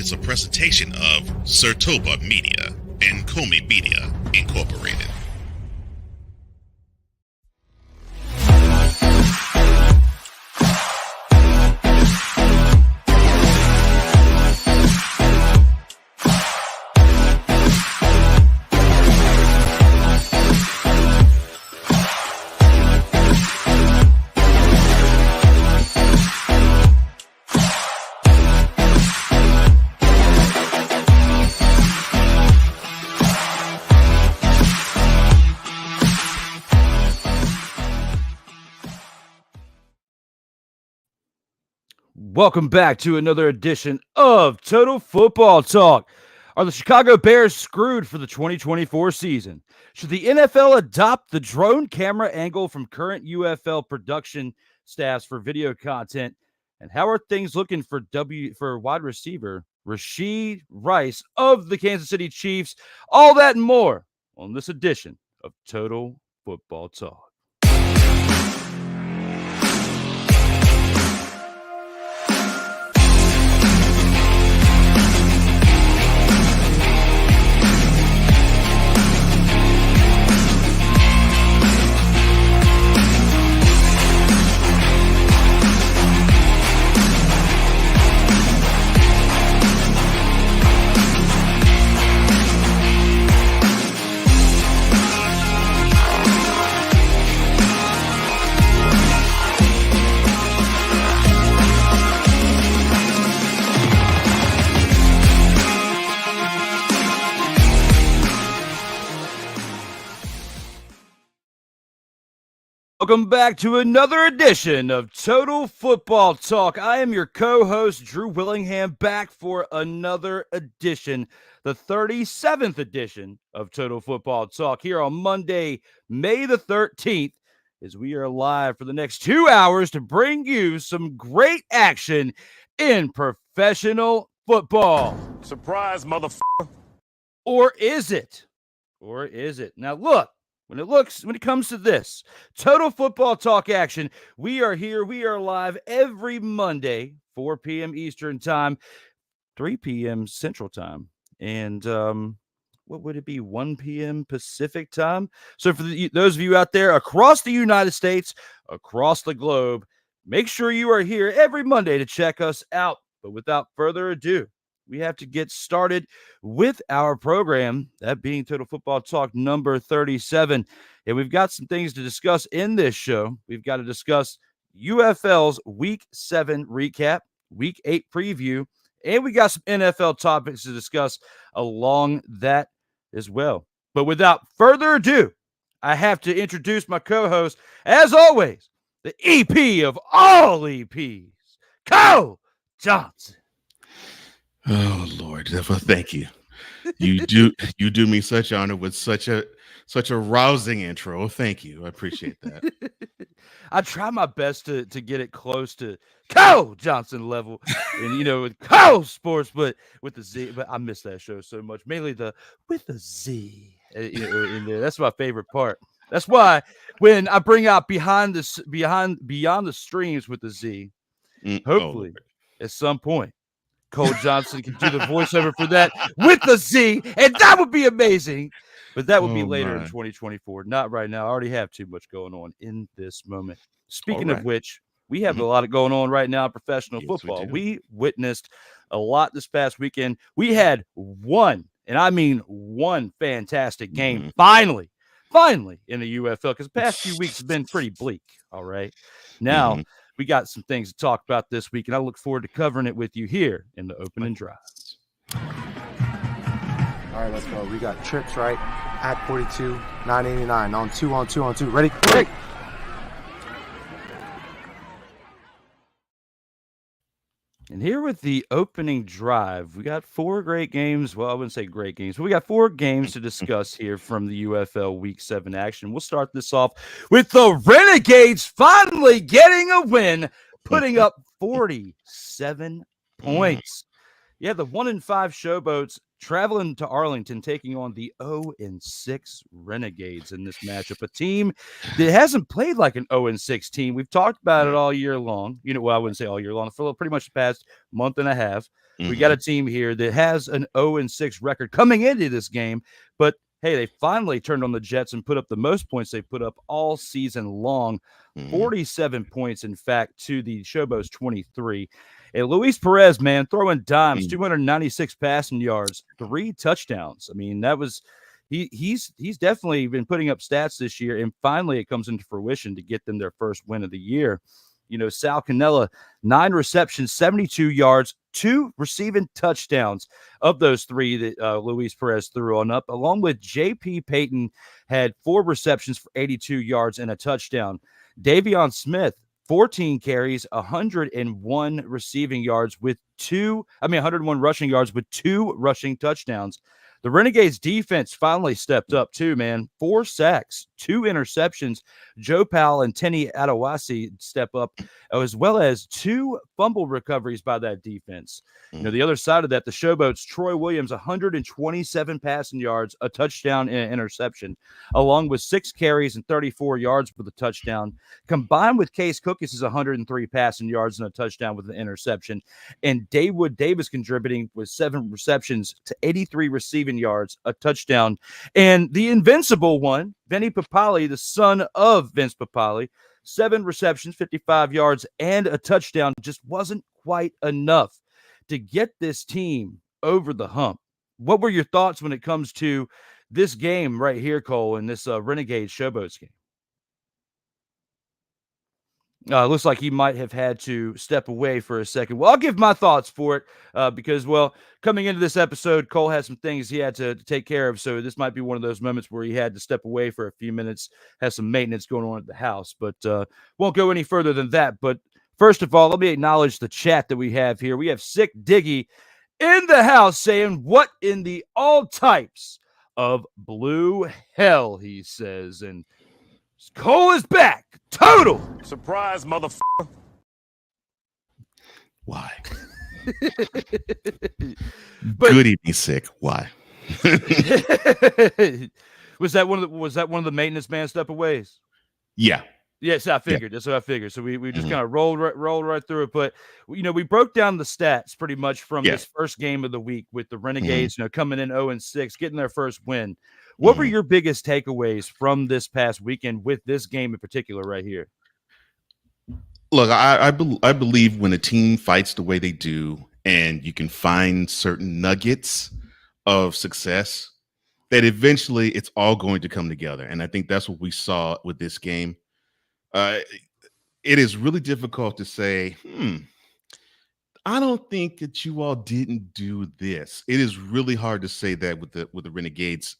is a presentation of SIRTOBA Media and COMI Media Incorporated. Welcome back to another edition of Total Football Talk. Are the Chicago Bears screwed for the 2024 season? Should the NFL adopt the drone camera angle from current UFL production staffs for video content? And how are things looking for wide receiver Rashee Rice of the Kansas City Chiefs? All that and more on this edition of Total Football Talk. Welcome back to another edition of Total Football Talk. I am your co-host, Drew Willingham, back for another edition, the 37th edition of Total Football Talk here on Monday, May the 13th, as we are live for the next 2 hours to bring you some great action in professional football. Surprise, motherfucker. Or is it? Or is it? Now, look. When it comes to this Total Football Talk action, we are here. We are live every Monday, 4 p.m. Eastern Time, 3 p.m. Central Time, and what would it be? 1 p.m. Pacific Time. So for those of you out there across the United States, across the globe, make sure you are here every Monday to check us out. But without further ado, we have to get started with our program, that being Total Football Talk number 37. And we've got some things to discuss in this show. We've got to discuss UFL's Week 7 recap, Week 8 preview, and we got some NFL topics to discuss along that as well. But without further ado, I have to introduce my co-host, as always, the EP of all EPs, Cole Johnson. Oh Lord, well, thank you. You do me such honor with such a rousing intro. Thank you. I appreciate that. I try my best to get it close to Cole Johnson level, and with Cole Sports, but with the Z. But I miss that show so much. Mainly the with the Z in there. That's my favorite part. That's why when I bring out beyond the streams with the Z, hopefully at some point, Cole Johnson can do the voiceover for that with the Z, and that would be amazing. But that would be later in 2024, not right now. I already have too much going on in this moment. Speaking of which, we have a lot going on right now in professional football. We witnessed a lot this past weekend. We had one, and I mean one fantastic game, finally in the UFL, because the past few weeks have been pretty bleak, all right? Now, we got some things to talk about this week, and I look forward to covering it with you here in the opening drive. All right, let's go. We got trips, right? At 42, 989. On two. Ready? Great. And here with the opening drive, we got 4 great games. Well, I wouldn't say great games, but we got 4 games to discuss here from the UFL Week 7 action. We'll start this off with the Renegades finally getting a win, putting up 47 points. Yeah, the 1-5 Showboats traveling to Arlington, taking on the 0-6 Renegades in this matchup, a team that hasn't played like an 0-6 team. We've talked about it all year long. Well, I wouldn't say all year long, for pretty much the past month and a half. We got a team here that has an 0-6 record coming into this game, but hey, they finally turned on the Jets and put up the most points they put up all season long. 47 points, in fact, to the Showboats 23. And Luis Perez, man, throwing dimes, 296 passing yards, 3 touchdowns. I mean, that was he's definitely been putting up stats this year, and finally it comes into fruition to get them their first win of the year. Sal Cannella, 9 receptions, 72 yards, 2 receiving touchdowns. Of those 3 that Luis Perez threw on up, along with J.P. Payton, had 4 receptions for 82 yards and a touchdown. Davion Smith, 14 carries, 101 receiving yards with 101 rushing yards with 2 rushing touchdowns. The Renegades defense finally stepped up too, man. 4 sacks, 2 interceptions. Joe Powell and Tenny Adewasi step up, as well as 2 fumble recoveries by that defense. The other side of that, the Showboats, Troy Williams, 127 passing yards, a touchdown and an interception, along with 6 carries and 34 yards for the touchdown, combined with Case Cookis' 103 passing yards and a touchdown with an interception, and Dawood Davis contributing with 7 receptions to 83 receiving yards, a touchdown, and the invincible one, Vinny Papali, the son of Vince Papali, 7 receptions, 55 yards, and a touchdown. Just wasn't quite enough to get this team over the hump. What were your thoughts when it comes to this game right here, Cole, in this Renegade Showboats game? Looks like he might have had to step away for a second. Well, I'll give my thoughts for it because, coming into this episode, Cole had some things he had to take care of. So this might be one of those moments where he had to step away for a few minutes, has some maintenance going on at the house, but won't go any further than that. But first of all, let me acknowledge the chat that we have here. We have Sick Diggy in the house saying, "What in the all types of blue hell," he says. And Cole is back. Total Surprise, motherfucker. Why? But Good evening, Sick. Why? was that one of the maintenance man step aways? Yeah. Yes, I figured. That's what I figured. So we just kind of rolled right through it. But we broke down the stats pretty much from this first game of the week with the Renegades, coming in 0-6, getting their first win. What were your biggest takeaways from this past weekend with this game in particular right here? Look, I believe when a team fights the way they do, and you can find certain nuggets of success, that eventually it's all going to come together. And I think that's what we saw with this game. It is really difficult to say, I don't think that you all didn't do this. It is really hard to say that with the Renegades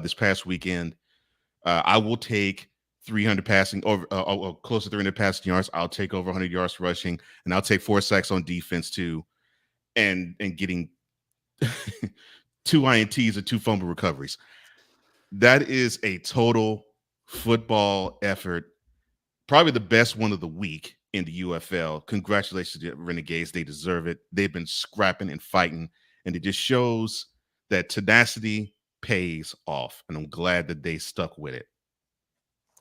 this past weekend. I will take 300 passing over close to 300 passing yards. I'll take over 100 yards rushing, and I'll take 4 sacks on defense too, and getting 2 INTs and 2 fumble recoveries. That is a total football effort. Probably the best one of the week in the UFL. Congratulations to the Renegades. They deserve it. They've been scrapping and fighting, and it just shows that tenacity pays off, and I'm glad that they stuck with it.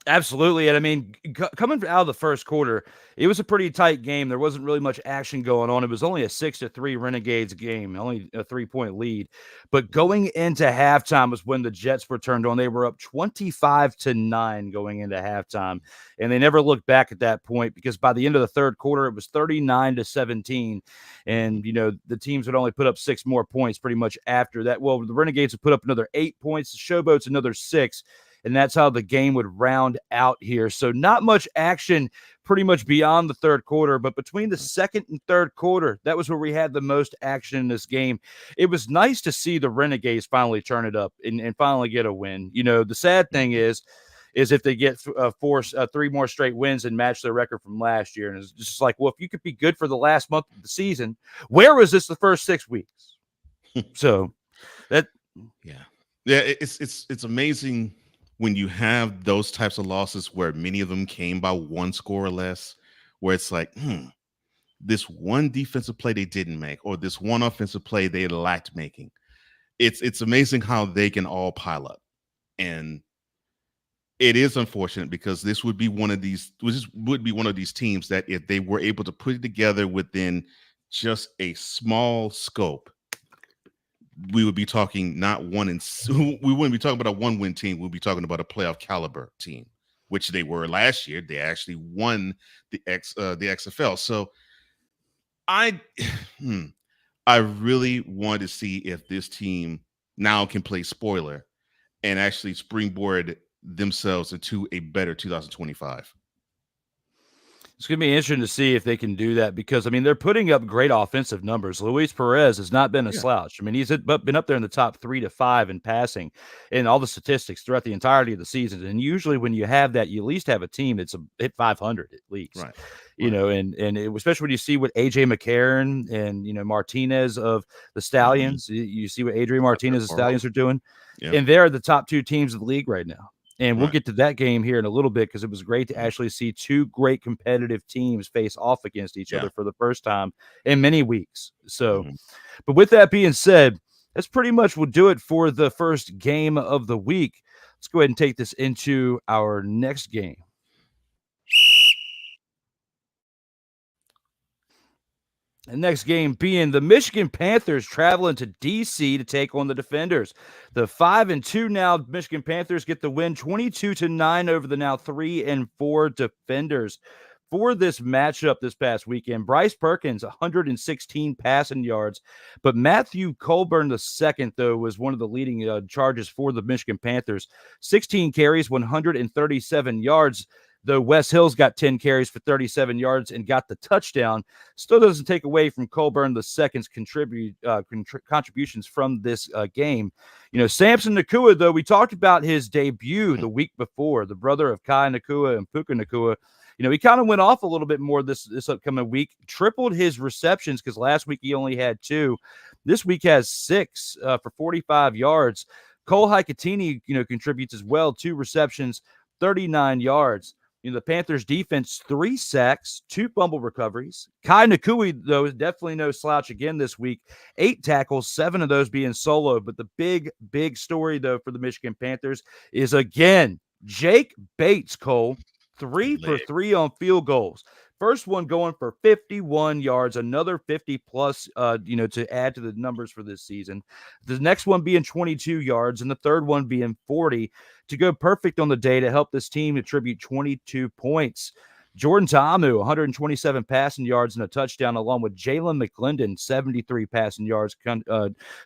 Absolutely. And I mean, coming out of the first quarter, it was a pretty tight game. There wasn't really much action going on. It was only a 6-3 Renegades game, only a 3-point lead. But going into halftime was when the Jets were turned on. They were up 25-9 going into halftime. And they never looked back at that point because by the end of the third quarter, it was 39-17. And, the teams would only put up 6 more points pretty much after that. Well, the Renegades would put up another 8 points, the Showboats another 6. And that's how the game would round out here. So not much action pretty much beyond the third quarter, but between the second and third quarter, that was where we had the most action in this game. It was nice to see the Renegades finally turn it up and finally get a win. The sad thing is if they get 3 more straight wins and match their record from last year. And it's just like, well, if you could be good for the last month of the season, where was this the first 6 weeks? So that, yeah, it's amazing when you have those types of losses where many of them came by 1 score or less, where it's like, this one defensive play they didn't make, or this one offensive play they lacked making. it's amazing how they can all pile up. And it is unfortunate because this would be one of these teams that if they were able to put it together within just a small scope, we would be talking we wouldn't be talking about a 1-win team. We'll be talking about a playoff caliber team, which they were last year. They actually won the XFL. So I really want to see if this team now can play spoiler and actually springboard themselves into a better 2025. It's going to be interesting to see if they can do that because, I mean, they're putting up great offensive numbers. Luis Perez has not been a slouch. I mean, he's been up there in the top 3 to 5 in passing in all the statistics throughout the entirety of the season. And usually when you have that, you at least have a team that's hit 500 at least. Right. You know, especially when you see what AJ McCarron and, Martinez of the Stallions, you see what Adrian Martinez of the Stallions are doing. Yep. And they're the top 2 teams of the league right now. And we'll get to that game here in a little bit because it was great to actually see 2 great competitive teams face off against each other for the first time in many weeks. So, but with that being said, that's pretty much will do it for the first game of the week. Let's go ahead and take this into our next game. The next game being the Michigan Panthers traveling to D.C. to take on the Defenders. The 5-2 now Michigan Panthers get the win 22-9 over the now 3-4 Defenders. For this matchup this past weekend, Bryce Perkins, 116 passing yards, but Matthew Colburn II, though, was one of the leading charges for the Michigan Panthers. 16 carries, 137 yards. Though Wes Hills got 10 carries for 37 yards and got the touchdown, still doesn't take away from Colburn II's contributions from this game. Samson Nacua, though, we talked about his debut the week before, the brother of Kai Nacua and Puka Nacua. He kind of went off a little bit more this upcoming week, tripled his receptions because last week he only had 2. This week has 6 for 45 yards. Cole Hikatini, contributes as well, 2 receptions, 39 yards. The Panthers defense, 3 sacks, 2 fumble recoveries. Kai Nacua, though, is definitely no slouch again this week. 8 tackles, 7 of those being solo. But the big story, though, for the Michigan Panthers is, again, Jake Bates, Cole, 3 for 3 on field goals. First one going for 51 yards, another 50 plus, to add to the numbers for this season. The next one being 22 yards, and the third one being 40 to go perfect on the day to help this team attribute 22 points. Jordan Ta'amu, 127 passing yards and a touchdown, along with Jalen McClendon, 73 passing yards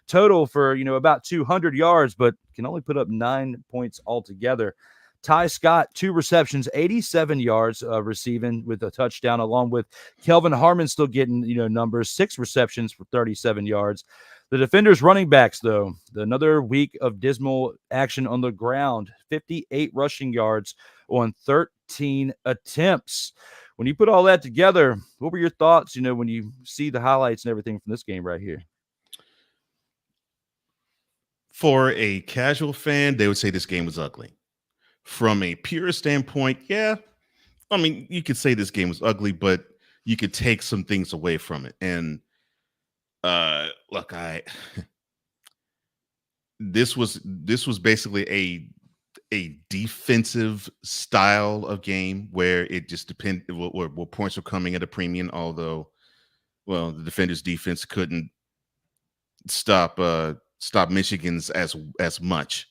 total for, about 200 yards, but can only put up 9 points altogether. Ty Scott, 2 receptions, 87 yards receiving with a touchdown, along with Kelvin Harmon still getting, numbers, 6 receptions for 37 yards. The Defenders running backs, though, another week of dismal action on the ground, 58 rushing yards on 13 attempts. When you put all that together, what were your thoughts, when you see the highlights and everything from this game right here? For a casual fan, they would say this game was ugly. From a pure standpoint, yeah, I mean, you could say this game was ugly, but you could take some things away from it. And look, this was basically a defensive style of game where it just depended what points were coming at a premium. Although, well, the Defenders' defense couldn't stop Michigan's as much.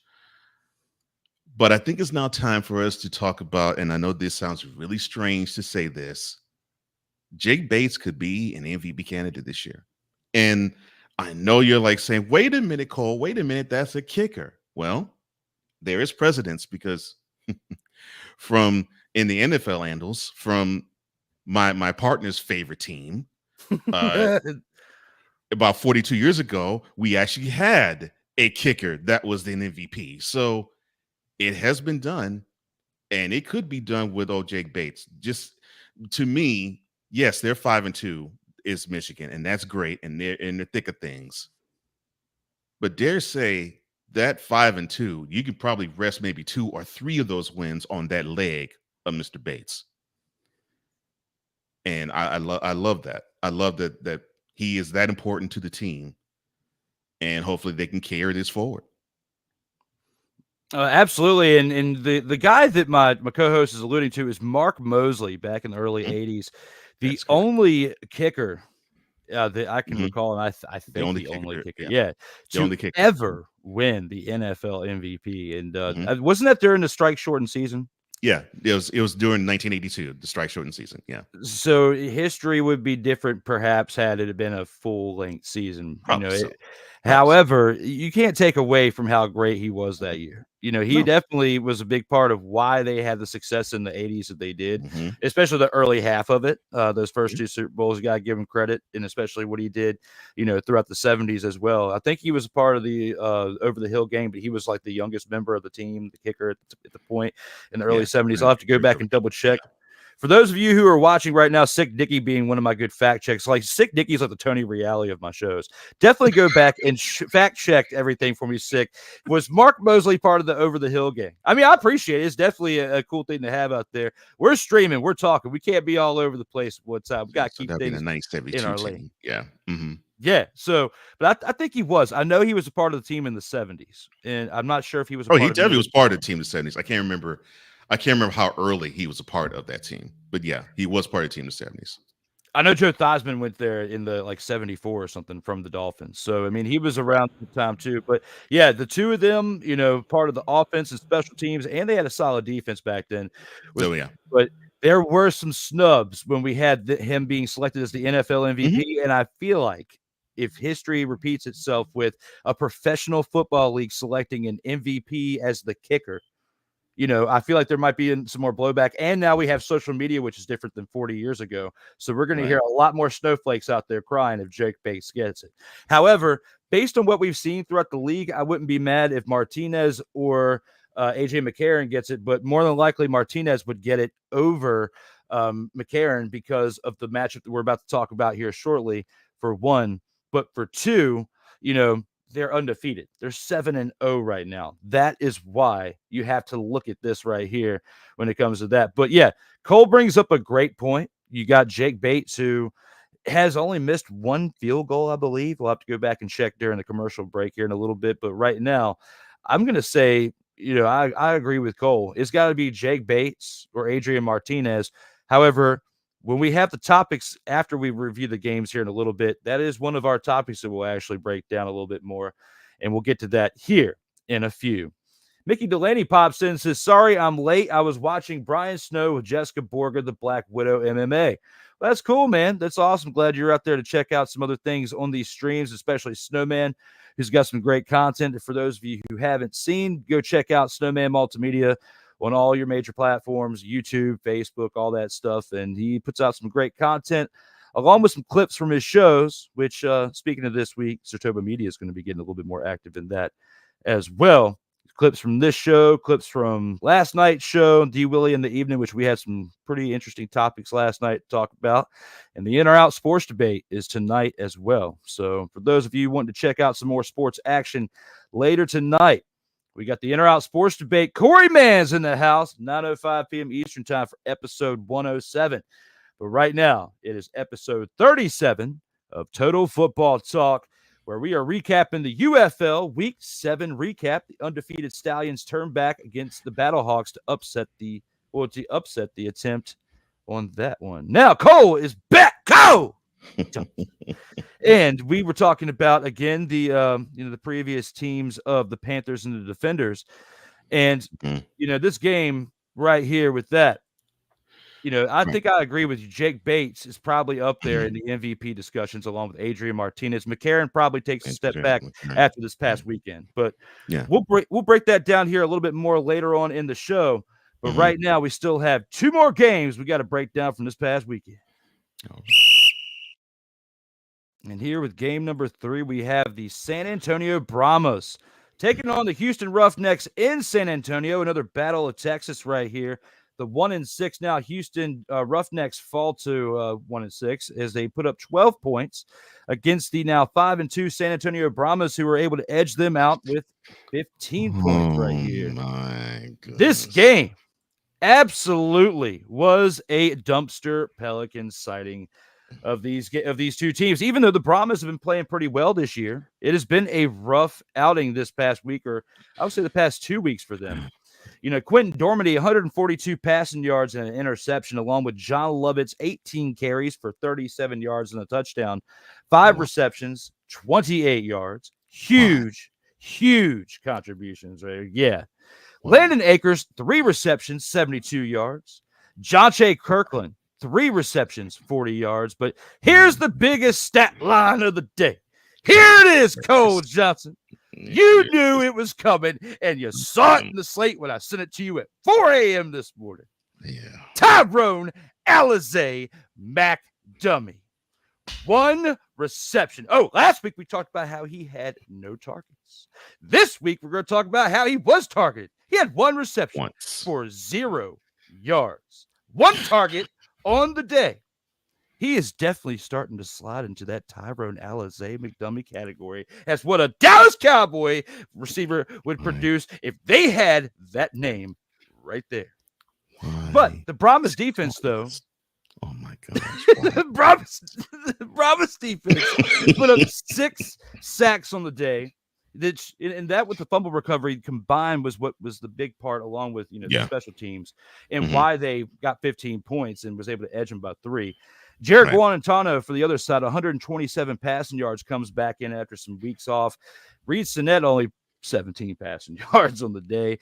But I think it's now time for us to talk about, and I know this sounds really strange to say this, Jake Bates could be an MVP candidate this year. And I know you're like saying, wait a minute, Cole, wait a minute, that's a kicker. Well, there is precedence because from in the NFL handles, from my partner's favorite team, about 42 years ago, we actually had a kicker that was the MVP. So it has been done, and it could be done with old Jake Bates. Just to me, yes, they're 5-2 is Michigan, and that's great, and they're in the thick of things. But dare say that 5-2, you could probably rest maybe 2 or 3 of those wins on that leg of Mr. Bates. And I love that. I love that he is that important to the team. and hopefully they can carry this forward. Absolutely, and the guy that my co-host is alluding to is Mark Mosley back in the early '80s, the That's correct. only kicker that I can Mhm. recall, and I think the only kicker, yeah, The to only kicker. ever win the NFL MVP, and Mhm. wasn't that during the strike shortened season? Yeah, it was during 1982, the strike shortened season. Yeah, So history would be different, perhaps, had it been a full length season. probably so. Probably so. However, you can't take away from how great he was that year. He No. definitely was a big part of why they had the success in the '80s that they did, Mhm. especially the early half of it. Those first two Super Bowls, you got to give him credit, and especially what he did, throughout the '70s as well. I think he was a part of the over the hill game, but he was like the youngest member of the team, the kicker at the point in the early '70s. I'll have to go back and double check. For those of you who are watching right now, Sick Dicky being one of my good fact checks, like Sick Dicky's like the Tony Reale of my shows. Definitely go back and fact check everything for me, Sick. Was Mark Mosley part of the Over the Hill game? I mean, I appreciate it. It's definitely a cool thing to have out there. We're streaming, we're talking. We can't be all over the place at one time. We got to keep things a nice in our lane. Yeah. Mm-hmm. Yeah. So, but I think he was. I know he was a part of the team in the '70s, and I'm not sure if he was. He definitely was part of the team in the '70s. I can't remember how early he was a part of that team, but yeah, he was part of the team in the '70s. I know Joe Theismann went there in the '74 or something from the Dolphins. So, I mean, he was around the time too. But yeah, the two of them, part of the offense and special teams, and they had a solid defense back then. But there were some snubs when we had him being selected as the NFL MVP. Mm-hmm. And I feel like if history repeats itself with a professional football league selecting an MVP as the kicker, I feel like there might be some more blowback. And now we have social media, which is different than 40 years ago. So we're going to hear a lot more snowflakes out there crying if Jake Bates gets it. However, based on what we've seen throughout the league, I wouldn't be mad if Martinez or AJ McCarron gets it, but more than likely Martinez would get it over McCarron because of the matchup that we're about to talk about here shortly, for one. But for two, they're undefeated. They're 7-0 right now. That is why you have to look at this right here when it comes to that. But yeah, Cole brings up a great point. You got Jake Bates, who has only missed one field goal, I believe. We'll have to go back and check during the commercial break here in a little bit. But right now, I'm going to say, I agree with Cole. It's got to be Jake Bates or Adrian Martinez. However, when we have the topics after we review the games here in a little bit, that is one of our topics that we'll actually break down a little bit more, and we'll get to that here in a few. Mickey Delaney pops in and says, sorry, I'm late. I was watching Brian Snow with Jessica Borga, the Black Widow MMA. Well, that's cool, man. That's awesome. Glad you're out there to check out some other things on these streams, especially Snowman, who's got some great content. And for those of you who haven't seen, go check out Snowman Multimedia on all your major platforms, YouTube, Facebook, all that stuff. And he puts out some great content along with some clips from his shows, which, speaking of this week, SIRTOBA Media is going to be getting a little bit more active in that as well. Clips from this show, clips from last night's show, D Willy in the evening, which we had some pretty interesting topics last night to talk about. And the In or Out sports debate is tonight as well. So for those of you wanting to check out some more sports action later tonight, we got the In or Out sports debate. Corey Mann's in the house, 9:05 p.m. Eastern time for episode 107. But right now, it is episode 37 of Total Football Talk, where we are recapping the UFL Week 7 recap. The Undefeated Stallions turn back against the Battlehawks to upset the attempt on that one. Now, Cole is back. Cole! And we were talking about, again, the previous teams of the Panthers and the Defenders. And, this game right here with that, I think I agree with you. Jake Bates is probably up there in the MVP discussions along with Adrian Martinez. McCarron probably takes a step back after this past weekend. But we'll break that down here a little bit more later on in the show. But right now, we still have two more games we got to break down from this past weekend. And here with game number 3, we have the San Antonio Brahmas taking on the Houston Roughnecks in San Antonio. Another battle of Texas right here. The 1-6 now. Houston Roughnecks fall to 1-6 as they put up 12 points against the now 5-2 San Antonio Brahmas, who were able to edge them out with 15 points right here. My goodness. This game absolutely was a dumpster Pelican sighting. of these two teams. Even though the Brahmas have been playing pretty well this year, it has been a rough outing this past week, or I would say the past 2 weeks for them. Quentin Dormady, 142 passing yards and an interception, along with John Lovett's 18 carries for 37 yards and a touchdown, 5 receptions, 28 yards. Huge contributions, right? Yeah. Landon Akers, 3 receptions, 72 yards. Jonche Kirkland, 3 receptions, 40 yards. But here's the biggest stat line of the day. Here it is, Cole Johnson. You knew it was coming, and you saw it in the slate when I sent it to you at 4 a.m. this morning. Yeah. Tyrone Alizé McDummy. 1 reception. Oh, last week we talked about how he had no targets. This week we're going to talk about how he was targeted. He had 1 reception for 0 yards. 1 target on the day. He is definitely starting to slide into that Tyrone Alizé McDummy category as what a Dallas Cowboy receiver would produce if they had that name right there. But the Brahmas defense, though. Oh my gosh. The Brahmas defense put up 6 sacks on the day. And that with the fumble recovery combined was what was the big part, along with the special teams, and why they got 15 points and was able to edge them by 3. Jared Guantanamo for the other side, 127 passing yards, comes back in after some weeks off. Reed Sinnett only 17 passing yards on the day.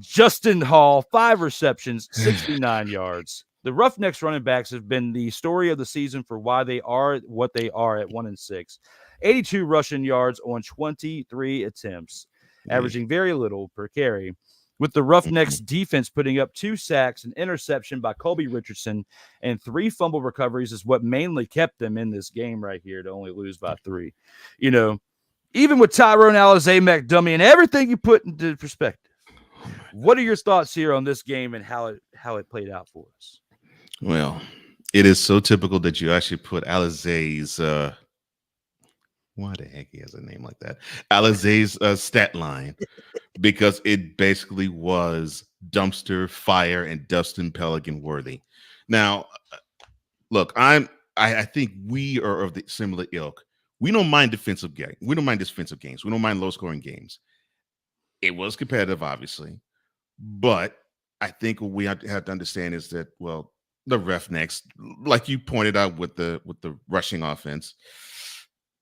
Justin Hall, 5 receptions, 69 yards. The Roughnecks running backs have been the story of the season for why they are what they are at 1-6. 82 rushing yards on 23 attempts, averaging very little per carry. With the Roughnecks defense putting up 2 sacks, an interception by Colby Richardson, and 3 fumble recoveries is what mainly kept them in this game right here to only lose by 3. Even with Tyrone Alizé McDummy and everything you put into perspective, what are your thoughts here on this game and how it played out for us? Well, it is so typical that you actually put Alizé's why the heck he has a name like that? Alizé's stat line, because it basically was dumpster fire and Dustin Pelican worthy. Now, look, I think we are of the similar ilk. We don't mind defensive games. We don't mind defensive games. We don't mind low-scoring games. It was competitive, obviously, but I think what we have to understand is that, well, the Roughnecks, like you pointed out with the rushing offense,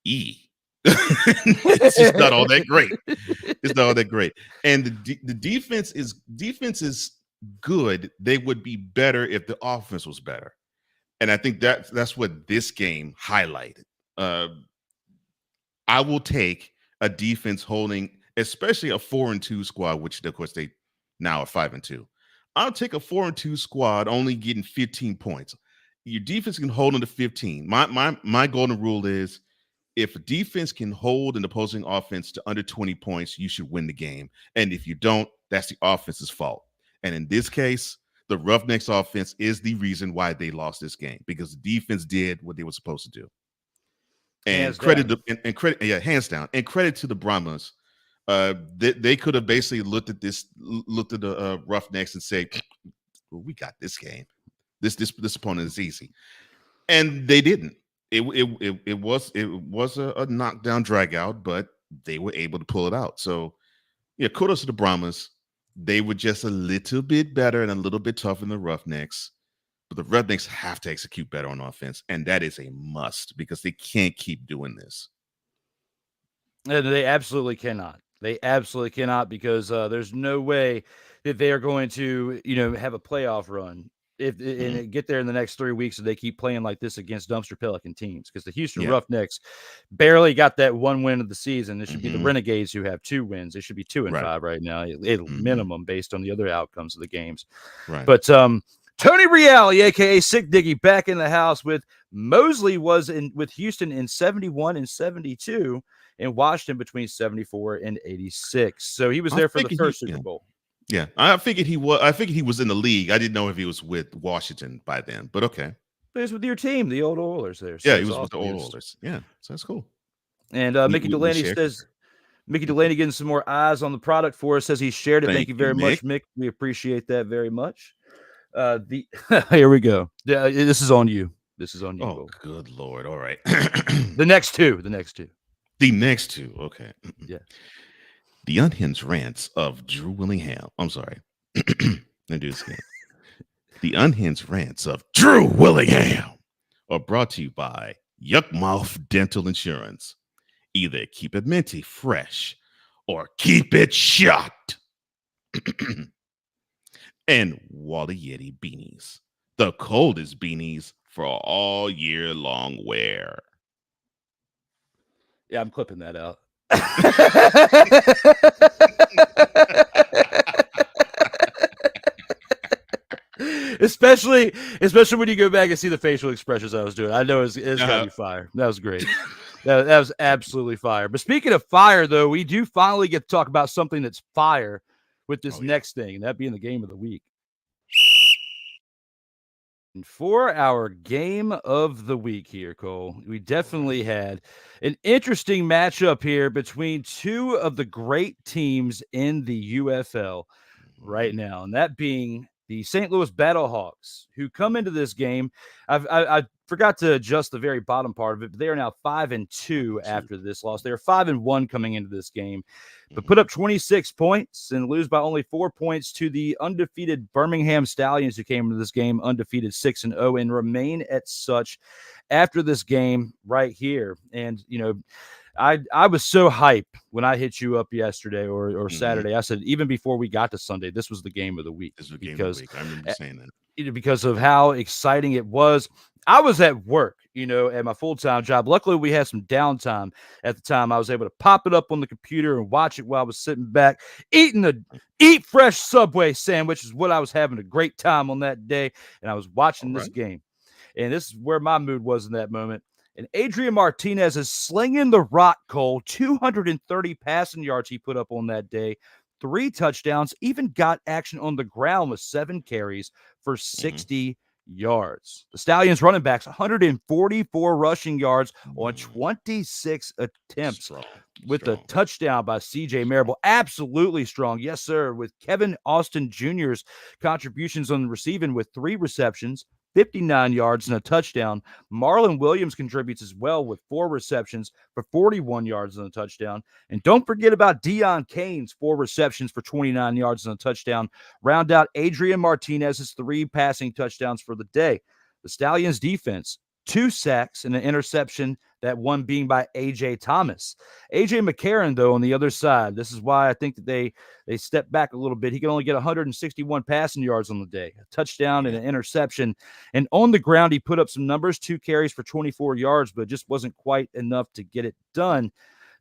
it's just not all that great. It's not all that great. And the defense is good. They would be better if the offense was better. And I think that's what this game highlighted. I will take a defense holding, especially a 4-2 squad, which of course they now are 5-2. I'll take a 4-2 squad only getting 15 points. Your defense can hold them to 15. My golden rule is, if a defense can hold an opposing offense to under 20 points, you should win the game. And if you don't, that's the offense's fault. And in this case, the Roughnecks offense is the reason why they lost this game, because the defense did what they were supposed to do. And hands down. And credit to the Brahmas. They could have basically looked at the Roughnecks and said, well, we got this game. This opponent is easy. And they didn't. It was a knockdown drag out, but they were able to pull it out. So yeah, kudos to the Brahmas. They were just a little bit better and a little bit tougher than the Roughnecks. But the Roughnecks have to execute better on offense, and that is a must, because they can't keep doing this. And they absolutely cannot. They absolutely cannot, because there's no way that they are going to, have a playoff run and get there in the next 3 weeks if they keep playing like this against dumpster Pelican teams. Because the Houston Roughnecks barely got that 1 win of the season. It should be the Renegades who have 2 wins. They should be 2-5 right now, minimum, based on the other outcomes of the games. Right. But Tony Reale, aka Sick Diggy, back in the house with Mosley was with Houston in 71 and 72, and Washington between 74 and 86. So he was there for the first Super Bowl. Yeah, I figured he was. I figured he was in the league. I didn't know if he was with Washington by then, but okay. But he was with your team, the old Oilers. There, so yeah, he was with the old Oilers. Yeah, so that's cool. And Mickey Delaney says, Mickey Delaney getting some more eyes on the product for us. Says he shared it. Thank you very much, Mick. We appreciate that very much. Here we go. This is on you. This is on you, Oh, Cole. good Lord. All right. The next two. The next two. Okay. Yeah. The unhinged rants of Drew Willingham. I'm sorry. Let me do this again. The unhinged rants of Drew Willingham are brought to you by Yuckmouth Dental Insurance. Either keep it minty fresh or keep it shut. And Wally Yeti beanies. The coldest beanies for all year long wear. Yeah, I'm clipping that out. especially when you go back and see the facial expressions I was doing. I know it's gotta be fire. That was great. That was absolutely fire. But speaking of fire, though, we do finally get to talk about something that's fire with this next thing, and that being the game of the week. And for our game of the week here, Cole, we definitely had an interesting matchup here between two of the great teams in the UFL right now, and that being the St. Louis Battlehawks, who come into this game. I forgot to adjust the very bottom part of it, but they are now 5-2 after this loss. They are 5-1 coming into this game, but put up 26 points and lose by only 4 points to the undefeated Birmingham Stallions, who came into this game undefeated 6-0 and remain at such after this game right here. And, you know, I was so hyped when I hit you up yesterday or Saturday. I said, even before we got to Sunday, this was the game of the week. This was the game of the week. I remember saying that. Because of how exciting it was. I was at work, you know, at my full-time job. Luckily, we had some downtime at the time. I was able to pop it up on the computer and watch it while I was sitting back, eat fresh Subway sandwich is what I was having a great time on that day. And I was watching this game. And this is where my mood was in that moment. And Adrian Martinez is slinging the rock, Cole. 230 passing yards he put up on that day. 3 touchdowns, even got action on the ground with 7 carries for 60 yards. The Stallions running backs, 144 rushing yards on 26 attempts with a touchdown by CJ Marable. Absolutely strong. Yes, sir. With Kevin Austin Jr.'s contributions on receiving with 3 receptions, 59 yards and a touchdown. Marlon Williams contributes as well with 4 receptions for 41 yards and a touchdown. And don't forget about Deion Kane's 4 receptions for 29 yards and a touchdown. Round out Adrian Martinez's 3 passing touchdowns for the day. The Stallions defense, 2 sacks and an interception, that one being by A.J. Thomas. A.J. McCarron, though, on the other side, this is why I think that they stepped back a little bit. He can only get 161 passing yards on the day, a touchdown and an interception. And on the ground, he put up some numbers, 2 carries for 24 yards, but just wasn't quite enough to get it done.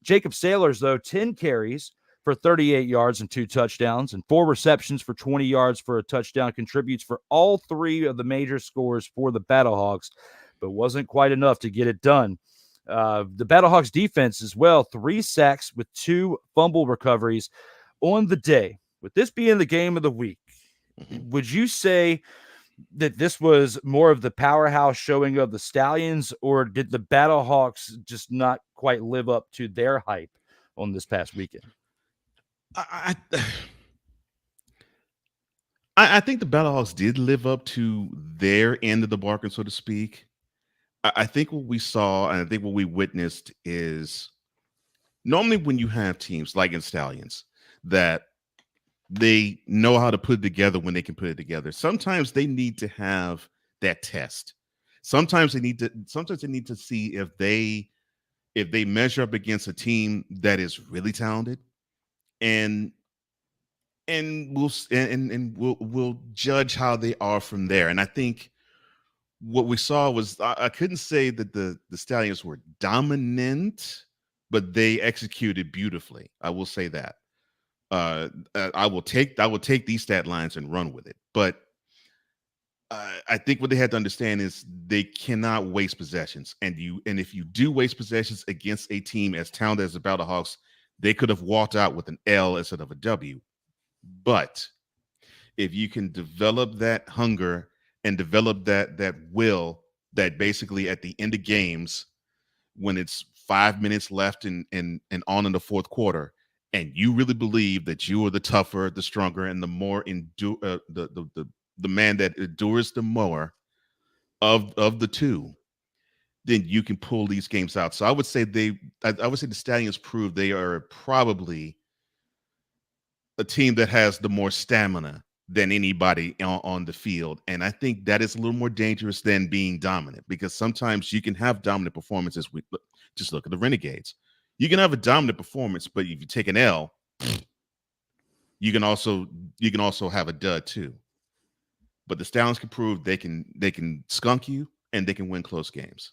Jacob Sailors, though, 10 carries for 38 yards and 2 touchdowns and 4 receptions for 20 yards for a touchdown, contributes for all 3 of the major scores for the Battlehawks, but wasn't quite enough to get it done. The Battlehawks defense as well, 3 sacks with 2 fumble recoveries on the day. With this being the game of the week, would you say that this was more of the powerhouse showing of the Stallions, or did the Battlehawks just not quite live up to their hype on this past weekend? I think the Battlehawks did live up to their end of the bargain, so to speak. I think what we saw and I think what we witnessed is normally when you have teams like in Stallions that they know how to put it together when they can put it together. Sometimes they need to have that test. Sometimes they need to see if they measure up against a team that is really talented, and we'll judge how they are from there. And I think what we saw was I couldn't say that the Stallions were dominant, but they executed beautifully. I will say that. I will take these stat lines and run with it. But I think what they had to understand is they cannot waste possessions. And if you do waste possessions against a team as talented as the Battlehawks, they could have walked out with an L instead of a W. But if you can develop that hunger and develop that will, that basically at the end of games, when it's 5 minutes left and on in the fourth quarter, and you really believe that you are the tougher, the stronger, and the more the man that endures the more, of the two, then you can pull these games out. So I would say I would say the Stallions prove they are probably a team that has the more stamina than anybody on the field. And I think that is a little more dangerous than being dominant, because sometimes you can have dominant performances. Just look at the Renegades. You can have a dominant performance, but if you take an L, you can also have a dud too. But the Stallions can prove they can skunk you and they can win close games.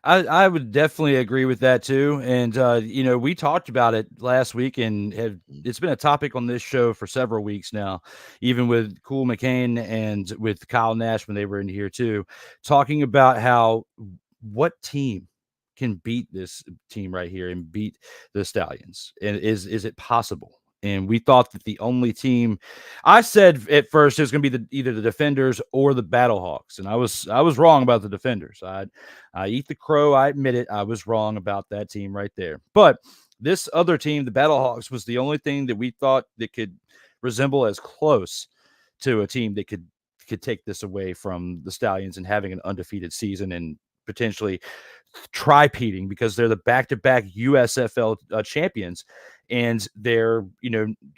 I would definitely agree with that too. And, we talked about it last week, and it's been a topic on this show for several weeks now, even with Cool McCain and with Kyle Nash when they were in here too, talking about what team can beat this team right here and beat the Stallions. And is it possible? And we thought that the only team, I said at first it was going to be either the Defenders or the Battlehawks, and I was wrong about the Defenders. I eat the crow. I admit it. I was wrong about that team right there. But this other team, the Battlehawks, was the only thing that we thought that could resemble as close to a team that could take this away from the Stallions and having an undefeated season and potentially tri-peating, because they're the back-to-back USFL champions. And they're,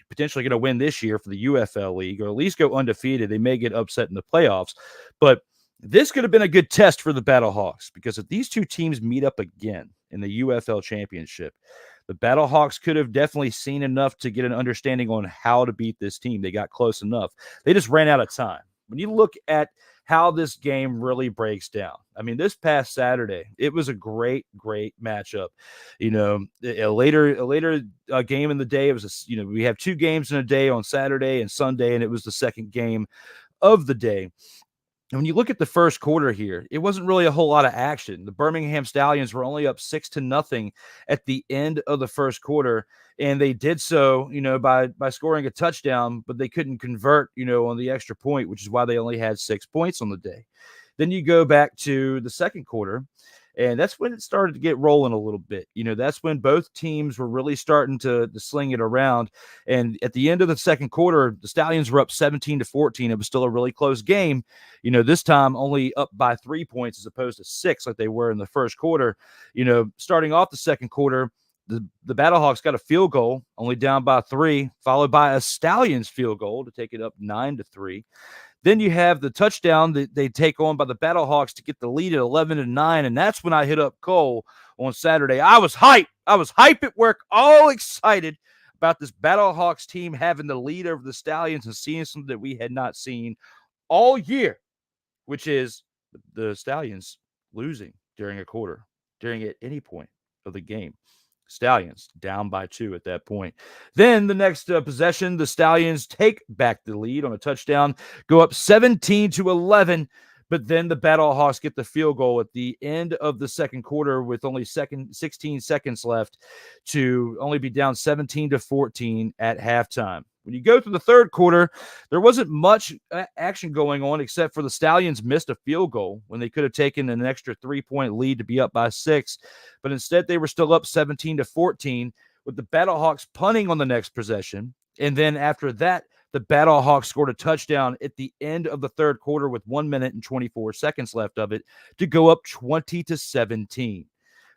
potentially going to win this year for the UFL League, or at least go undefeated. They may get upset in the playoffs. But this could have been a good test for the Battlehawks, because if these two teams meet up again in the UFL Championship, the Battlehawks could have definitely seen enough to get an understanding on how to beat this team. They got close enough. They just ran out of time. When you look at how this game really breaks down, I mean, this past Saturday, it was a great matchup. A later game in the day, it was we have two games in a day on Saturday and Sunday, and it was the second game of the day. And when you look at the first quarter here, it wasn't really a whole lot of action. The Birmingham Stallions were only up 6-0 at the end of the first quarter, and they did so, by scoring a touchdown, but they couldn't convert, on the extra point, which is why they only had 6 points on the day. Then you go back to the second quarter, and that's when it started to get rolling a little bit. That's when both teams were really starting to sling it around. And at the end of the second quarter, the Stallions were up 17-14. It was still a really close game. This time only up by 3 points as opposed to 6 like they were in the first quarter. Starting off the second quarter, the Battlehawks got a field goal, only down by 3, followed by a Stallions field goal to take it up 9-3. Then you have the touchdown that they take on by the Battlehawks to get the lead at 11-9, and that's when I hit up Cole on Saturday. I was hyped. At work, all excited about this Battlehawks team having the lead over the Stallions and seeing something that we had not seen all year, which is the Stallions losing during a quarter, at any point of the game. Stallions down by 2 at that point. Then the next possession, the Stallions take back the lead on a touchdown, go up 17-11, but then the Battlehawks get the field goal at the end of the second quarter with only 16 seconds left to only be down 17-14 at halftime. When you go through the third quarter, there wasn't much action going on except for the Stallions missed a field goal when they could have taken an extra 3-point lead to be up by 6. But instead, they were still up 17-14 with the Battlehawks punting on the next possession. And then after that, the Battlehawks scored a touchdown at the end of the third quarter with 1 minute and 24 seconds left of it to go up 20-17.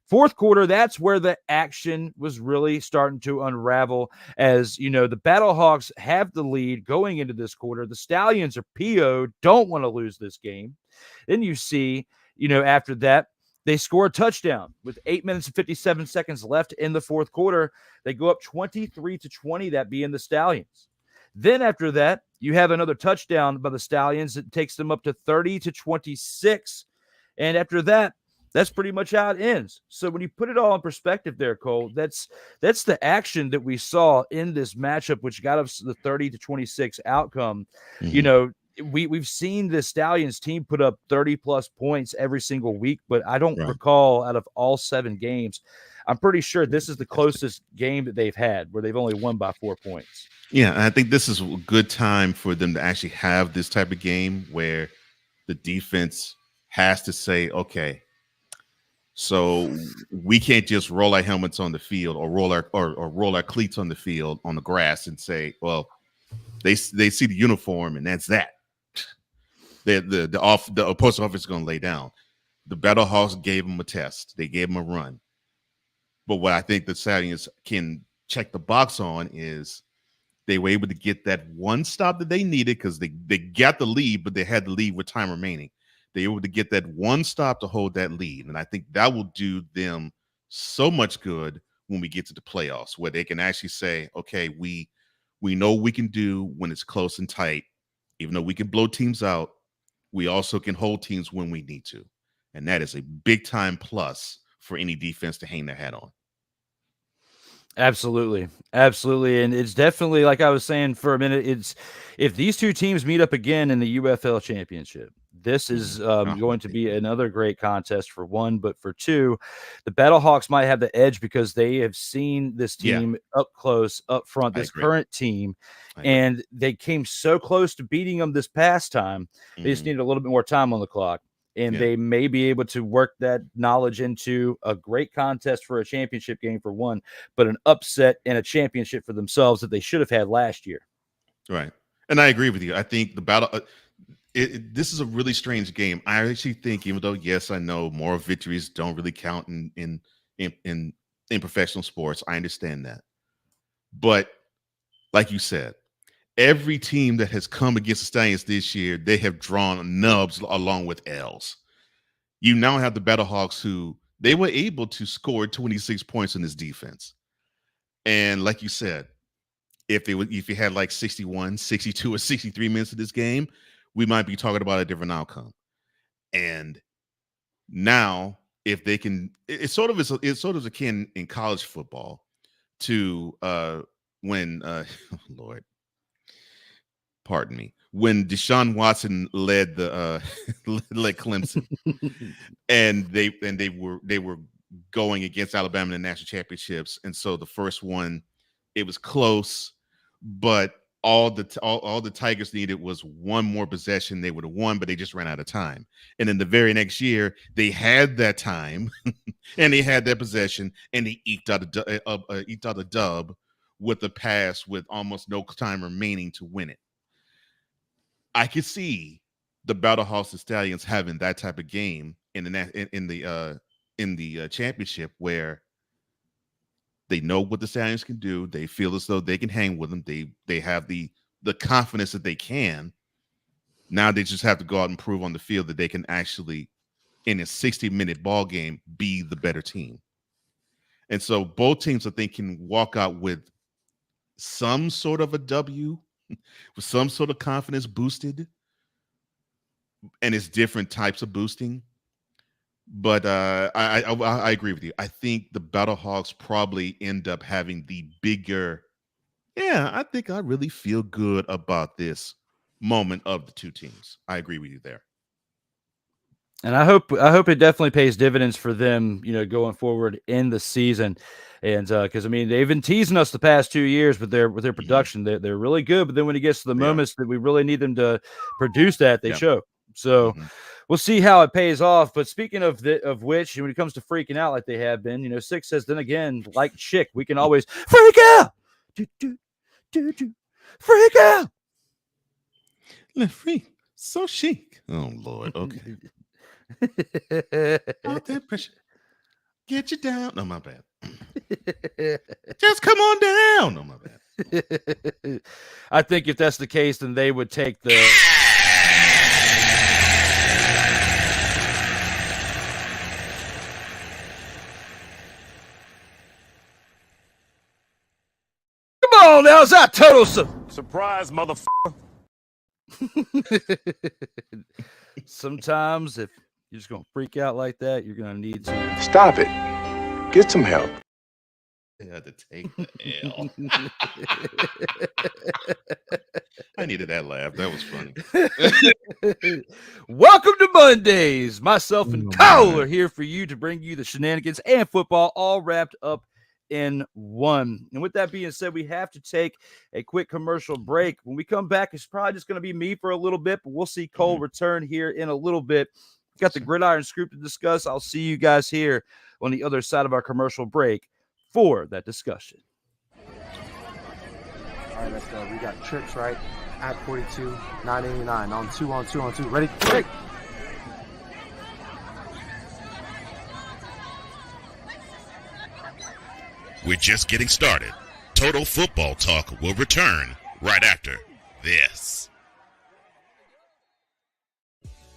Fourth quarter, that's where the action was really starting to unravel as, the Battlehawks have the lead going into this quarter. The Stallions are PO'd, don't want to lose this game. Then you see, after that, they score a touchdown with 8 minutes and 57 seconds left in the fourth quarter. They go up 23-20, that being the Stallions. Then after that, you have another touchdown by the Stallions that takes them up to 30-26. And after that, that's pretty much how it ends. So when you put it all in perspective there, Cole, that's the action that we saw in this matchup, which got us the 30-26 outcome. Mm-hmm. We've seen the Stallions team put up 30+ points every single week, but I don't recall out of all 7 games. I'm pretty sure this is the closest game that they've had where they've only won by 4 points. Yeah, and I think this is a good time for them to actually have this type of game where the defense has to say, okay, so we can't just roll our helmets on the field or roll our cleats on the field on the grass and say, well, they see the uniform and that's that. The opposing offense is going to lay down. The Battlehawks gave them a test. They gave them a run. But what I think the Stallions can check the box on is they were able to get that one stop that they needed because they got the lead, but they had the lead with time remaining. They were able to get that one stop to hold that lead. And I think that will do them so much good when we get to the playoffs, where they can actually say, okay, we know what we can do when it's close and tight. Even though we can blow teams out, we also can hold teams when we need to. And that is a big time plus for any defense to hang their hat on. Absolutely. Absolutely. And it's definitely, like I was saying for a minute, it's if these two teams meet up again in the UFL championship, this is going to be another great contest for one, but for two, the Battlehawks might have the edge because they have seen this team up close, up front, this current team, and they came so close to beating them this past time. They just needed a little bit more time on the clock. And they may be able to work that knowledge into a great contest for a championship game for one, but an upset and a championship for themselves that they should have had last year. Right. And I agree with you. I think the battle, this is a really strange game. I actually think, even though, yes, I know moral victories don't really count in professional sports. I understand that. But like you said, every team that has come against the Stallions this year, they have drawn nubs along with L's. You now have the Battlehawks, who they were able to score 26 points in this defense. And like you said, if you had like 61, 62, or 63 minutes of this game, we might be talking about a different outcome. And now, if they can, it's sort of akin in college football to when Lord. Pardon me, when Deshaun Watson led led Clemson, and they were going against Alabama in the national championships, and so the first one, it was close, but all the Tigers needed was one more possession. They would have won, but they just ran out of time. And then the very next year, they had that time, and they had that possession, and they eked out a dub with a pass with almost no time remaining to win it. I could see the Battlehawks and Stallions having that type of game in the championship, where they know what the Stallions can do. They feel as though they can hang with them. They have the confidence that they can. Now they just have to go out and prove on the field that they can actually, in a 60-minute ball game, be the better team. And so both teams, I think, can walk out with some sort of a W, with some sort of confidence boosted, and it's different types of boosting. But I agree with you. I think the Battlehawks probably end up having the bigger. Yeah, I think I really feel good about this moment of the two teams. I agree with you there. And I hope it definitely pays dividends for them, going forward in the season. And because I mean, they've been teasing us the past 2 years with their production. They're really good, but then when it gets to the moments that we really need them to produce that, they show. So we'll see how it pays off. But speaking of which, when it comes to freaking out like they have been, Six says, then again, like Chick, we can always freak out. Freak out. Let freak. So chic. Oh Lord. Okay. Out that pressure. Get you down. No, my bad. Just come on down. No, my bad. I think if that's the case, then they would take the. Come on now, is that total surprise, motherfucker? Sometimes if you're just going to freak out like that, you're going to need to stop it. Get some help. They had to take the L. I needed that laugh. That was funny. Welcome to Mondays. Myself and Kyle are here for you to bring you the shenanigans and football all wrapped up in one. And with that being said, we have to take a quick commercial break. When we come back, it's probably just going to be me for a little bit, but we'll see Cole return here in a little bit. Got the gridiron scoop to discuss. I'll see you guys here on the other side of our commercial break for that discussion. All right, let's go. We got trips, right? at 42, 989 on 2. Ready? Break. We're just getting started. Total Football Talk will return right after this.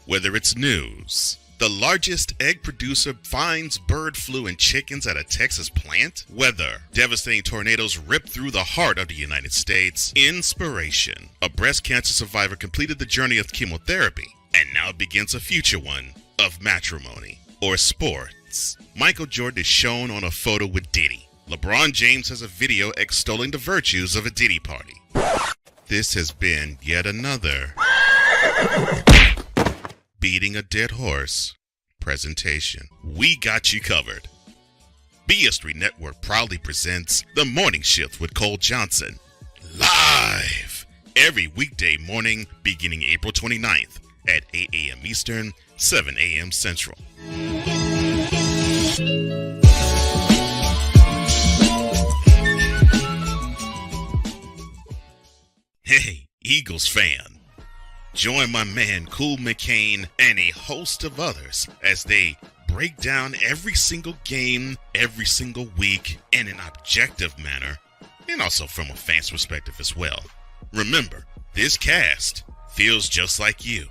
Whether it's news, the largest egg producer finds bird flu in chickens at a Texas plant, weather, devastating tornadoes rip through the heart of the United States, inspiration, a breast cancer survivor completed the journey of chemotherapy, and now begins a future one of matrimony or sports. Michael Jordan is shown on a photo with Diddy. LeBron James has a video extolling the virtues of a Diddy party. This has been yet another beating a dead horse presentation. We got you covered. BS3 Network proudly presents The Morning Shift with Cole Johnson. Live every weekday morning beginning April 29th at 8 a.m. Eastern, 7 a.m. Central. Hey, Eagles fan. Join my man Cool McCain and a host of others as they break down every single game, every single week in an objective manner, and also from a fan's perspective as well. Remember, this cast feels just like you.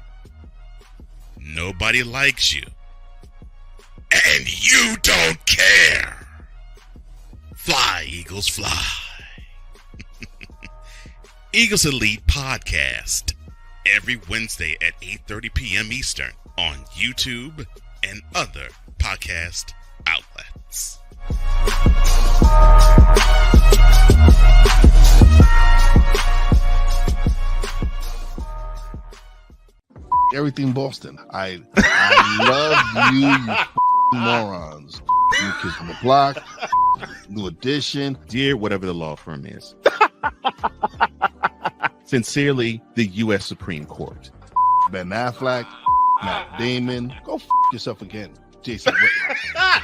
Nobody likes you. And you don't care. Fly, Eagles, fly. Eagles Elite Podcast. Every Wednesday at 8:30 p.m. Eastern on YouTube and other podcast outlets. Everything Boston. I love you morons. New Kids on the Block, New Edition. Dear whatever the law firm is. Sincerely, the U.S. Supreme Court. Ben Affleck, Matt Damon. Go yourself again, Jason Whitlock.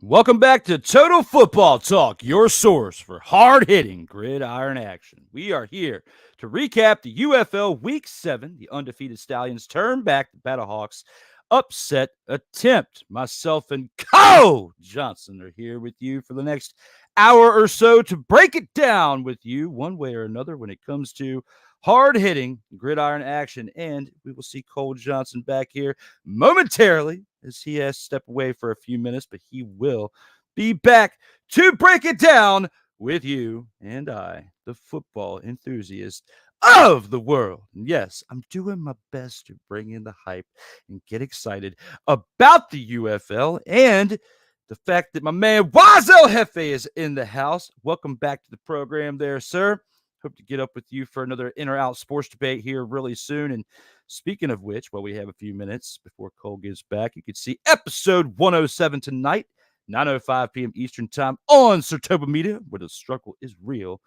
Welcome back to Total Football Talk, your source for hard-hitting gridiron action. We are here to recap the UFL Week 7, the Undefeated Stallions turn back the Battlehawks upset attempt. Myself and Cole Johnson are here with you for the next hour or so to break it down with you one way or another when it comes to hard-hitting gridiron action. And we will see Cole Johnson back here momentarily as he has to step away for a few minutes, but he will be back to break it down with you and I, the football enthusiast of the world. And yes, I'm doing my best to bring in the hype and get excited about the UFL and the fact that my man Wazel Hefe is in the house. Welcome back to the program there, sir. Hope to get up with you for another in or out sports debate here really soon. And speaking of which, while we have a few minutes before Cole gets back, you can see episode 107 tonight, 9:05 p.m. Eastern time on SIRTOBA Media, where the struggle is real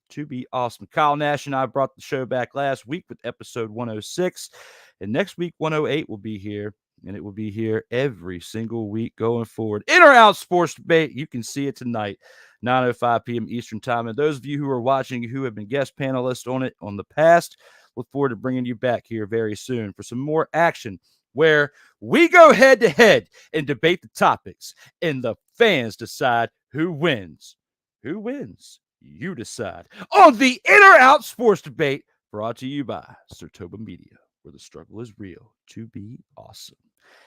to be awesome. Kyle Nash and I brought the show back last week with episode 106. And next week, 108 will be here. And it will be here every single week going forward. In or out sports debate, you can see it tonight, 9:05 p.m. Eastern time. And those of you who are watching who have been guest panelists on it on the past, look forward to bringing you back here very soon for some more action where we go head to head and debate the topics and the fans decide who wins. Who wins? You decide. On the In or Out Sports Debate, brought to you by SIRTOBA Media, where the struggle is real to be awesome.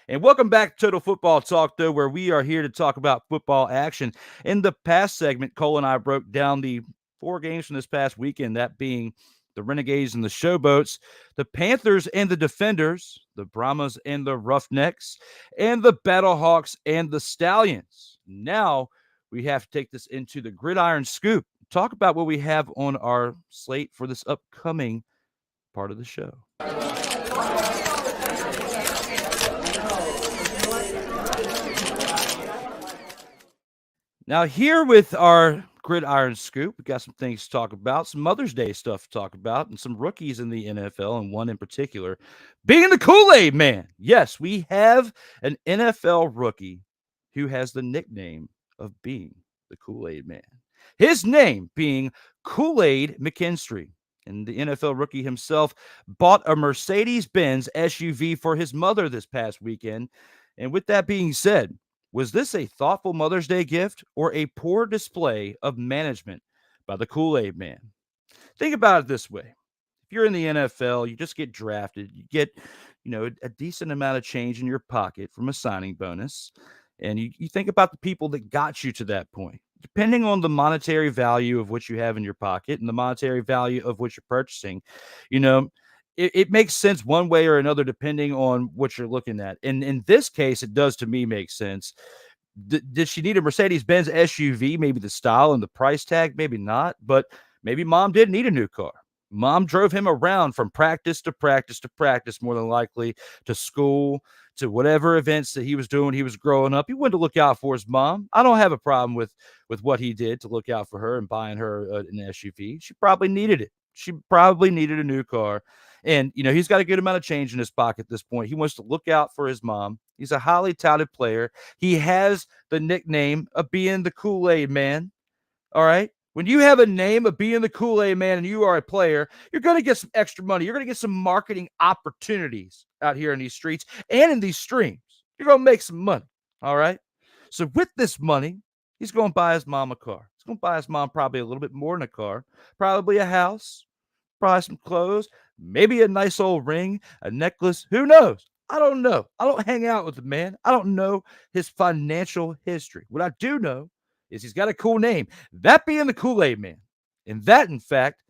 And welcome back to Total Football Talk, though, where we are here to talk about football action. In the past segment, Cole and I broke down the 4 games from this past weekend, that being the Renegades and the Showboats, the Panthers and the Defenders, the Brahmas and the Roughnecks, and the Battlehawks and the Stallions. Now we have to take this into the Gridiron Scoop, talk about what we have on our slate for this upcoming part of the show. Now, here with our gridiron scoop, we got some things to talk about, some Mother's Day stuff to talk about, and some rookies in the NFL, and one in particular being the Kool-Aid Man. Yes, we have an NFL rookie who has the nickname of being the Kool-Aid Man. His name being Kool-Aid McKinstry. And the NFL rookie himself bought a Mercedes-Benz SUV for his mother this past weekend. And with that being said, was this a thoughtful Mother's Day gift or a poor display of management by the Kool-Aid Man? Think about it this way. If you're in the NFL, you just get drafted, you get, a decent amount of change in your pocket from a signing bonus. And you think about the people that got you to that point. Depending on the monetary value of what you have in your pocket and the monetary value of what you're purchasing, it makes sense one way or another depending on what you're looking at. And in this case, it does to me make sense. Did she need a Mercedes-Benz SUV? Maybe the style and the price tag, maybe not. But maybe mom did need a new car. Mom drove him around from practice to practice to practice, more than likely to school, to whatever events that he was doing. He was growing up. He wanted to look out for his mom. I don't have a problem with what he did to look out for her and buying her an SUV. She probably needed it. She probably needed a new car. And, he's got a good amount of change in his pocket at this point. He wants to look out for his mom. He's a highly touted player. He has the nickname of being the Kool-Aid Man. All right. When you have a name of being the Kool-Aid Man and you are a player, you're going to get some extra money. You're going to get some marketing opportunities out here in these streets and in these streams. You're going to make some money. All right. So with this money, he's going to buy his mom a car. He's going to buy his mom probably a little bit more than a car, probably a house, probably some clothes, maybe a nice old ring, a necklace. Who knows? I don't know. I don't hang out with the man. I don't know his financial history. What I do know is he's got a cool name, that being the Kool-Aid Man. And that, in fact,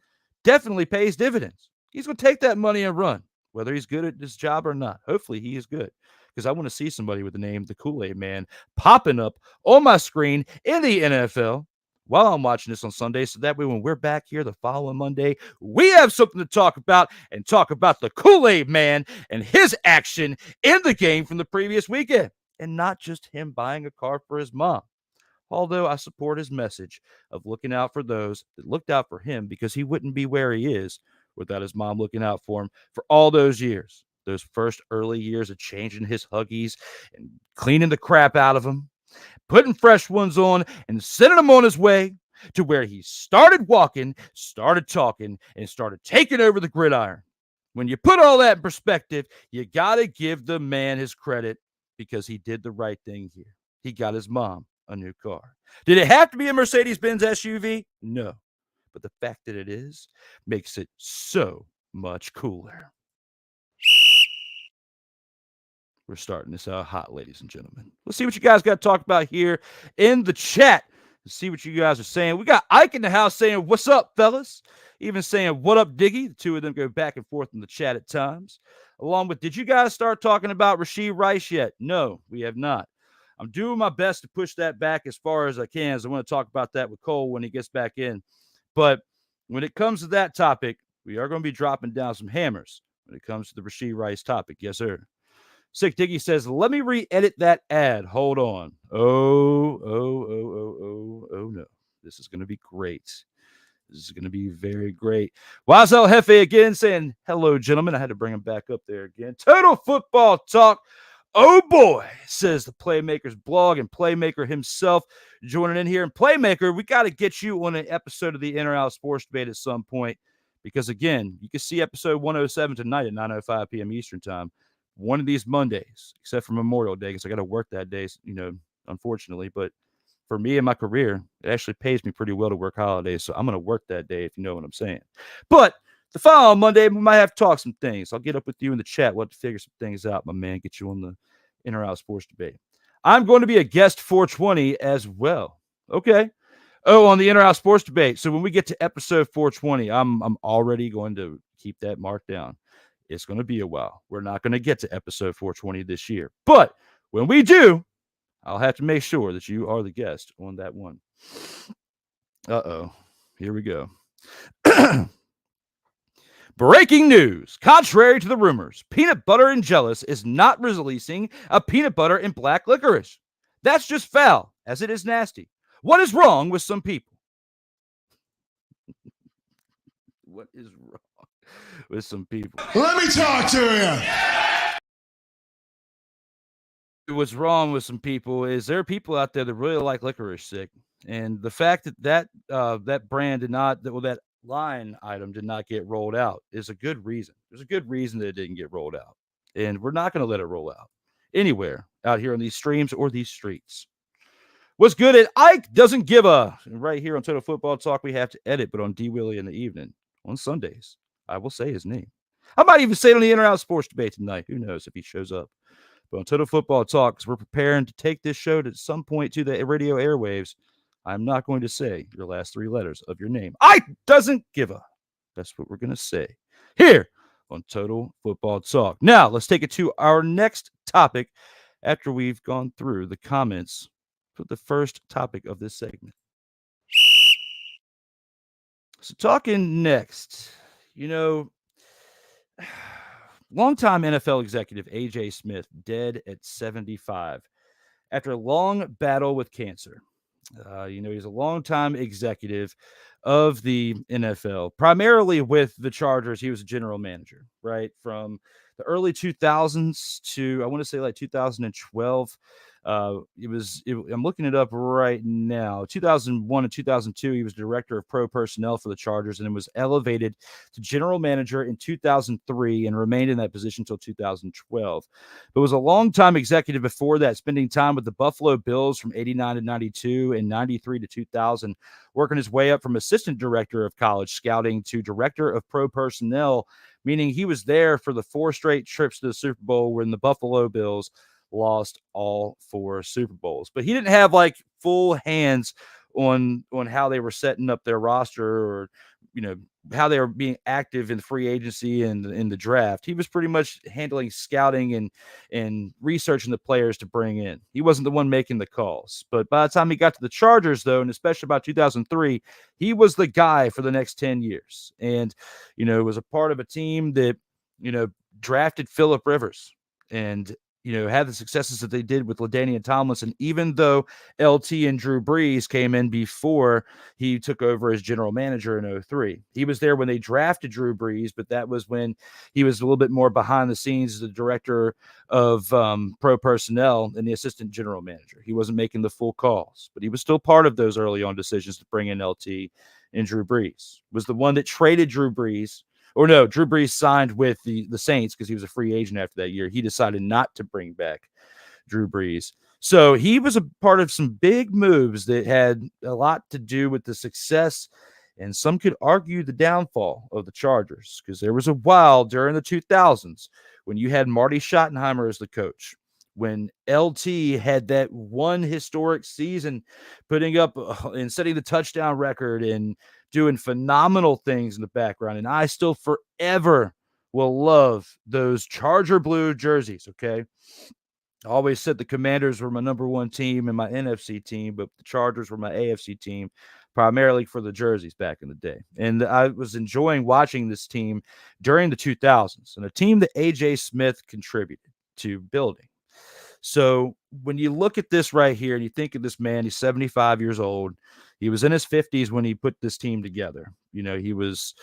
definitely pays dividends. He's going to take that money and run, whether he's good at his job or not. Hopefully he is good, because I want to see somebody with the name the Kool-Aid Man popping up on my screen in the NFL while I'm watching this on Sunday, so that way when we're back here the following Monday, we have something to talk about and talk about the Kool-Aid Man and his action in the game from the previous weekend, and not just him buying a car for his mom. Although I support his message of looking out for those that looked out for him, because he wouldn't be where he is without his mom looking out for him for all those years, those first early years of changing his Huggies and cleaning the crap out of them, putting fresh ones on and sending him on his way to where he started walking, started talking, and started taking over the gridiron. When you put all that in perspective, you got to give the man his credit, because he did the right thing here. He got his mom a new car. Did it have to be a Mercedes-Benz SUV? No. But the fact that it is makes it so much cooler. We're starting this out hot, ladies and gentlemen. Let's see what you guys got to talk about here in the chat. Let's see what you guys are saying. We got Ike in the house saying, "What's up, fellas?" Even saying, "What up, Diggy?" The two of them go back and forth in the chat at times. Along with, did you guys start talking about Rashee Rice yet? No, we have not. I'm doing my best to push that back as far as I can, as I want to talk about that with Cole when he gets back in. But when it comes to that topic, we are going to be dropping down some hammers when it comes to the Rashee Rice topic. Yes, sir. Sick Diggy says, "Let me re-edit that ad. Hold on." Oh, no. This is going to be great. This is going to be very great. Wazel Hefe again saying, "Hello, gentlemen." I had to bring him back up there again. Total Football Talk. Oh boy, says the Playmaker's blog and Playmaker himself joining in here. And Playmaker, we got to get you on an episode of the In or Out Sports Debate at some point, because again, you can see episode 107 tonight at 9:05 p.m. Eastern time. One of these Mondays, except for Memorial Day, because I got to work that day, unfortunately. But for me and my career, it actually pays me pretty well to work holidays, so I'm going to work that day, if you know what I'm saying. But the following Monday, we might have to talk some things. I'll get up with you in the chat. We'll have to figure some things out, my man. Get you on the In or Out Sports Debate. I'm going to be a guest 420 as well. Okay. Oh, on the In or Out Sports Debate. So when we get to episode 420, I'm already going to keep that mark down. It's going to be a while. We're not going to get to episode 420 this year. But when we do, I'll have to make sure that you are the guest on that one. Uh-oh. Here we go. Breaking news. Contrary to the rumors, Peanut Butter and Jealous is not releasing a peanut butter and black licorice. That's just foul, as it is nasty. What is wrong with some people? What is wrong with some people? Let me talk to you. What's wrong with some people is there are people out there that really like licorice stick, and the fact that that brand did not, that line item did not get rolled out is a good reason. There's a good reason that it didn't get rolled out, and we're not going to let it roll out anywhere out here on these streams or these streets. What's good at Ike doesn't give a right here on Total Football Talk. We have to edit, but on D Willy in the evening on Sundays, I will say his name. I might even say it on the In or Out Sports Debate tonight. Who knows if he shows up? But on Total Football Talk, because we're preparing to take this show to some point to the radio airwaves, I'm not going to say your last three letters of your name. I doesn't give a. That's what we're going to say here on Total Football Talk. Now, let's take it to our next topic after we've gone through the comments for the first topic of this segment. So talking next, longtime NFL executive A.J. Smith dead at 75 after a long battle with cancer. He's a longtime executive of the NFL, primarily with the Chargers. He was a general manager, right? From the early 2000s to, I want to say, like 2012. I'm looking it up right now. 2001 and 2002, he was director of pro personnel for the Chargers and was elevated to general manager in 2003 and remained in that position until 2012. But was a longtime executive before that, spending time with the Buffalo Bills from 89 to 92 and 93 to 2000, working his way up from assistant director of college scouting to director of pro personnel, meaning he was there for the 4 straight trips to the Super Bowl when the Buffalo Bills lost all 4 Super Bowls. But he didn't have like full hands on how they were setting up their roster or how they were being active in free agency and in the draft. He was pretty much handling scouting and researching the players to bring in. He wasn't the one making the calls. But by the time he got to the Chargers, though, and especially about 2003, he was the guy for the next 10 years. And was a part of a team that drafted Phillip Rivers and had the successes that they did with LaDainian Tomlinson, even though LT and Drew Brees came in before he took over as general manager in 2003. He was there when they drafted Drew Brees, but that was when he was a little bit more behind the scenes as the director of pro personnel and the assistant general manager. He wasn't making the full calls, but he was still part of those early on decisions to bring in LT and Drew Brees. Was the one that traded Drew Brees. Or no, Drew Brees signed with the Saints because he was a free agent after that year. He decided not to bring back Drew Brees. So he was a part of some big moves that had a lot to do with the success, and some could argue the downfall of the Chargers, because there was a while during the 2000s when you had Marty Schottenheimer as the coach, when LT had that one historic season putting up and setting the touchdown record and doing phenomenal things in the background. And I still forever will love those Charger blue jerseys, okay? I always said the Commanders were my number one team and my NFC team, but the Chargers were my AFC team, primarily for the jerseys back in the day. And I was enjoying watching this team during the 2000s, and a team that A.J. Smith contributed to building. So when you look at this right here and you think of this man, he's 75 years old. He was in his 50s when he put this team together. He was,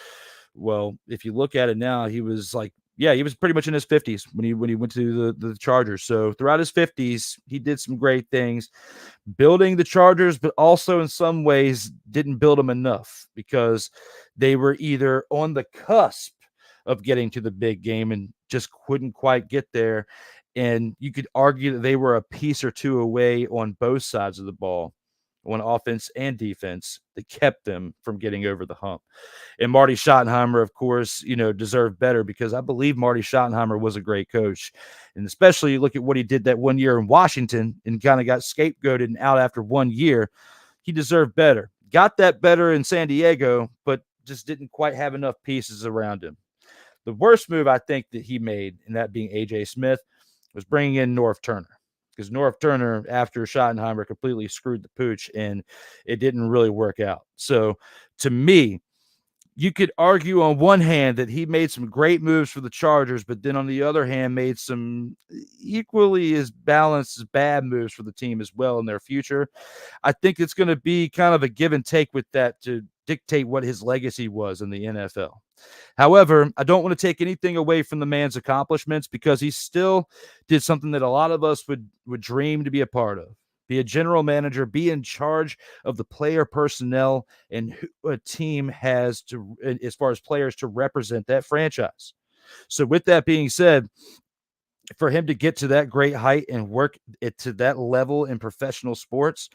well, if you look at it now, he was like, yeah, he was pretty much in his 50s when he went to the Chargers. So throughout his 50s, he did some great things building the Chargers, but also in some ways didn't build them enough because they were either on the cusp of getting to the big game and just couldn't quite get there. And you could argue that they were a piece or two away on both sides of the ball, on offense and defense, that kept them from getting over the hump. And Marty Schottenheimer, of course, deserved better, because I believe Marty Schottenheimer was a great coach. And especially you look at what he did that one year in Washington and kind of got scapegoated and out after 1 year. He deserved better. Got that better in San Diego, but just didn't quite have enough pieces around him. The worst move I think that he made, and that being A.J. Smith, was bringing in Norv Turner, because Norv Turner, after Schottenheimer, completely screwed the pooch and it didn't really work out. So to me, you could argue on one hand that he made some great moves for the Chargers, but then on the other hand, made some equally as balanced as bad moves for the team as well in their future. I think it's going to be kind of a give and take with that to dictate what his legacy was in the NFL. However, I don't want to take anything away from the man's accomplishments because he still did something that a lot of us would dream to be a part of. Be a general manager, be in charge of the player personnel and who a team has to, as far as players to represent that franchise. So with that being said, for him to get to that great height and work it to that level in professional sports,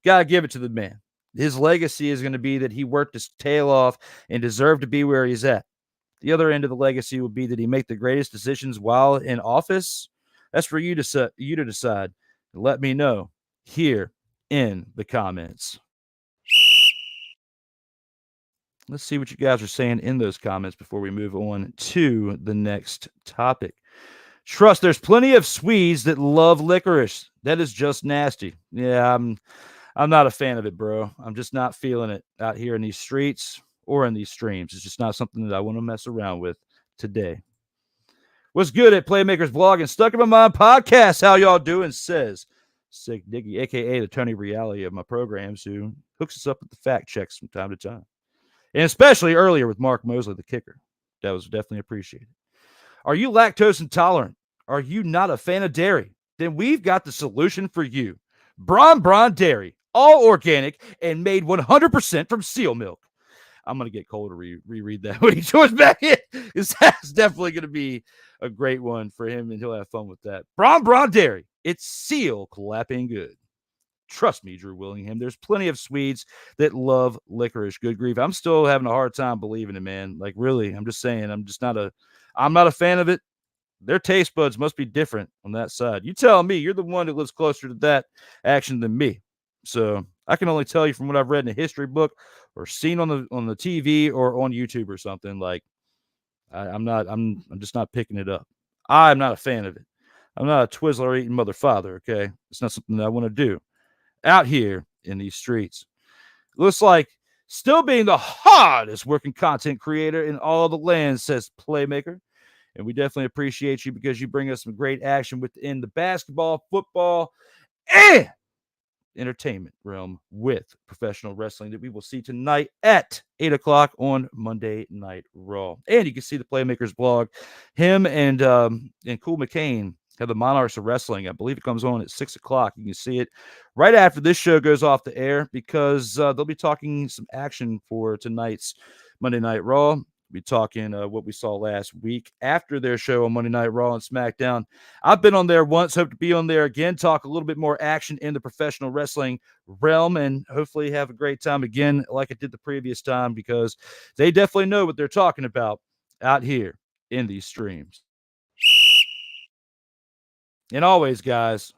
gotta give it to the man. His legacy is going to be that he worked his tail off and deserved to be where he's at. The other end of the legacy would be that he make the greatest decisions while in office. That's for you to decide. Let me know here in the comments. Let's see what you guys are saying in those comments before we move on to the next topic. Trust, there's plenty of Swedes that love licorice. That is just nasty. Yeah, I'm not a fan of it, bro. I'm just not feeling it out here in these streets or in these streams. It's just not something that I want to mess around with today. What's good at Playmakers Blog and Stuck in My Mind podcast? How y'all doing? Says Sick Diggy, a.k.a. the Tony Reality of my programs, who hooks us up with the fact checks from time to time. And especially earlier with Mark Mosley, the kicker. That was definitely appreciated. Are you lactose intolerant? Are you not a fan of dairy? Then we've got the solution for you. Bron Dairy, all organic and made 100% from seal milk. I'm going to get Cole to reread that when he joins back in. That's definitely going to be a great one for him, and he'll have fun with that. Bron Dairy. It's seal clapping good. Trust me, Drew Willingham. There's plenty of Swedes that love licorice. Good grief. I'm still having a hard time believing it, man. Like, really, I'm just saying, I'm not a fan of it. Their taste buds must be different on that side. You tell me. You're the one that lives closer to that action than me. So I can only tell you from what I've read in a history book or seen on the TV or on YouTube or something. Like, I'm just not picking it up. I'm not a fan of it. I'm not a Twizzler eating mother father. Okay. It's not something that I want to do out here in these streets. Looks like still being the hardest working content creator in all the land, says Playmaker. And we definitely appreciate you because you bring us some great action within the basketball, football, and entertainment realm with professional wrestling that we will see tonight at 8 o'clock on Monday Night Raw. And you can see the Playmakers blog. Him and Cool McCain have the Monarchs of Wrestling. I believe it comes on at 6 o'clock. You can see it right after this show goes off the air because they'll be talking some action for tonight's Monday Night Raw. We'll be talking what we saw last week after their show on Monday Night Raw and SmackDown. I've been on there once, hope to be on there again, talk a little bit more action in the professional wrestling realm, and hopefully have a great time again like I did the previous time because they definitely know what they're talking about out here in these streams. And always, guys,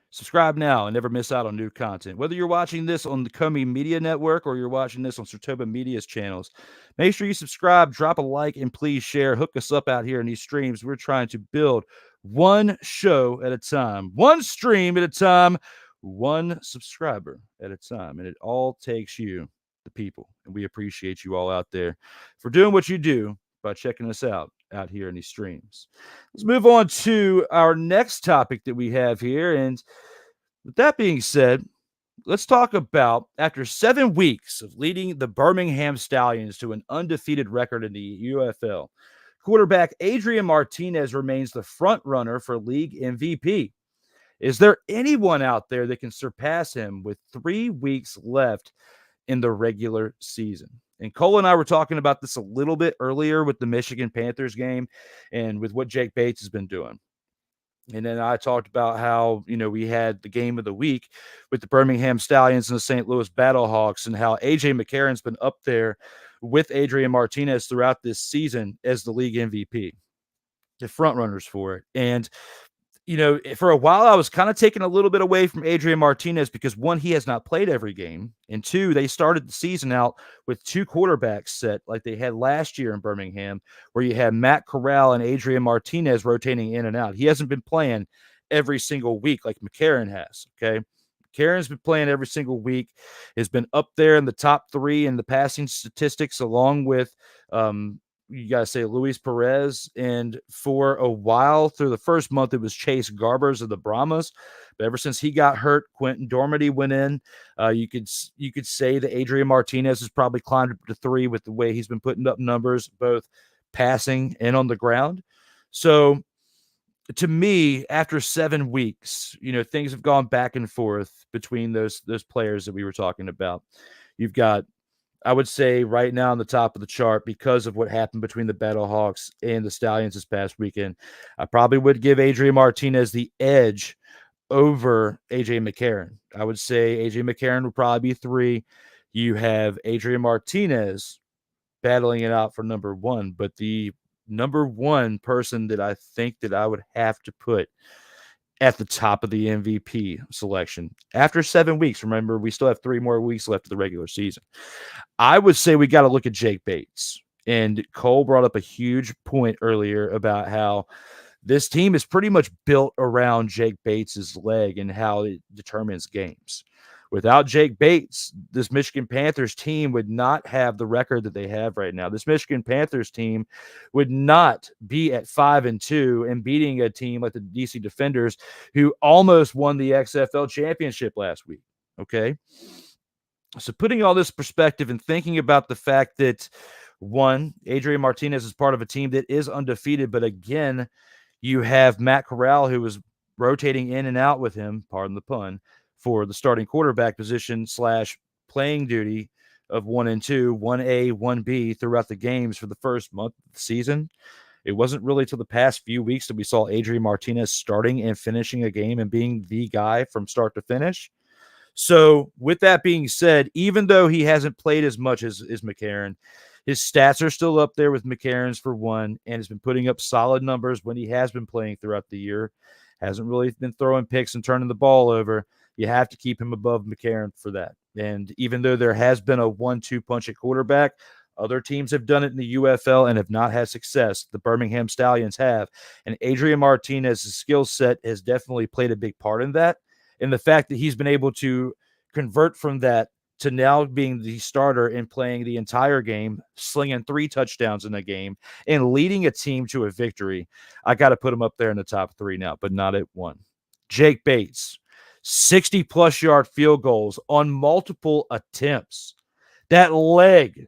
subscribe now and never miss out on new content. Whether you're watching this on the COMI Media Network or you're watching this on SIRTOBA Media's channels, make sure you subscribe, drop a like, and please share. Hook us up out here in these streams. We're trying to build one show at a time, one stream at a time, one subscriber at a time. And it all takes you, the people. And we appreciate you all out there for doing what you do by checking us out here in these streams. Let's move on to our next topic that we have here. And with that being said, let's talk about after 7 weeks of leading the Birmingham Stallions to an undefeated record in the UFL, quarterback Adrian Martinez remains the front runner for league MVP. Is there anyone out there that can surpass him with 3 weeks left in the regular season? And Cole and I were talking about this a little bit earlier with the Michigan Panthers game and with what Jake Bates has been doing. And then I talked about how, we had the game of the week with the Birmingham Stallions and the St. Louis Battlehawks and how A.J. McCarron's been up there with Adrian Martinez throughout this season as the league MVP, the front runners for it. And for a while, I was kind of taking a little bit away from Adrian Martinez because, one, he has not played every game. And two, they started the season out with 2 quarterbacks set like they had last year in Birmingham, where you had Matt Corral and Adrian Martinez rotating in and out. He hasn't been playing every single week like McCarron has, okay? McCarron's been playing every single week, has been up there in the top 3 in the passing statistics, along with you got to say Luis Perez. And for a while through the first month, it was Chase Garbers of the Brahmas. But ever since he got hurt, Quentin Dormady went in. You could say that Adrian Martinez has probably climbed up to 3 with the way he's been putting up numbers, both passing and on the ground. So to me, after 7 weeks, things have gone back and forth between those players that we were talking about. You've got, I would say right now on the top of the chart, because of what happened between the Battlehawks and the Stallions this past weekend, I probably would give Adrian Martinez the edge over AJ McCarron. I would say AJ McCarron would probably be 3. You have Adrian Martinez battling it out for number 1, but the number 1 person that I think that I would have to put at the top of the MVP selection after 7 weeks, remember, we still have 3 more weeks left of the regular season, I would say we got to look at Jake Bates. And Cole brought up a huge point earlier about how this team is pretty much built around Jake Bates's leg and how it determines games. Without Jake Bates, this Michigan Panthers team would not have the record that they have right now. This Michigan Panthers team would not be at 5-2 and beating a team like the DC Defenders, who almost won the XFL championship last week. Okay. So putting all this perspective and thinking about the fact that, 1, Adrian Martinez is part of a team that is undefeated, but again, you have Matt Corral, who was rotating in and out with him, pardon the pun, for the starting quarterback position / playing duty of 1 and 2, 1A, 1B throughout the games for the first month of the season. It wasn't really till the past few weeks that we saw Adrian Martinez starting and finishing a game and being the guy from start to finish. So with that being said, even though he hasn't played as much as McCarron, his stats are still up there with McCarron's for 1, and has been putting up solid numbers when he has been playing throughout the year. Hasn't really been throwing picks and turning the ball over. You have to keep him above McCarron for that. And even though there has been a 1-2 punch at quarterback, other teams have done it in the UFL and have not had success. The Birmingham Stallions have. And Adrian Martinez's skill set has definitely played a big part in that. And the fact that he's been able to convert from that to now being the starter and playing the entire game, slinging 3 touchdowns in a game, and leading a team to a victory, I got to put him up there in the top 3 now, but not at 1. Jake Bates, 60-plus yard field goals on multiple attempts. That leg,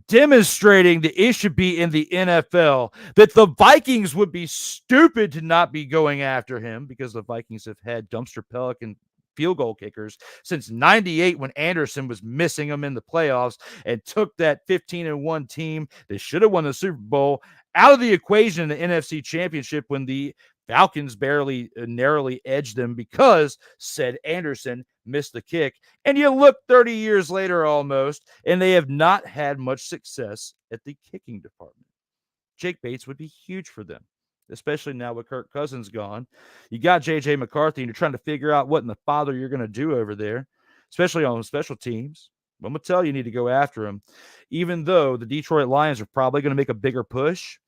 demonstrating that it should be in the NFL, that the Vikings would be stupid to not be going after him, because the Vikings have had dumpster Pelican field goal kickers since 98 when Anderson was missing them in the playoffs, and took that 15-1 team that should have won the Super Bowl out of the equation in the NFC Championship when the Falcons narrowly edged them because said Anderson missed the kick. And you look 30 years later almost, and they have not had much success at the kicking department. Jake Bates would be huge for them, especially now with Kirk Cousins gone. You got J.J. McCarthy, and you're trying to figure out what in the father you're going to do over there, especially on special teams. I'm going to tell you need to go after him, even though the Detroit Lions are probably going to make a bigger push.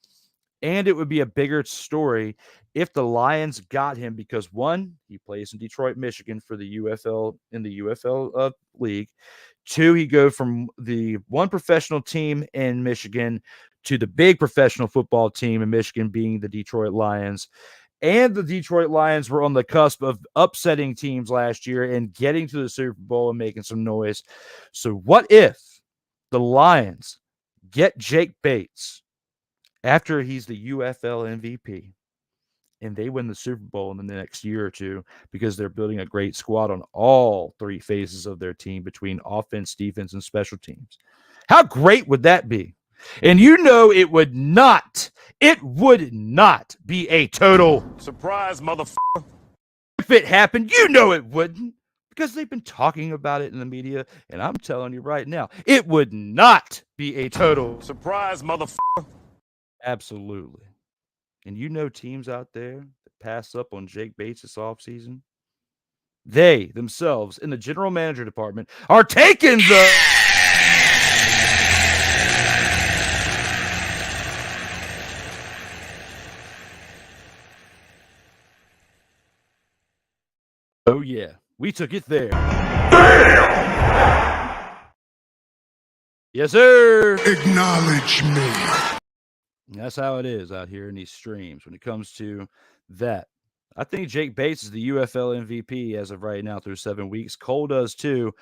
And it would be a bigger story if the Lions got him, because 1, he plays in Detroit, Michigan for the UFL in the UFL league. 2, he go from the one professional team in Michigan to the big professional football team in Michigan, being the Detroit Lions. And the Detroit Lions were on the cusp of upsetting teams last year and getting to the Super Bowl and making some noise. So what if the Lions get Jake Bates after he's the UFL MVP and they win the Super Bowl in the next year or 2, because they're building a great squad on all 3 phases of their team between offense, defense, and special teams? How great would that be? And it would not be a total Surprise, motherfucker. If it happened, it wouldn't, because they've been talking about it in the media. And I'm telling you right now, it would not be a total Surprise, motherfucker. Absolutely. And teams out there that pass up on Jake Bates this offseason, they themselves in the general manager department are taking the oh yeah, We took it there. Yes, sir. Acknowledge me. That's how it is out here in these streams when it comes to that. I think Jake Bates is the UFL MVP as of right now through 7 weeks. Cole does too.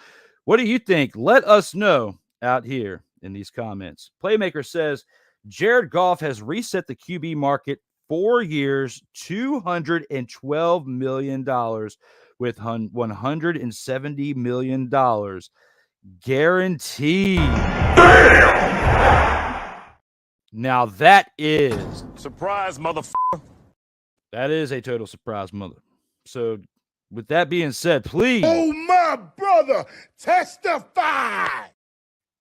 What do you think? Let us know out here in these comments. Playmaker says Jared Goff has reset the QB market 4 years, $212 million with $170 million guaranteed. Now that is Surprise, motherfucker. that is a total surprise, mother. So with that being said, please Oh, my brother, testify.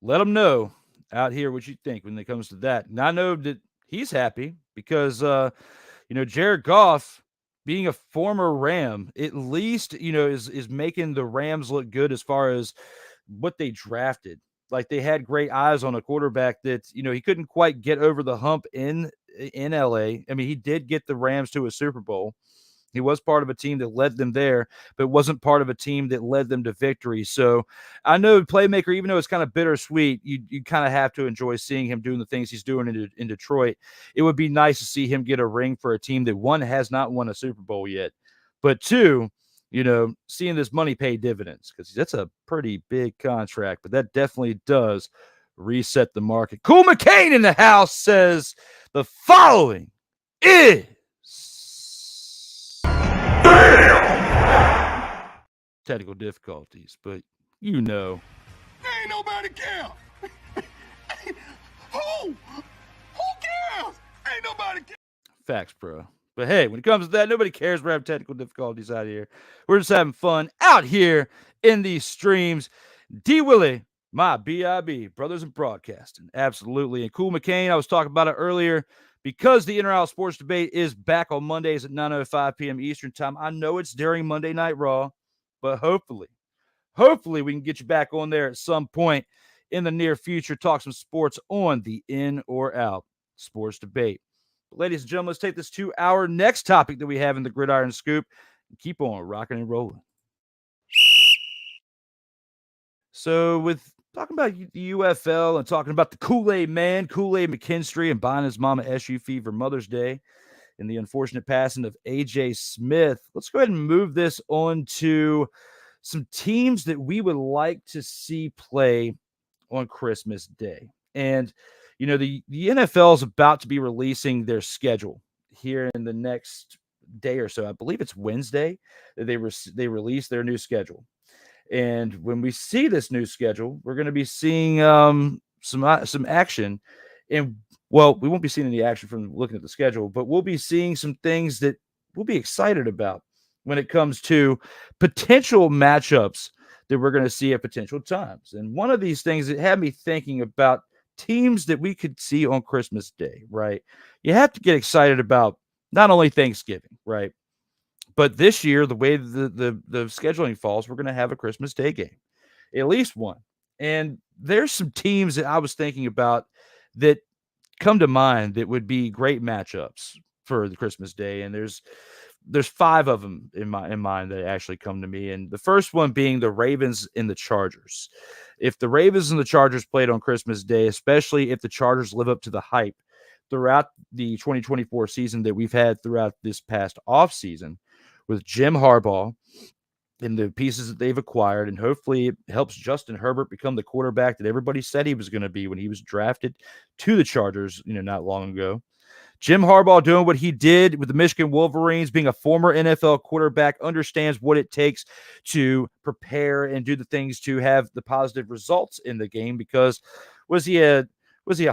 let them know out here what you think when it comes to that. And I know that he's happy because Jared Goff, being a former Ram, at least is making the Rams look good as far as what they drafted. Like they had great eyes on a quarterback that he couldn't quite get over the hump in LA. I mean, he did get the Rams to a Super Bowl. He was part of a team that led them there, but wasn't part of a team that led them to victory. So I know Playmaker, even though it's kind of bittersweet, you kind of have to enjoy seeing him doing the things he's doing in Detroit. It would be nice to see him get a ring for a team that, one, has not won a Super Bowl yet, but two, seeing this money pay dividends, because that's a pretty big contract, but that definitely does reset the market. Cool McCain in the house says the following is technical difficulties, but Ain't nobody care. Who cares? Ain't nobody care. facts, bro. But hey, when it comes to that, nobody cares. We're having technical difficulties out here. We're just having fun out here in these streams. D Willy, my BIB, Brothers in Broadcasting. Absolutely. And Cool McCain, I was talking about it earlier. Because the Inter-Out Sports Debate is back on Mondays at 9:05 p.m. Eastern Time. I know it's during Monday Night Raw, but hopefully we can get you back on there at some point in the near future. Talk some sports on the In or Out Sports Debate. But ladies and gentlemen, let's take this to our next topic that we have in the Gridiron Scoop and keep on rocking and rolling. So with talking about the UFL and talking about the Kool-Aid Man, Kool-Aid McKinstry, and buying his mama SU fever Mother's Day and the unfortunate passing of A.J. Smith, let's go ahead and move this on to some teams that we would like to see play on Christmas Day. And, the NFL is about to be releasing their schedule here in the next day or so. I believe it's Wednesday that they release their new schedule. And when we see this new schedule, we're going to be seeing some action. And, well, we won't be seeing any action from looking at the schedule, but we'll be seeing some things that we'll be excited about when it comes to potential matchups that we're going to see at potential times. And one of these things that had me thinking about teams that we could see on Christmas Day, right? You have to get excited about not only Thanksgiving, right? But this year, the way the scheduling falls, we're going to have a Christmas Day game, at least one. And there's some teams that I was thinking about that come to mind that would be great matchups for the Christmas Day. And there's 5 of them in mind that actually come to me. And the first one being the Ravens and the Chargers. If the Ravens and the Chargers played on Christmas Day, especially if the Chargers live up to the hype throughout the 2024 season that we've had throughout this past offseason, with Jim Harbaugh and the pieces that they've acquired, and hopefully it helps Justin Herbert become the quarterback that everybody said he was going to be when he was drafted to the Chargers, not long ago. Jim Harbaugh doing what he did with the Michigan Wolverines, being a former NFL quarterback, understands what it takes to prepare and do the things to have the positive results in the game. Because was he a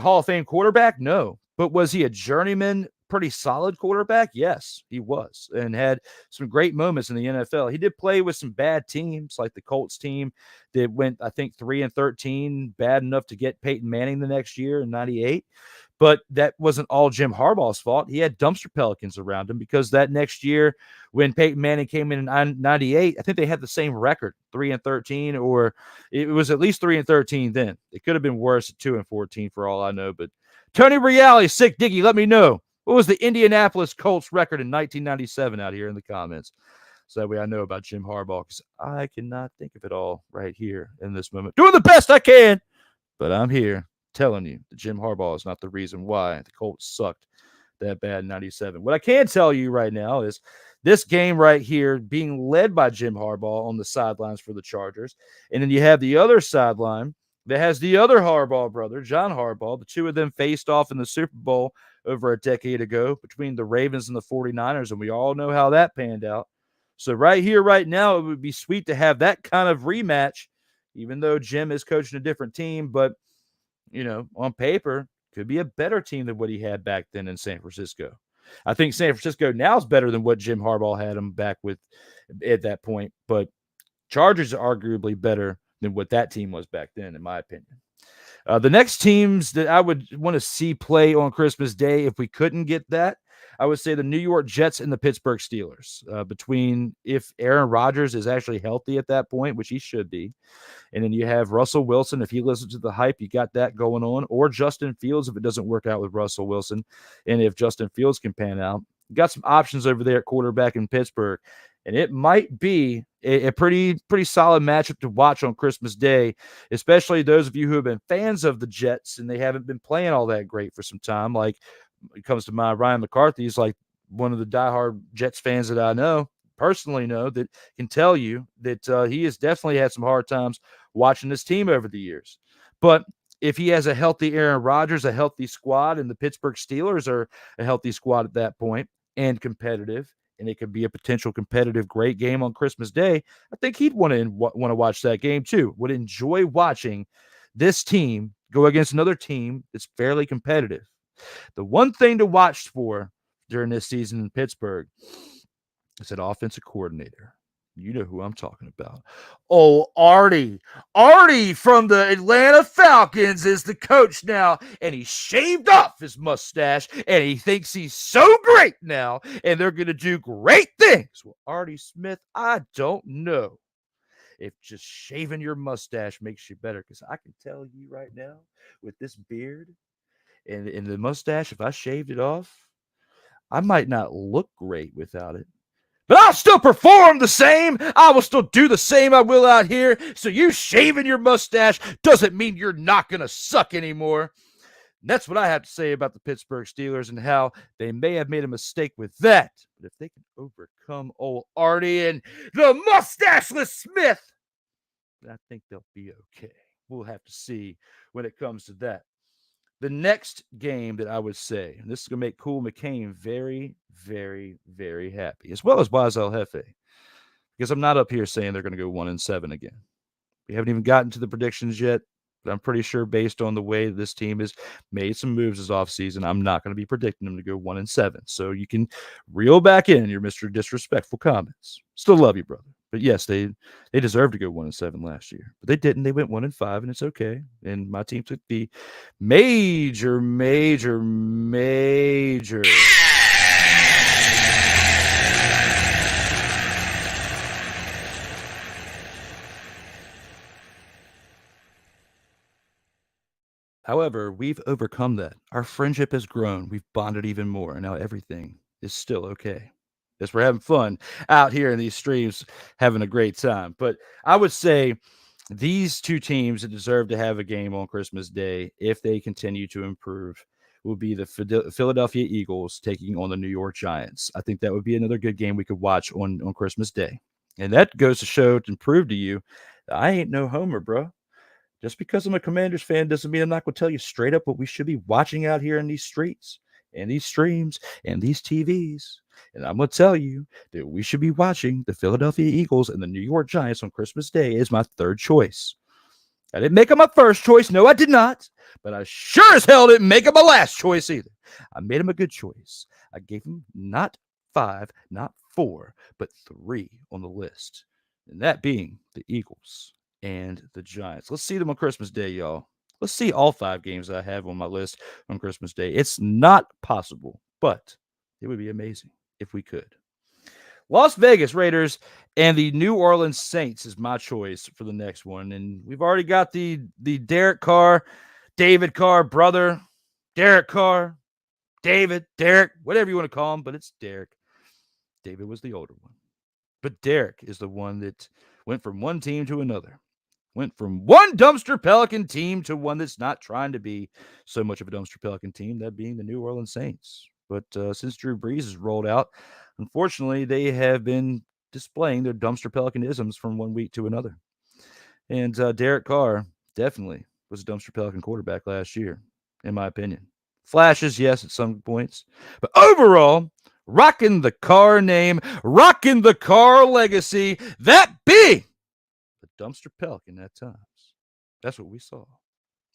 Hall of Fame quarterback? No. But was he a journeyman, pretty solid quarterback? Yes, he was, and had some great moments in the NFL. He did play with some bad teams, like the Colts team that went, I think, 3-13, bad enough to get Peyton Manning the next year in '98. But that wasn't all Jim Harbaugh's fault. He had dumpster Pelicans around him, because that next year when Peyton Manning came in '98, I think they had the same record, 3-13, or it was at least 3-13 then. It could have been worse at 2-14 for all I know. But Tony Reale, Sick Diggy, let me know. What was the Indianapolis Colts record in 1997 out here in the comments? So that way I know about Jim Harbaugh, because I cannot think of it all right here in this moment. Doing the best I can, but I'm here telling you that Jim Harbaugh is not the reason why the Colts sucked that bad in 97. What I can tell you right now is this game right here being led by Jim Harbaugh on the sidelines for the Chargers. And then you have the other sideline that has the other Harbaugh brother, John Harbaugh. The two of them faced off in the Super Bowl over a decade ago between the Ravens and the 49ers, and we all know how that panned out. So right here, right now, it would be sweet to have that kind of rematch, even though Jim is coaching a different team. But, you know, on paper, could be a better team than what he had back then in San Francisco. I think San Francisco now is better than what Jim Harbaugh had him back with at that point. But Chargers are arguably better than what that team was back then, in my opinion. The next teams that I would want to see play on Christmas Day, if we couldn't get that, I would say the New York Jets and the Pittsburgh Steelers. Between if Aaron Rodgers is actually healthy at that point, which he should be, and then you have Russell Wilson. If he listens to the hype, you got that going on, or Justin Fields if it doesn't work out with Russell Wilson, and if Justin Fields can pan out, you got some options over there at quarterback in Pittsburgh. And it might be a pretty solid matchup to watch on Christmas Day, especially those of you who have been fans of the Jets and they haven't been playing all that great for some time. Like it comes to mind, Ryan McCarthy is like one of the diehard Jets fans that I know, personally know, that can tell you that he has definitely had some hard times watching this team over the years. But if he has a healthy Aaron Rodgers, a healthy squad, and the Pittsburgh Steelers are a healthy squad at that point and competitive, and it could be a potential competitive great game on Christmas Day, I think he'd want to watch that game too. Would enjoy watching this team go against another team that's fairly competitive. The one thing to watch for during this season in Pittsburgh is an offensive coordinator. You know who I'm talking about. Oh, Artie. Artie from the Atlanta Falcons is the coach now, and he shaved off his mustache, and he thinks he's so great now, and they're going to do great things. Well, Artie Smith, I don't know if just shaving your mustache makes you better, because I can tell you right now, with this beard and the mustache, if I shaved it off, I might not look great without it. But I'll still perform the same. I will still do the same I will out here. So you shaving your mustache doesn't mean you're not going to suck anymore. And that's what I have to say about the Pittsburgh Steelers and how they may have made a mistake with that. But if they can overcome old Artie and the mustacheless Smith, then I think they'll be okay. We'll have to see when it comes to that. The next game that I would say, and this is going to make Cool McCain very, very, very happy, as well as Waz El Jefe, because I'm not up here saying they're going to go 1-7 again. We haven't even gotten to the predictions yet, but I'm pretty sure based on the way this team has made some moves this offseason, I'm not going to be predicting them to go 1-7. So you can reel back in your Mr. Disrespectful comments. Still love you, brother. But yes, they deserved to go 1-7 last year, but they didn't. They went 1-5, and it's okay. And my team took the major. However, we've overcome that. Our friendship has grown. We've bonded even more, and now everything is still okay. Yes, we're having fun out here in these streams, having a great time. But I would say these two teams that deserve to have a game on Christmas Day, if they continue to improve, will be the Philadelphia Eagles taking on the New York Giants. I think that would be another good game we could watch on Christmas Day. And that goes to show and prove to you that I ain't no homer, bro. Just because I'm a Commanders fan doesn't mean I'm not going to tell you straight up what we should be watching out here in these streets and these streams and these TVs. And I'm going to tell you that we should be watching the Philadelphia Eagles and the New York Giants on Christmas Day is my third choice. I didn't make them my first choice. No, I did not. But I sure as hell didn't make them my last choice either. I made them a good choice. I gave them not 5, not 4, but 3 on the list. And that being the Eagles and the Giants. Let's see them on Christmas Day, y'all. Let's see all 5 games that I have on my list on Christmas Day. It's not possible, but it would be amazing if we could. Las Vegas Raiders and the New Orleans Saints is my choice for the next one. And we've already got the Derek Carr, David Carr brother, Derek Carr, David, Derek, whatever you want to call him, but it's Derek. David was the older one. But Derek is the one that went from one team to another. Went from one dumpster Pelican team to one that's not trying to be so much of a dumpster Pelican team, that being the New Orleans Saints. But since Drew Brees has rolled out, unfortunately, they have been displaying their dumpster Pelicanisms from one week to another. And Derek Carr definitely was a dumpster Pelican quarterback last year, in my opinion. Flashes, yes, at some points. But overall, rocking the Carr name, rocking the Carr legacy, that be the dumpster Pelican at times. That's what we saw.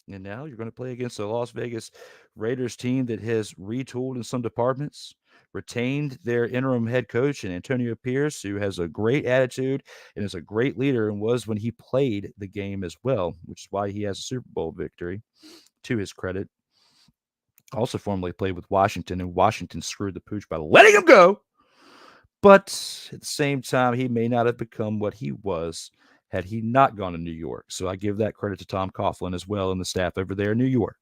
And now you're going to play against a Las Vegas Raiders team that has retooled in some departments, retained their interim head coach and Antonio Pierce, who has a great attitude and is a great leader and was when he played the game as well, which is why he has a Super Bowl victory, to his credit. Also formerly played with Washington, and Washington screwed the pooch by letting him go. But at the same time, he may not have become what he was had he not gone to New York. So I give that credit to Tom Coughlin as well and the staff over there in New York.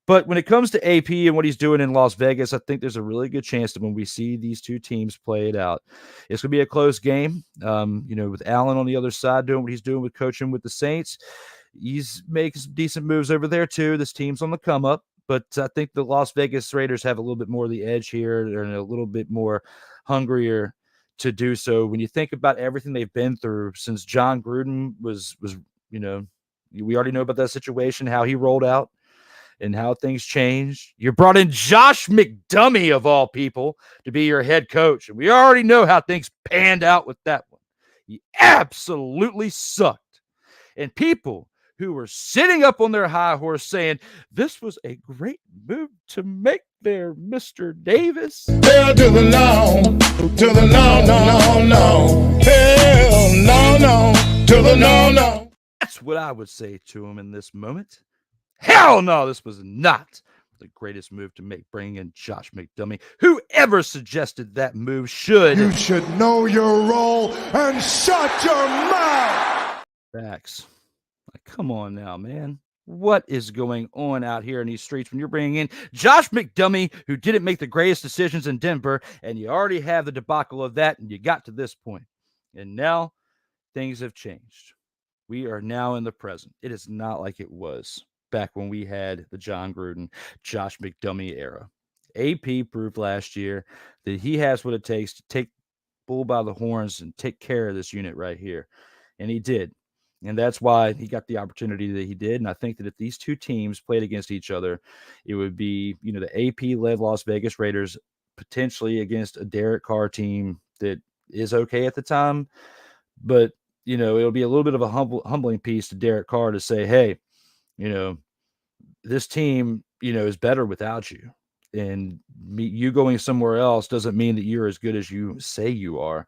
But when it comes to AP and what he's doing in Las Vegas, I think there's a really good chance that when we see these two teams play it out, it's going to be a close game. With Allen on the other side doing what he's doing with coaching with the Saints, he's making some decent moves over there too. This team's on the come up. But I think the Las Vegas Raiders have a little bit more of the edge here. They're a little bit more hungrier to do so. When you think about everything they've been through since John Gruden was we already know about that situation, how he rolled out and how things changed. You brought in Josh McDummy, of all people, to be your head coach. And we already know how things panned out with that one. He absolutely sucked. And people who were sitting up on their high horse saying, this was a great move to make there, Mr. Davis. Hell to the no, to the no, no, no, no. Hell no, no, to the no, no. That's what I would say to him in this moment. Hell no, this was not the greatest move to make, bringing in Josh McDummy. Whoever suggested that move should. You should know your role and shut your mouth. Facts. Like, come on now, man. What is going on out here in these streets when you're bringing in Josh McDummy, who didn't make the greatest decisions in Denver, and you already have the debacle of that, and you got to this point. And now things have changed. We are now in the present. It is not like it was back when we had the John Gruden, Josh McDummy era. AP proved last year that he has what it takes to take bull by the horns and take care of this unit right here. And he did. And that's why he got the opportunity that he did. And I think that if these two teams played against each other, it would be, the AP-led Las Vegas Raiders potentially against a Derek Carr team that is okay at the time. But, it'll be a little bit of a humbling piece to Derek Carr to say, hey, this team, is better without you. And you going somewhere else doesn't mean that you're as good as you say you are.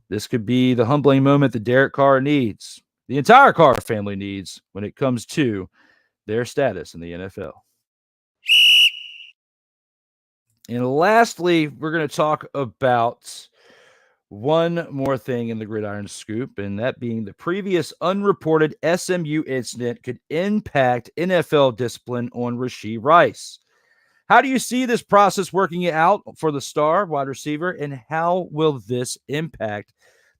This could be the humbling moment that Derek Carr needs. The entire Carr family needs when it comes to their status in the NFL. And lastly, we're going to talk about one more thing in the Gridiron Scoop, and that being the previous unreported SMU incident could impact NFL discipline on Rashee Rice. How do you see this process working out for the star wide receiver, and how will this impact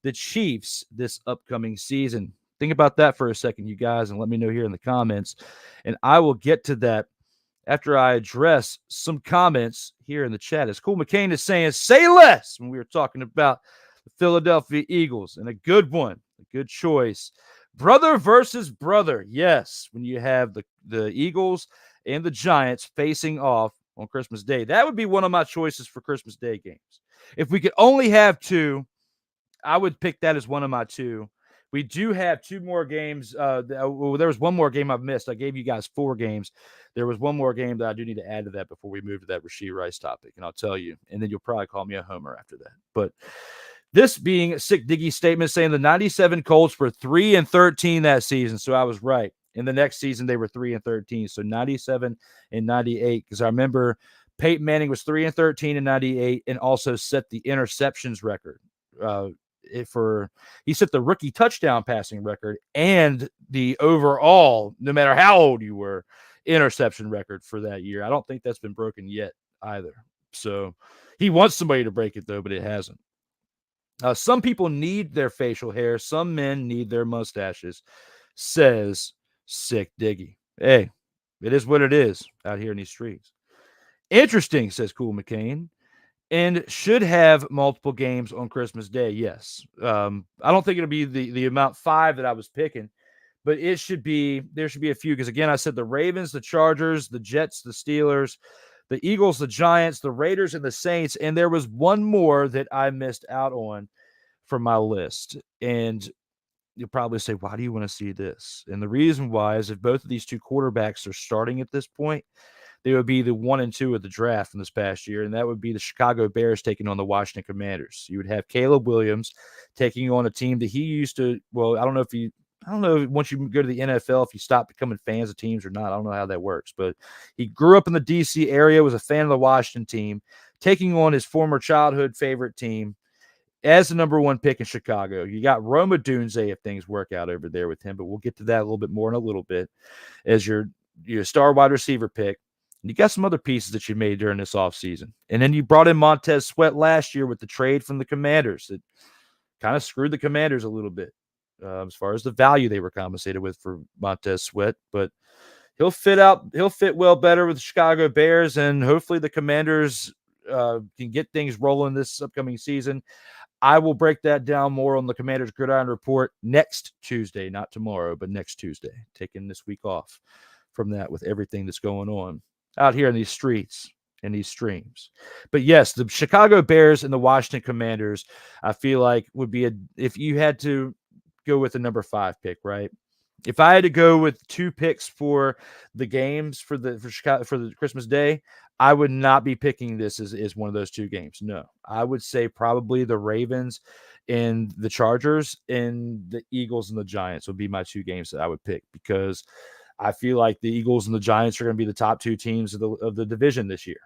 the Chiefs this upcoming season? Think about that for a second, you guys, and let me know here in the comments. And I will get to that after I address some comments here in the chat. As Cool McCain is saying, say less, when we were talking about the Philadelphia Eagles, and a good one, a good choice. Brother versus brother. Yes, when you have the Eagles and the Giants facing off on Christmas Day. That would be one of my choices for Christmas Day games. If we could only have two, I would pick that as one of my two. We do have two more games. There was one more game I've missed. I gave you guys 4 games. There was one more game that I do need to add to that before we move to that Rashee Rice topic, and I'll tell you. And then you'll probably call me a homer after that. But this being Sick Diggy's statement saying the 97 Colts were 3-13 that season, so I was right. In the next season, they were 3-13, so 97 and 98. Because I remember Peyton Manning was 3-13 in 98 and also set the interceptions record. He set the rookie touchdown passing record and the overall, no matter how old you were, interception record for that year. I don't think that's been broken yet either. So he wants somebody to break it though, but it hasn't. Some people need their facial hair. Some men need their mustaches, says Sick Diggy. Hey, it is what it is out here in these streets. Interesting, says Cool McCain. And should have multiple games on Christmas Day. Yes. I don't think it'll be the amount 5 that I was picking, but there should be a few. Because again, I said the Ravens, the Chargers, the Jets, the Steelers, the Eagles, the Giants, the Raiders, and the Saints. And there was one more that I missed out on from my list. And you'll probably say, why do you want to see this? And the reason why is if both of these two quarterbacks are starting at this point, they would be the 1 and 2 of the draft from this past year, and that would be the Chicago Bears taking on the Washington Commanders. You would have Caleb Williams taking on a team that he used to. Well, I don't know once you go to the NFL if you stop becoming fans of teams or not. I don't know how that works, but he grew up in the DC area, was a fan of the Washington team, taking on his former childhood favorite team as the number 1 pick in Chicago. You got Roma Dunze if things work out over there with him, but we'll get to that a little bit more in a little bit as your star wide receiver pick. And you got some other pieces that you made during this offseason. And then you brought in Montez Sweat last year with the trade from the Commanders that kind of screwed the Commanders a little bit as far as the value they were compensated with for Montez Sweat. But he'll fit well better with the Chicago Bears, and hopefully the Commanders can get things rolling this upcoming season. I will break that down more on the Commanders Gridiron Report next Tuesday, not tomorrow, but next Tuesday, taking this week off from that with everything that's going on out here in these streets and these streams. But yes, the Chicago Bears and the Washington Commanders, I feel like would be if you had to go with the number 5 pick, right? If I had to go with 2 picks for the games for Chicago for the Christmas Day, I would not be picking this as one of those 2 games. No, I would say probably the Ravens and the Chargers and the Eagles and the Giants would be my 2 games that I would pick, because I feel like the Eagles and the Giants are going to be the top 2 teams of the division this year.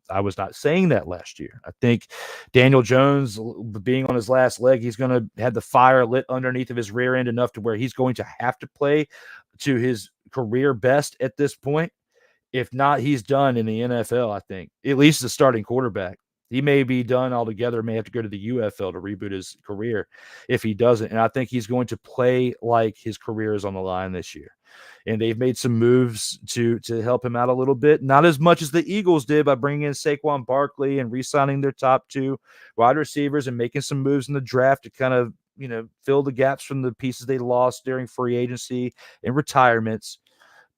I was not saying that last year. I think Daniel Jones, being on his last leg, he's going to have the fire lit underneath of his rear end enough to where he's going to have to play to his career best at this point. If not, he's done in the NFL, I think, at least the starting quarterback. He may be done altogether, may have to go to the UFL to reboot his career if he doesn't. And I think he's going to play like his career is on the line this year. And they've made some moves to help him out a little bit. Not as much as the Eagles did by bringing in Saquon Barkley and re-signing their top 2 wide receivers and making some moves in the draft to kind of, fill the gaps from the pieces they lost during free agency and retirements.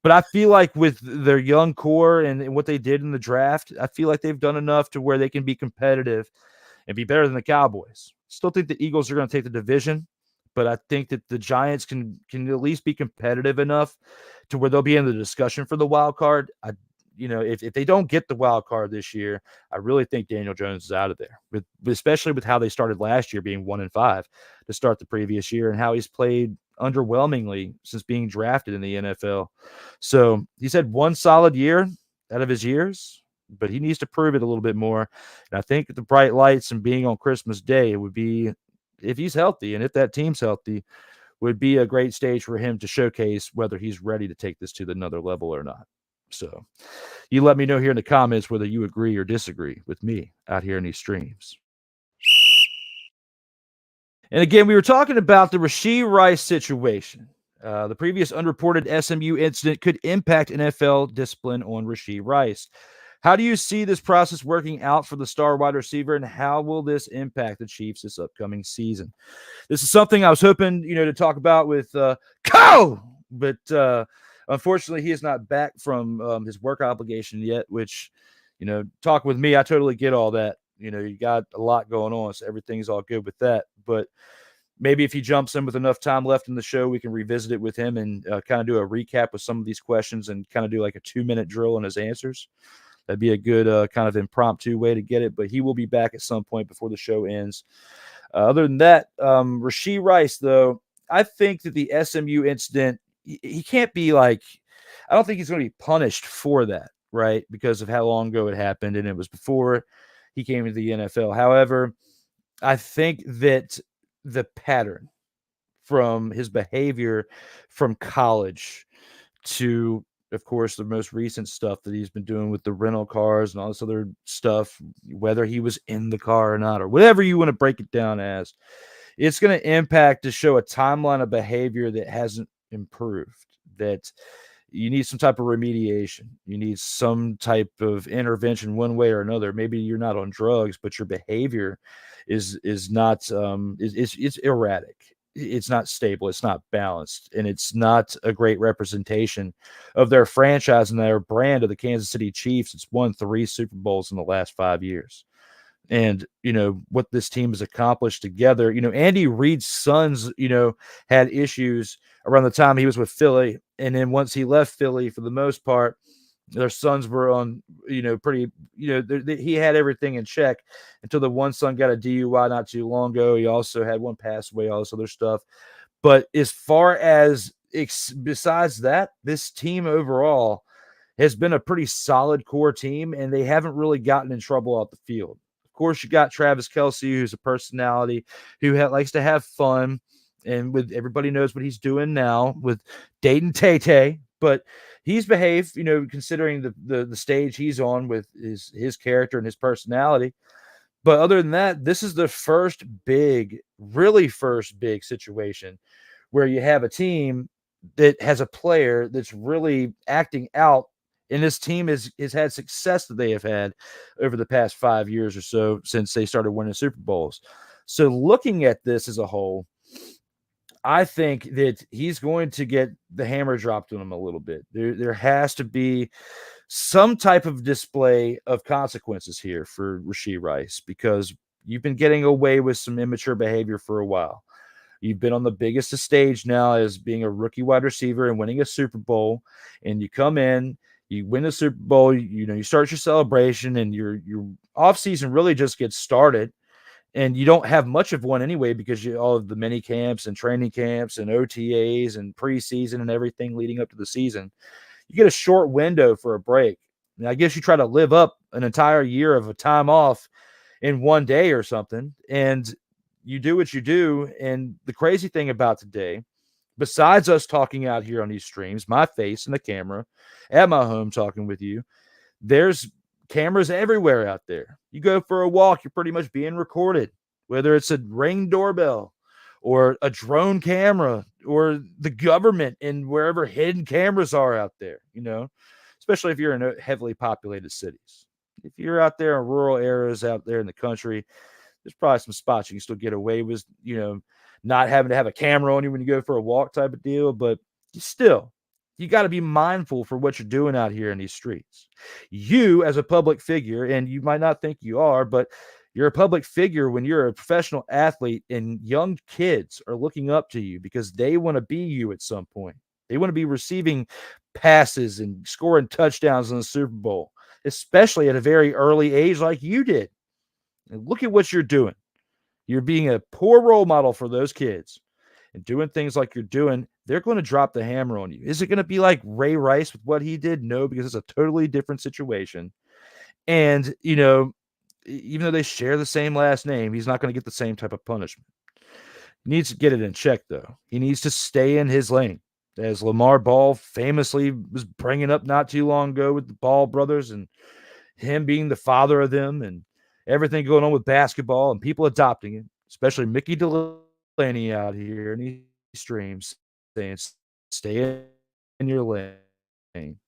But I feel like with their young core and what they did in the draft, I feel like they've done enough to where they can be competitive and be better than the Cowboys. Still think the Eagles are going to take the division, but I think that the Giants can at least be competitive enough to where they'll be in the discussion for the wild card. If they don't get the wild card this year, I really think Daniel Jones is out of there, especially with how they started last year being 1 and 5 to start the previous year and how he's played underwhelmingly since being drafted in the NFL. So he's had 1 solid year out of his years, but he needs to prove it a little bit more. And I think the bright lights and being on Christmas Day would be, if he's healthy and if that team's healthy, would be a great stage for him to showcase whether he's ready to take this to another level or not. So you let me know here in the comments whether you agree or disagree with me out here in these streams. And again, we were talking about the Rashee Rice situation. The previous unreported SMU incident could impact NFL discipline on Rashee Rice. How do you see this process working out for the star wide receiver, and how will this impact the Chiefs this upcoming season? This is something I was hoping, to talk about with Cole, but unfortunately, he is not back from his work obligation yet, which, talk with me, I totally get all that. You got a lot going on, so everything's all good with that. But maybe if he jumps in with enough time left in the show, we can revisit it with him and kind of do a recap with some of these questions and kind of do like a 2-minute drill on his answers. That'd be a good kind of impromptu way to get it, but he will be back at some point before the show ends. Other than that, Rashee Rice, though, I think that the SMU incident, he can't be like, I don't think he's going to be punished for that, right? Because of how long ago it happened, and it was before he came into the NFL. However, I think that the pattern from his behavior from college to of course, the most recent stuff that he's been doing with the rental cars and all this other stuff, whether he was in the car or not, or whatever you want to break it down as, it's going to impact to show a timeline of behavior that hasn't improved, that you need some type of remediation. You need some type of intervention one way or another. Maybe you're not on drugs, but your behavior is not it's erratic. It's not stable. It's not balanced, and it's not a great representation of their franchise and their brand of the Kansas City Chiefs. It's won 3 Super Bowls in the last 5 years. And, what this team has accomplished together, Andy Reid's sons, had issues around the time he was with Philly. And then once he left Philly, for the most part, their sons were on, pretty, he had everything in check until the one son got a DUI not too long ago. He also had one pass away, all this other stuff. But as far as besides that, this team overall has been a pretty solid core team, and they haven't really gotten in trouble out the field. Of course, you got Travis Kelce, who's a personality who likes to have fun, and with everybody knows what he's doing now with dating Tay-Tay, but he's behaved, considering the stage he's on with his character and his personality. But other than that, this is the first big situation where you have a team that has a player that's really acting out. And this team has had success that they have had over the past 5 years or so since they started winning Super Bowls. So looking at this as a whole, I think that he's going to get the hammer dropped on him a little bit. There has to be some type of display of consequences here for Rashee Rice, because you've been getting away with some immature behavior for a while. You've been on the biggest stage now as being a rookie wide receiver and winning a Super Bowl, and you come in, you win the Super Bowl, you start your celebration, and your offseason really just gets started. And you don't have much of one anyway, because all of the mini camps and training camps and OTAs and preseason and everything leading up to the season. You get a short window for a break. And I guess you try to live up an entire year of a time off in one day or something, and you do what you do. And the crazy thing about today, besides us talking out here on these streams, my face and the camera at my home talking with you, there's cameras everywhere out there. You go for a walk, you're pretty much being recorded, whether it's a Ring doorbell or a drone camera or the government and wherever hidden cameras are out there, especially if you're in heavily populated cities. If you're out there in rural areas out there in the country, there's probably some spots you can still get away with, not having to have a camera on you when you go for a walk type of deal. But you got to be mindful for what you're doing out here in these streets. You, as a public figure, and you might not think you are, but you're a public figure when you're a professional athlete, and young kids are looking up to you because they want to be you at some point. They want to be receiving passes and scoring touchdowns in the Super Bowl, especially at a very early age like you did. And look at what you're doing. You're being a poor role model for those kids and doing things like you're doing. They're going to drop the hammer on you. Is it going to be like Ray Rice with what he did? No, because it's a totally different situation. And, even though they share the same last name, he's not going to get the same type of punishment. He needs to get it in check, though. He needs to stay in his lane, as Lamar Ball famously was bringing up not too long ago with the Ball brothers and him being the father of them and everything going on with basketball and people adopting it, especially Mickey Delaney out here in these streams saying, stay in your lane.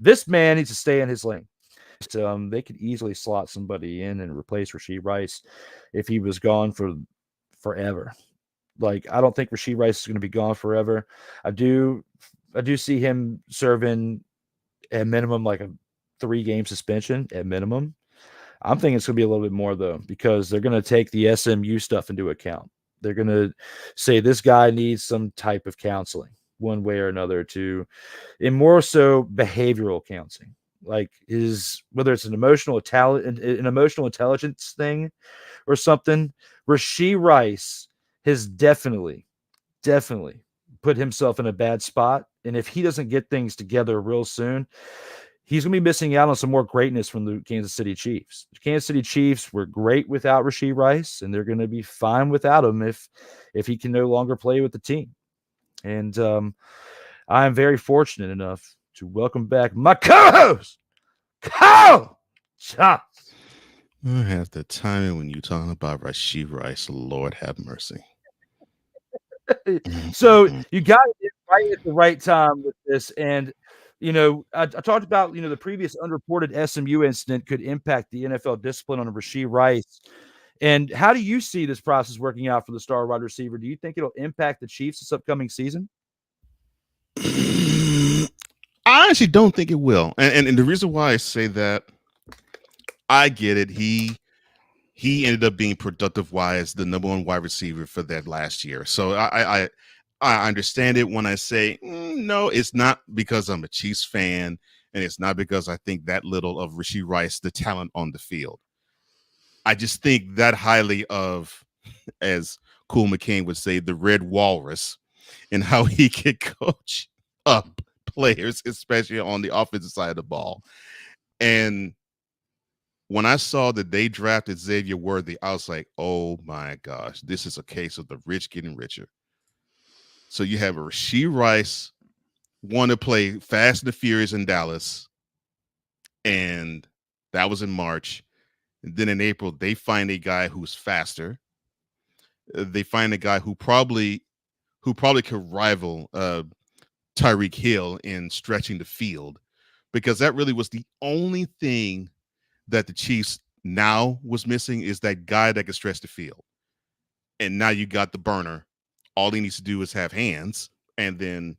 This man needs to stay in his lane. They could easily slot somebody in and replace Rashee Rice if he was gone for forever. Like, I don't think Rashee Rice is going to be gone forever. I do see him serving at minimum like a 3-game suspension at minimum. I'm thinking it's going to be a little bit more, though, because they're going to take the SMU stuff into account. They're going to say this guy needs some type of counseling one way or another, and more so behavioral counseling, like whether it's an emotional intelligence thing or something. Rashee Rice has definitely put himself in a bad spot. And if he doesn't get things together real soon, he's going to be missing out on some more greatness from the Kansas City Chiefs. The Kansas City Chiefs were great without Rashee Rice, and they're going to be fine without him if he can no longer play with the team. And I am very fortunate enough to welcome back my co-host, Kyle Johnson. I have the timing when you're talking about Rashee Rice. Lord have mercy. So you got it right at the right time with this. And, you know, I talked about, you know, the previous unreported SMU incident could impact the NFL discipline on Rashee Rice. And how do you see this process working out for the star wide receiver? Do you think it'll impact the Chiefs this upcoming season? I actually don't think it will. And the reason why I say that, I get it. He ended up being productive wise the number one wide receiver for that last year. So I understand it when I say no, it's not because I'm a Chiefs fan, and it's not because I think that little of Rashee Rice, the talent on the field. I just think that highly of, as Cool McCain would say, the Red Walrus, and how he can coach up players, especially on the offensive side of the ball. And when I saw that they drafted Xavier Worthy, I was like, oh my gosh, this is a case of the rich getting richer. So you have a Rashee Rice want to play Fast and the Furious in Dallas, and that was in March. And then in April, they find a guy who's faster. They find a guy who probably could rival Tyreek Hill in stretching the field, because that really was the only thing that the Chiefs now was missing, is that guy that can stretch the field. And now you got the burner. All he needs to do is have hands, and then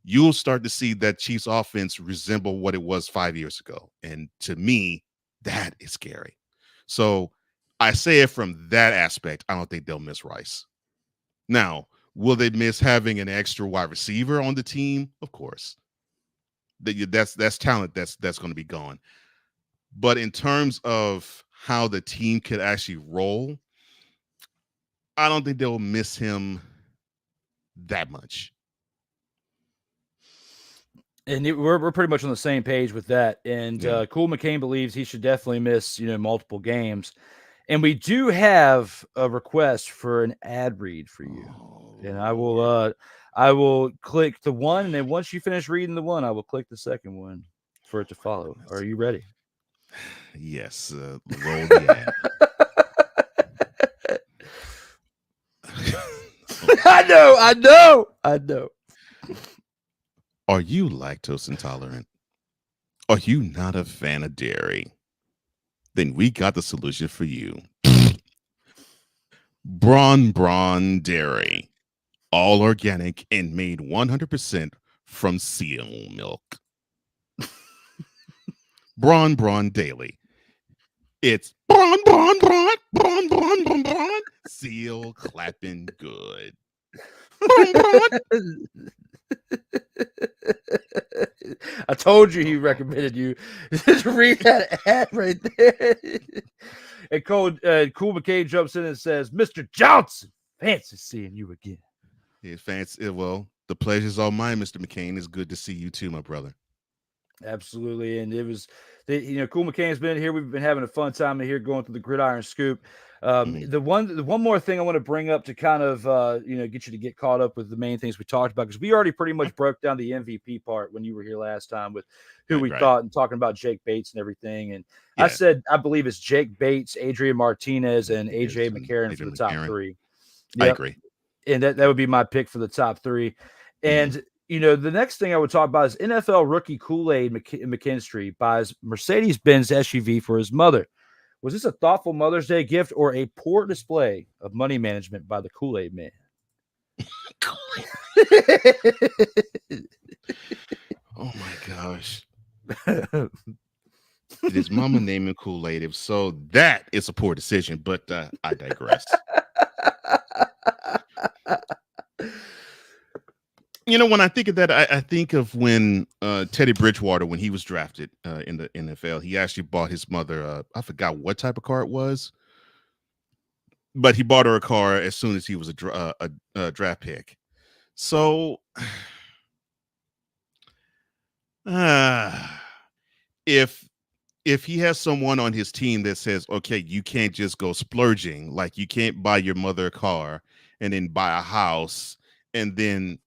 you'll start to see that Chiefs offense resemble what it was 5 years ago. And to me, that is scary. So I say it from that aspect. I don't think they'll miss Rice. Now, will they miss having an extra wide receiver on the team? Of course. That's talent that's going to be gone. But in terms of how the team could actually roll, I don't think they'll miss him that much. And we're pretty much on the same page with that. And Cool McCain believes he should definitely miss, you know, multiple games. And we do have a request for an ad read for you. And I will click the one, and then once you finish reading the one, I will click the second one for it to follow. Are you ready? Yes. Roll the ad. I know. Are you lactose intolerant? Are you not a fan of dairy? Then we got the solution for you. Braun Dairy. All organic and made 100% from seal milk. Braun Daily. It's Braun. Seal clapping good. Braun. I told you he recommended you to read that ad right there. And Cool McCain jumps in and says, Mr. Johnson, fancy seeing you again. Yeah, fancy. Well, the pleasure's all mine, Mr. McCain. It's good to see you too, my brother. Absolutely. And it was, Cool McCain's been here. We've been having a fun time here going through the gridiron scoop. The one more thing I want to bring up to kind of, get you to get caught up with the main things we talked about, because we already pretty much broke down the MVP part when you were here last time with who we thought, and talking about Jake Bates and everything. And I said, I believe it's Jake Bates, Adrian Martinez, and AJ McCarron for the top three. Yep. I agree. And that would be my pick for the top three. And, the next thing I would talk about is NFL rookie Kool-Aid McKinstry buys Mercedes-Benz SUV for his mother. Was this a thoughtful Mother's Day gift or a poor display of money management by the Kool-Aid man? Oh my gosh. Did his mama name him Kool-Aid? If so, that is a poor decision, but I digress. When I think of that, I think of when Teddy Bridgewater, when he was drafted in the NFL, he actually bought his mother, I forgot what type of car it was, but he bought her a car as soon as he was a draft pick. So if he has someone on his team that says, okay, you can't just go splurging, like you can't buy your mother a car and then buy a house and then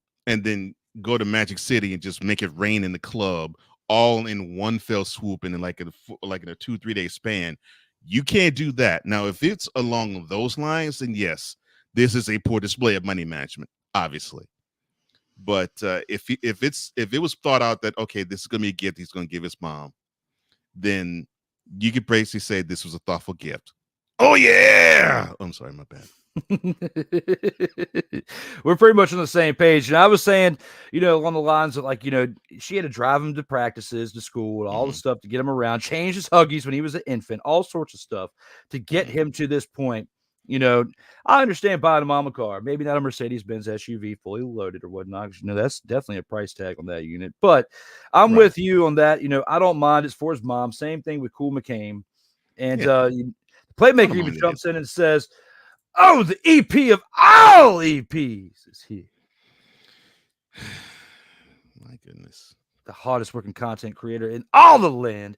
go to Magic City and just make it rain in the club all in one fell swoop and in like in a 2-3 day span. You can't do that. Now, if it's along those lines, then yes, this is a poor display of money management, obviously. But if it was thought out that, okay, this is gonna be a gift he's gonna give his mom, then you could basically say this was a thoughtful gift. Oh yeah. I'm sorry, my bad. We're pretty much on the same page. And I was saying, along the lines of like, she had to drive him to practices, to school, all the stuff to get him around, change his Huggies when he was an infant, all sorts of stuff to get him to this point. I understand buying a mom a car, maybe not a Mercedes-Benz SUV fully loaded or whatnot. That's definitely a price tag on that unit. But I'm with you on that. I don't mind. It's for his mom. Same thing with Cool McCain. And the Playmaker even jumps in and says, "Oh, the EP of all EPs is here." My goodness. The hardest working content creator in all the land,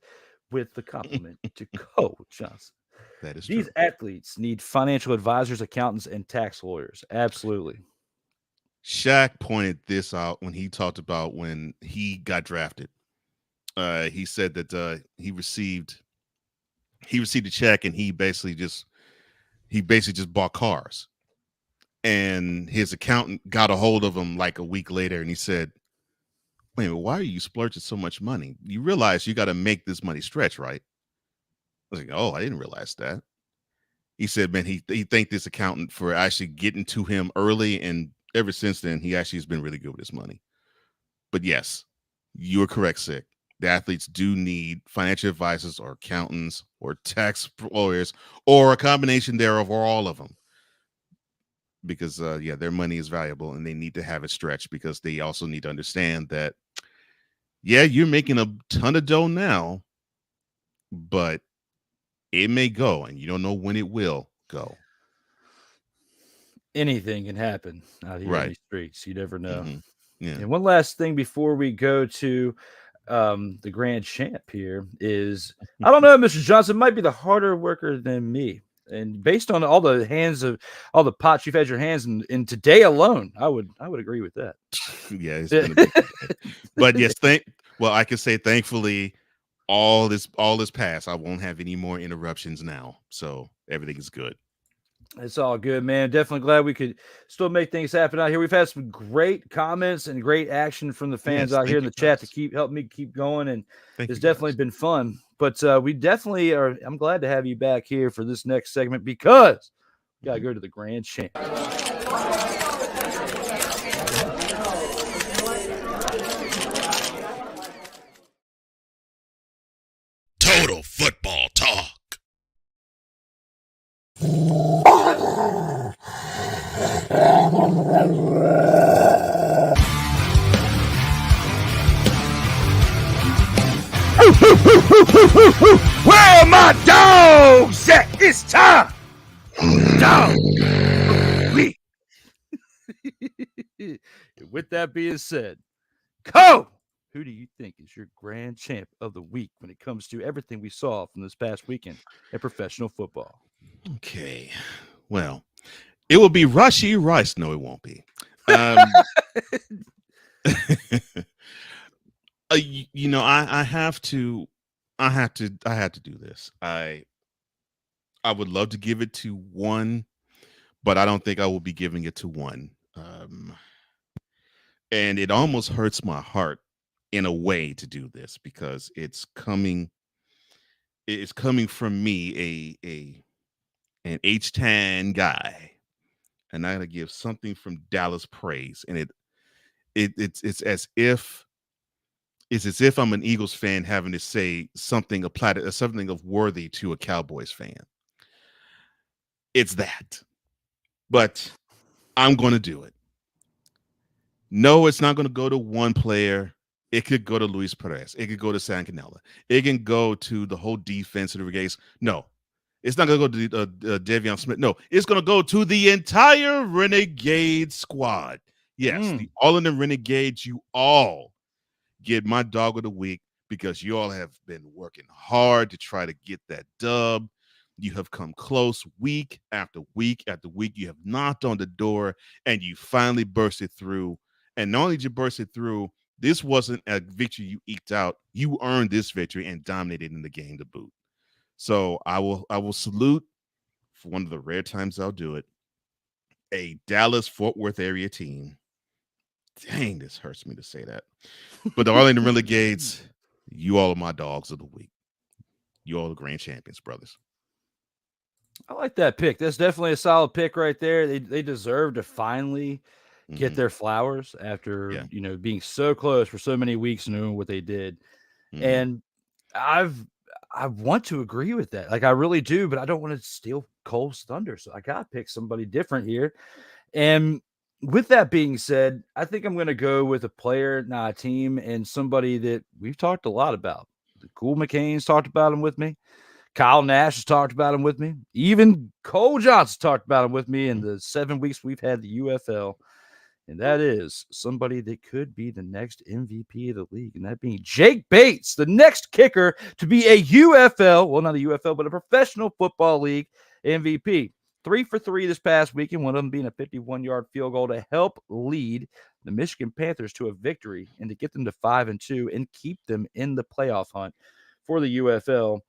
with the compliment to Cole Johnson. That is These true. athletes need financial advisors, accountants, and tax lawyers. Absolutely. Shaq pointed this out when he talked about when he got drafted. He said that he received a check and he basically just bought cars. And his accountant got a hold of him like a week later and he said, "Wait a minute, why are you splurging so much money? You realize you got to make this money stretch, right?" I was like, "Oh, I didn't realize that." He said, "Man, he thanked this accountant for actually getting to him early, and ever since then, he actually has been really good with his money." But yes, you're correct, Sick. The athletes do need financial advisors or accountants or tax lawyers or a combination thereof or all of them. Because, their money is valuable and they need to have it stretched because they also need to understand that, you're making a ton of dough now, but it may go and you don't know when it will go. Anything can happen out here in these streets. You never know. Yeah. And one last thing before we go to the grand champ here is, I don't know, Mr. Johnson might be the harder worker than me. And based on all the pots you've had your hands in today alone, I would agree with that. Yeah, it's been a big but yes, I can say thankfully all this passed. I won't have any more interruptions now. So everything is good. It's all good, man. Definitely glad we could still make things happen out here. We've had some great comments and great action from the fans out here in the chat to help me keep going. And it's definitely been fun. But we definitely are. I'm glad to have you back here for this next segment because we got to go to the grand champ. Total football talk. Where are my dogs at? It's time. Dog. With that being said, Cole, who do you think is your grand champ of the week when it comes to everything we saw from this past weekend in professional football? Okay. Well, it will be Rashee Rice. No, it won't be. I have to do this. I would love to give it to one, but I don't think I will be giving it to one. And it almost hurts my heart in a way to do this because it's coming from me, an H-Tan guy, and I gotta give something from Dallas praise, and it's as if I'm an Eagles fan having to say something of worthy to a Cowboys fan. It's that, but I'm going to do it. No, it's not going to go to one player. It could go to Luis Perez. It could go to San Canella. It can go to the whole defense of the Renegades. No, it's not going to go to De'Veon Smith. No, it's going to go to the entire Renegade squad. Yes, all in the Renegades, you all get my dog of the week because you all have been working hard to try to get that dub. You have come close week after week after week. You have knocked on the door and you finally bursted through. And not only did you burst it through, this wasn't a victory you eked out. You earned this victory and dominated in the game to boot. So I will salute, for one of the rare times I'll do it, a Dallas-Fort Worth area team. Dang, this hurts me to say that. But the Arlington Renegades, you all are my dogs of the week. You all the grand champions, brothers. I like that pick. That's definitely a solid pick right there. They deserve to finally get their flowers after being so close for so many weeks and knowing what they did. And I want to agree with that. Like I really do, but I don't want to steal Cole's thunder. So I gotta pick somebody different here. And with that being said, I think I'm going to go with a player, not a team, and somebody that we've talked a lot about. The Cool McCain's talked about him with me. Kyle Nash has talked about him with me. Even Cole Johnson talked about him with me in the 7 weeks we've had the UFL. And that is somebody that could be the next MVP of the league. And that being Jake Bates, the next kicker to be a UFL, well, not a UFL, but a professional football league MVP. 3 for 3 this past weekend, one of them being a 51-yard field goal to help lead the Michigan Panthers to a victory and to get them to 5-2 and keep them in the playoff hunt for the UFL,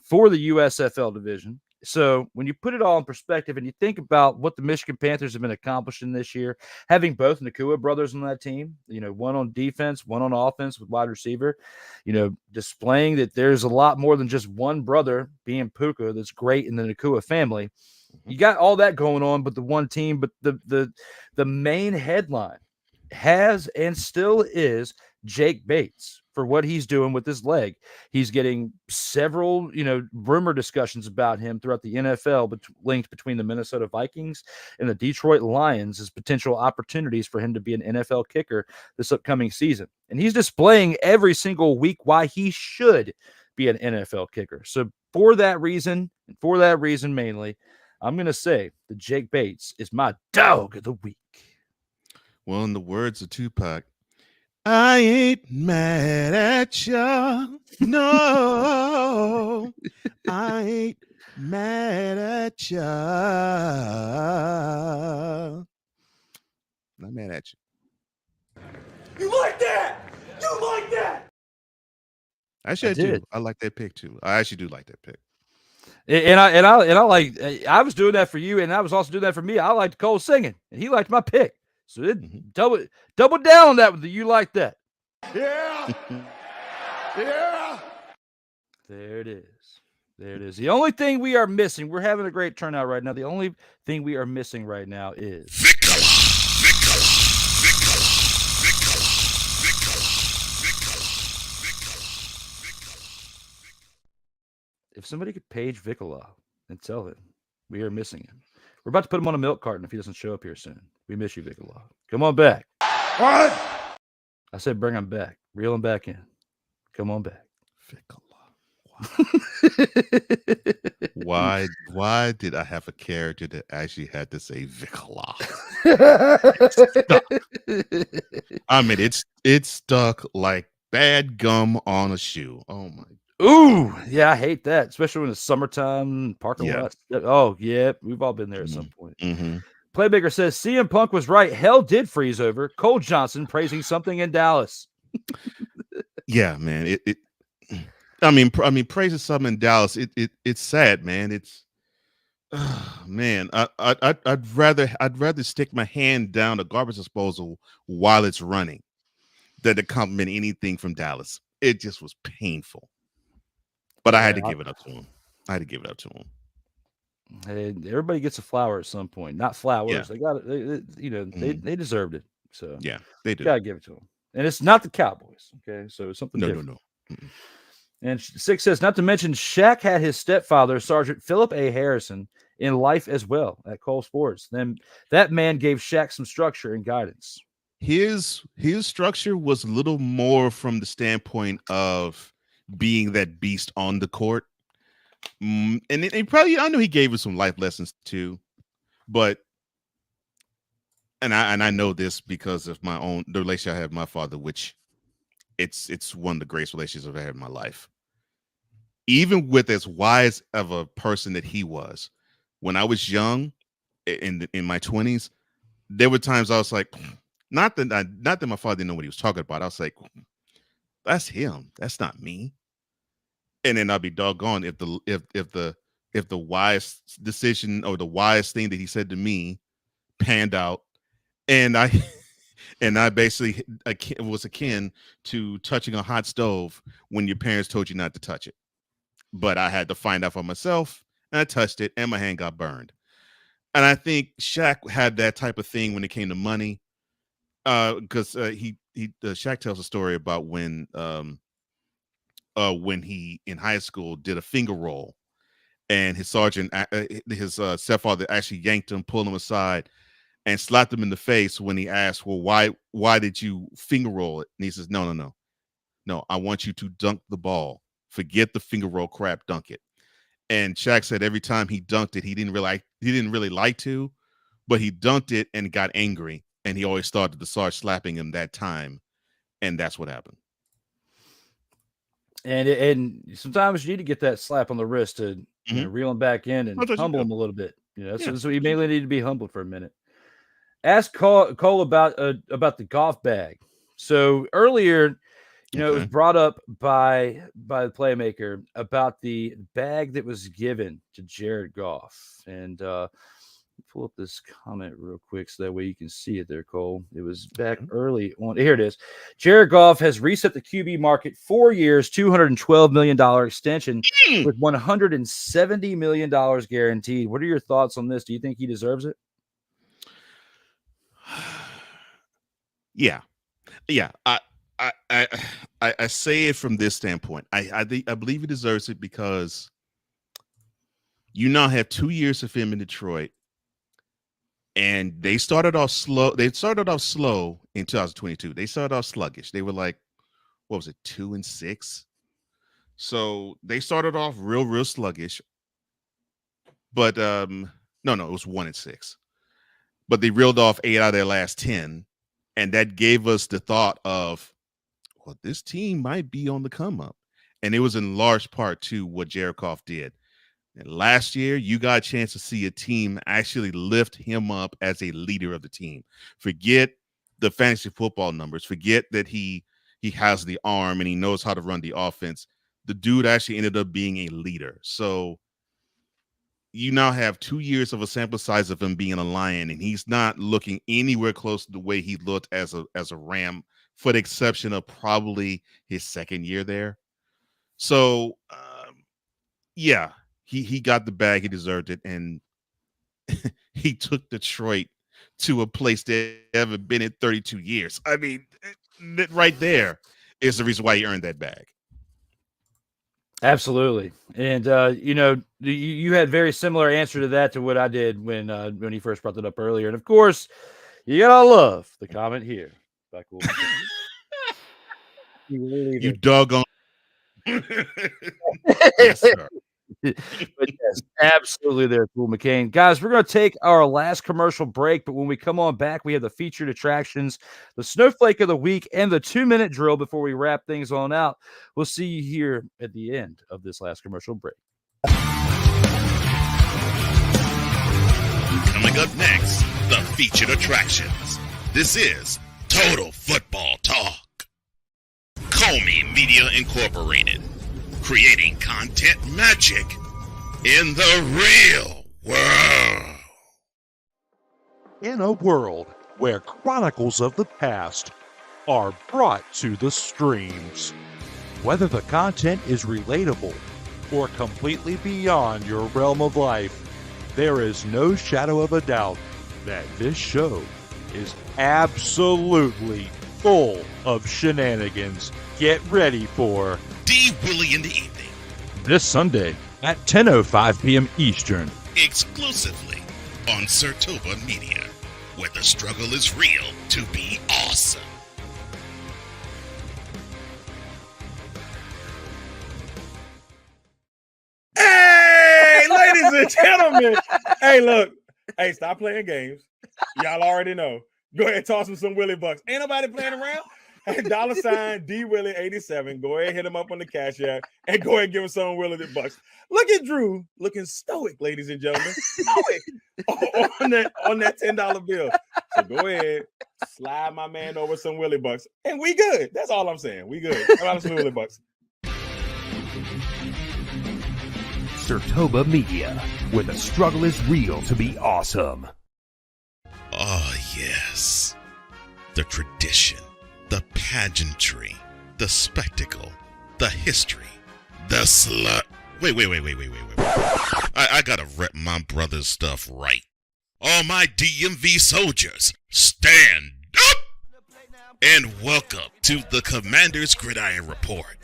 for the USFL division. So when you put it all in perspective and you think about what the Michigan Panthers have been accomplishing this year, having both Nakua brothers on that team, one on defense, one on offense with wide receiver, displaying that there's a lot more than just one brother being Puka that's great in the Nakua family. You got all that going on, but the one team, but the main headline has and still is Jake Bates for what he's doing with his leg. He's getting several, rumor discussions about him throughout the NFL, but linked between the Minnesota Vikings and the Detroit Lions as potential opportunities for him to be an NFL kicker this upcoming season. And he's displaying every single week why he should be an NFL kicker. So for that reason, and for that reason mainly, I'm going to say that Jake Bates is my dog of the week. Well, in the words of Tupac, I ain't mad at ya. No, I ain't mad at ya. Not mad at you. You like that? You like that? Actually, I do. I like that pick too. I actually do like that pick. And I like, I was doing that for you, and I was also doing that for me. I liked Cole singing, and he liked my pick. So it double down on that with the you like that. Yeah. Yeah. There it is. There it is. The only thing we are missing, we're having a great turnout right now. The only thing we are missing right now is if somebody could page Vicola and tell him we are missing him. We're about to put him on a milk carton if he doesn't show up here soon. We miss you, Vicola. Come on back. What? I said bring him back. Reel him back in. Come on back. Wow. Why did I have a character that actually had to say Vicola? I mean, it's stuck like bad gum on a shoe. Oh my. Ooh, yeah, I hate that, especially when it's summertime, parking lots. Oh, yeah, we've all been there at some point. Playmaker says CM Punk was right. Hell did freeze over. Cole Johnson praising something in Dallas. Yeah, man. I mean, praising something in Dallas. It's sad, man. It's man. I'd rather stick my hand down a garbage disposal while it's running than to compliment anything from Dallas. It just was painful. But I had to give it up to him. Hey, everybody gets a flower at some point. Not flowers. Yeah. They got it. They deserved it. So yeah, they do. Gotta give it to them. And it's not the Cowboys. Okay, so it's something different. No. And 6 says, not to mention, Shaq had his stepfather, Sergeant Philip A. Harrison, in life as well at Cole Sports. Then that man gave Shaq some structure and guidance. His structure was a little more from the standpoint of being that beast on the court. And I know he gave us some life lessons too, but I know this because of the relationship I have with my father, which it's one of the greatest relationships I've had in my life. Even with as wise of a person that he was, when I was young, in my 20s, there were times I was like, Not that my father didn't know what he was talking about. I was like, that's him. That's not me. And then I'd be doggone if the wise decision or the wise thing that he said to me panned out, and I basically was akin to touching a hot stove when your parents told you not to touch it. But I had to find out for myself, and I touched it, and my hand got burned. And I think Shaq had that type of thing when it came to money, because Shaq tells a story about when he in high school did a finger roll, and his sergeant, his stepfather, actually yanked him, pulled him aside, and slapped him in the face when he asked, "Well, why did you finger roll it?" And he says, "No. I want you to dunk the ball. Forget the finger roll crap. Dunk it." And Shaq said every time he dunked it, he didn't really like to, but he dunked it and got angry, and he always thought that the sergeant slapping him that time, and that's what happened. And sometimes you need to get that slap on the wrist to reel him back in and humble him a little bit. So you may need to be humbled for a minute. Ask Cole about the golf bag. So earlier, it was brought up by the playmaker about the bag that was given to Jared Goff. And pull up this comment real quick so that way you can see it there, Cole. It was back early on. Here it is. Jared Goff has reset the QB market 4 years, $212 million extension with $170 million guaranteed. What are your thoughts on this? Do you think he deserves it? Yeah. I say it from this standpoint. I believe he deserves it because you now have 2 years of him in Detroit, and they started off slow. They started off slow in 2022. They started off sluggish. They were like, what was it, 2-6? So they started off real sluggish. But no, it was 1-6. But they reeled off 8 out of their last 10, and that gave us the thought of, well, this team might be on the come up. And it was in large part to what Jared Goff did. And last year, you got a chance to see a team actually lift him up as a leader of the team. Forget the fantasy football numbers. Forget that he has the arm and he knows how to run the offense. The dude actually ended up being a leader. So you now have 2 years of a sample size of him being a Lion, and he's not looking anywhere close to the way he looked as a Ram, for the exception of probably his second year there. So, yeah. He got the bag. He deserved it. And he took Detroit to a place they haven't been in 32 years. I mean, that right there is the reason why he earned that bag. Absolutely. And, you had very similar answer to that to what I did when he first brought that up earlier. And, of course, you got to love the comment here. You doggone. Yes, sir. But yes, absolutely there, Cool McCain. Guys, we're going to take our last commercial break, but when we come on back, we have the featured attractions, the Snowflake of the Week, and the 2-minute drill before we wrap things on out. We'll see you here at the end of this last commercial break. Coming up next, the featured attractions. This is Total Football Talk. COMI Media Incorporated. Creating content magic in the real world. In a world where chronicles of the past are brought to the streams, whether the content is relatable or completely beyond your realm of life, there is no shadow of a doubt that this show is absolutely full of shenanigans. Get ready for D Willy in the evening. This Sunday at 10:05 p.m. Eastern. Exclusively on SIRTOBA Media, where the struggle is real to be awesome. Hey, ladies and gentlemen. Hey, look. Hey, stop playing games. Y'all already know. Go ahead and toss him some Willy Bucks. Ain't nobody playing around. $, D Willy 87. Go ahead, hit him up on the Cash App and go ahead and give him some Willie the Bucks. Look at Drew looking stoic, ladies and gentlemen. Stoic on that $10 bill. So go ahead, slide my man over some Willie Bucks, and we good. That's all I'm saying. We good. Slide some Willie Bucks. SIRTOBA Media, where the struggle is real to be awesome. Oh, yes. The tradition, the pageantry, the spectacle, the history, the slut. Wait. I gotta rep my brother's stuff right. All my DMV soldiers, stand up! And welcome to the Commander's Gridiron Report.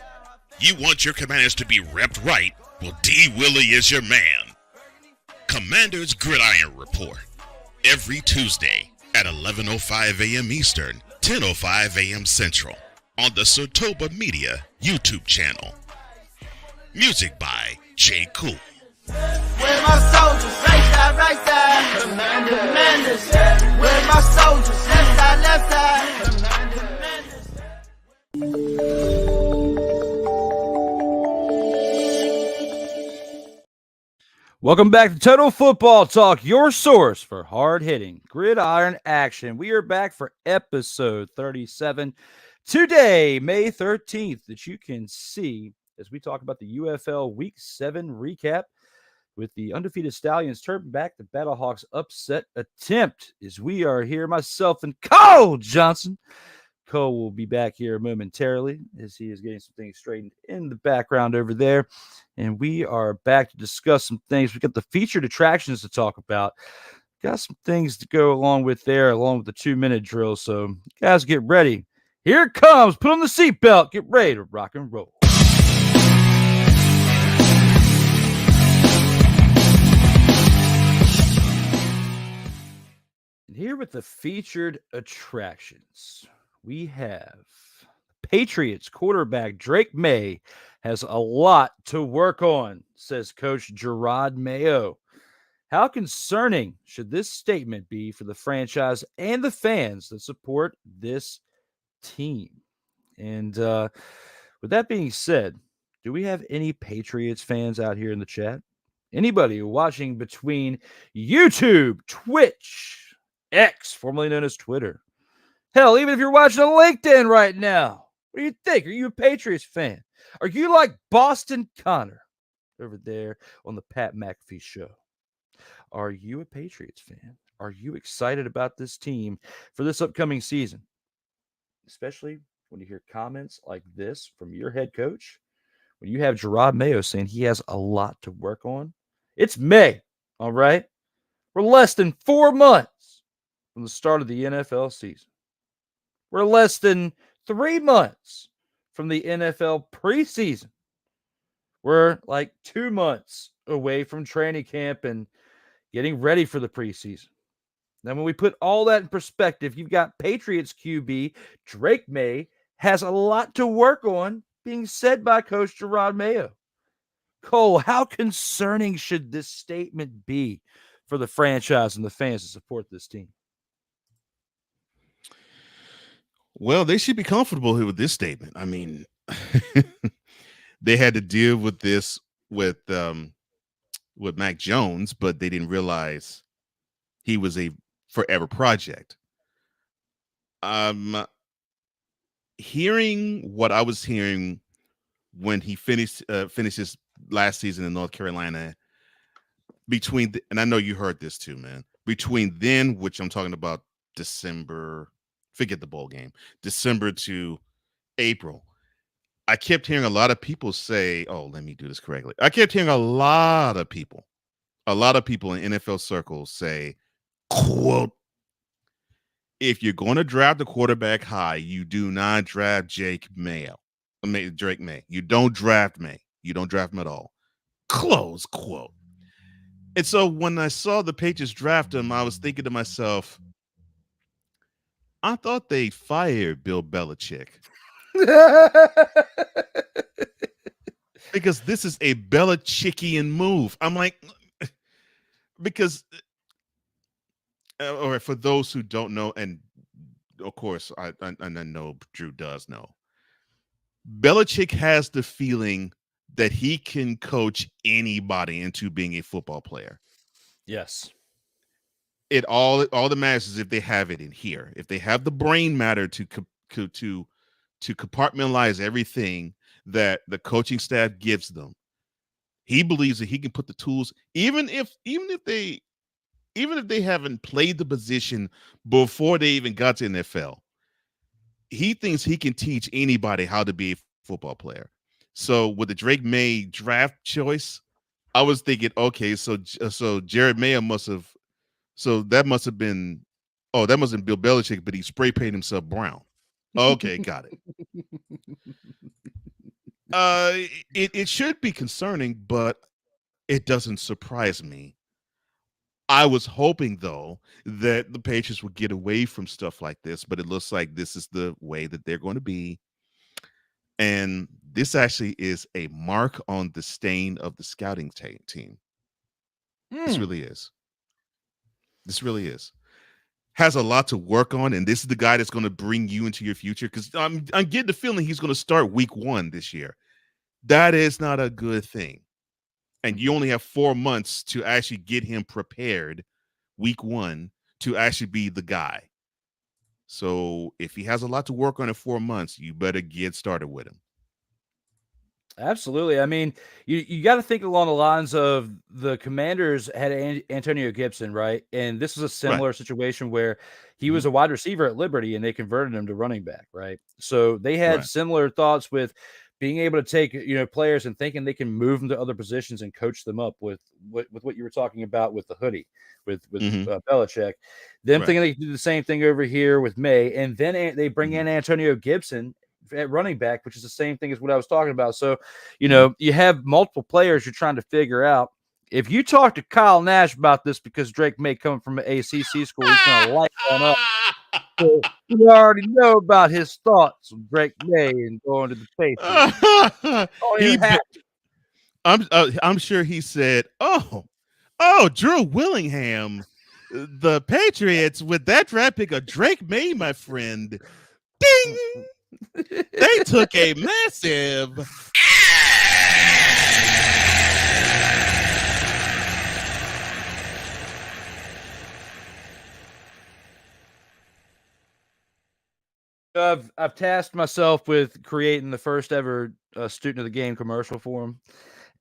You want your commanders to be repped right? Well, D Willy is your man. Commander's Gridiron Report. Every Tuesday at 11:05 a.m. Eastern, 10:05 a.m. Central on the SIRTOBA Media YouTube channel. Music by J. Cool. Where my soldiers? Right side. Commanders. Where my soldiers? Left side. Welcome back to Total Football Talk, your source for hard-hitting gridiron action. We are back for episode 37 today, May 13th, that you can see as we talk about the UFL Week 7 recap with the Undefeated Stallions turning back the Battlehawks upset attempt. As we are here, myself and Cole Johnson. Cole will be back here momentarily as he is getting some things straightened in the background over there. And we are back to discuss some things. We got the featured attractions to talk about. Got some things to go along with there, along with the 2-minute drill. So, guys, get ready. Here it comes. Put on the seatbelt. Get ready to rock and roll. And here with the featured attractions, we have Patriots quarterback Drake May has a lot to work on, says Coach Jerod Mayo. How concerning should this statement be for the franchise and the fans that support this team? And with that being said, do we have any Patriots fans out here in the chat? Anybody watching between YouTube, Twitch, X, formerly known as Twitter? Hell, even if you're watching on LinkedIn right now, what do you think? Are you a Patriots fan? Are you like Boston Connor over there on the Pat McAfee show? Are you a Patriots fan? Are you excited about this team for this upcoming season? Especially when you hear comments like this from your head coach, when you have Jerod Mayo saying he has a lot to work on. It's May, all right? We're less than 4 months from the start of the NFL season. We're less than 3 months from the NFL preseason. We're like 2 months away from training camp and getting ready for the preseason. Now, when we put all that in perspective, you've got Patriots QB Drake May has a lot to work on, being said by Coach Jerod Mayo. Cole, how concerning should this statement be for the franchise and the fans to support this team? Well, they should be comfortable with this statement. I mean, they had to deal with this with Mac Jones, but they didn't realize he was a forever project. Hearing what I was hearing when he finished his last season in North Carolina, and I know you heard this too, man. Between then, which I'm talking about December. Forget the bowl game, December to April. I kept hearing a lot of people say, oh, let me do this correctly. I kept hearing a lot of people in NFL circles say, quote, if you're going to draft a quarterback high, you do not draft Drake May. You don't draft May. You don't draft him at all. Close quote. And so when I saw the Patriots draft him, I was thinking to myself, I thought they fired Bill Belichick. Because this is a Belichickian move. I'm like, because, or for those who don't know, and of course, I know Drew does know. Belichick has the feeling that he can coach anybody into being a football player. Yes. It all that matters is if they have it in here. If they have the brain matter to compartmentalize everything that the coaching staff gives them, he believes that he can put the tools, even if they haven't played the position before they even got to NFL. He thinks he can teach anybody how to be a football player. So with the Drake May draft choice, I was thinking, okay, so Jared Mayer must have been Bill Belichick, but he spray painted himself brown. Okay, got it. It should be concerning, but it doesn't surprise me. I was hoping, though, that the Patriots would get away from stuff like this, but it looks like this is the way that they're going to be. And this actually is a mark on the stain of the scouting team. This really is. This really is. Has a lot to work on, and this is the guy that's going to bring you into your future, because I'm getting the feeling he's going to start week 1 this year. That is not a good thing. And you only have 4 months to actually get him prepared week 1 to actually be the guy. So if he has a lot to work on in 4 months, you better get started with him. Absolutely. I mean, you got to think along the lines of the Commanders had Antonio Gibson, right? And this was a similar situation where he was a wide receiver at Liberty and they converted him to running back, right? So they had similar thoughts with being able to take, players and thinking they can move them to other positions and coach them up with what you were talking about with the hoodie, with Belichick. Them thinking they can do the same thing over here with May. And then they bring in Antonio Gibson at running back, which is the same thing as what I was talking about. So, you have multiple players you're trying to figure out. If you talk to Kyle Nash about this, because Drake May coming from an ACC school, he's going to light on up. So you already know about his thoughts on Drake May and going to the Patriots. I'm sure he said, "Oh, Drew Willingham, the Patriots with that draft pick of Drake May, my friend, ding." They took a massive I've tasked myself with creating the first ever student of the game commercial for him,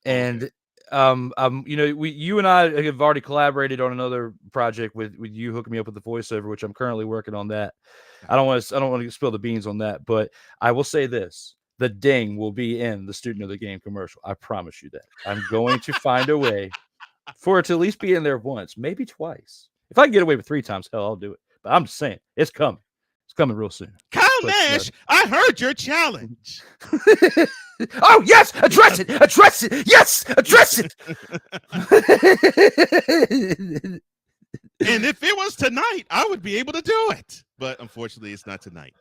and you and I have already collaborated on another project with you hooking me up with the voiceover, which I'm currently working on that. I don't want to spill the beans on that, but I will say this: the ding will be in the student of the game commercial. I promise you that. I'm going to find a way for it to at least be in there once, maybe twice. If I can get away with 3 times, hell, I'll do it. But I'm just saying, it's coming. It's coming real soon. Kyle Nash, I heard your challenge. Oh, yes, address it. Address it. Yes, address it. And if it was tonight, I would be able to do it. But unfortunately, it's not tonight.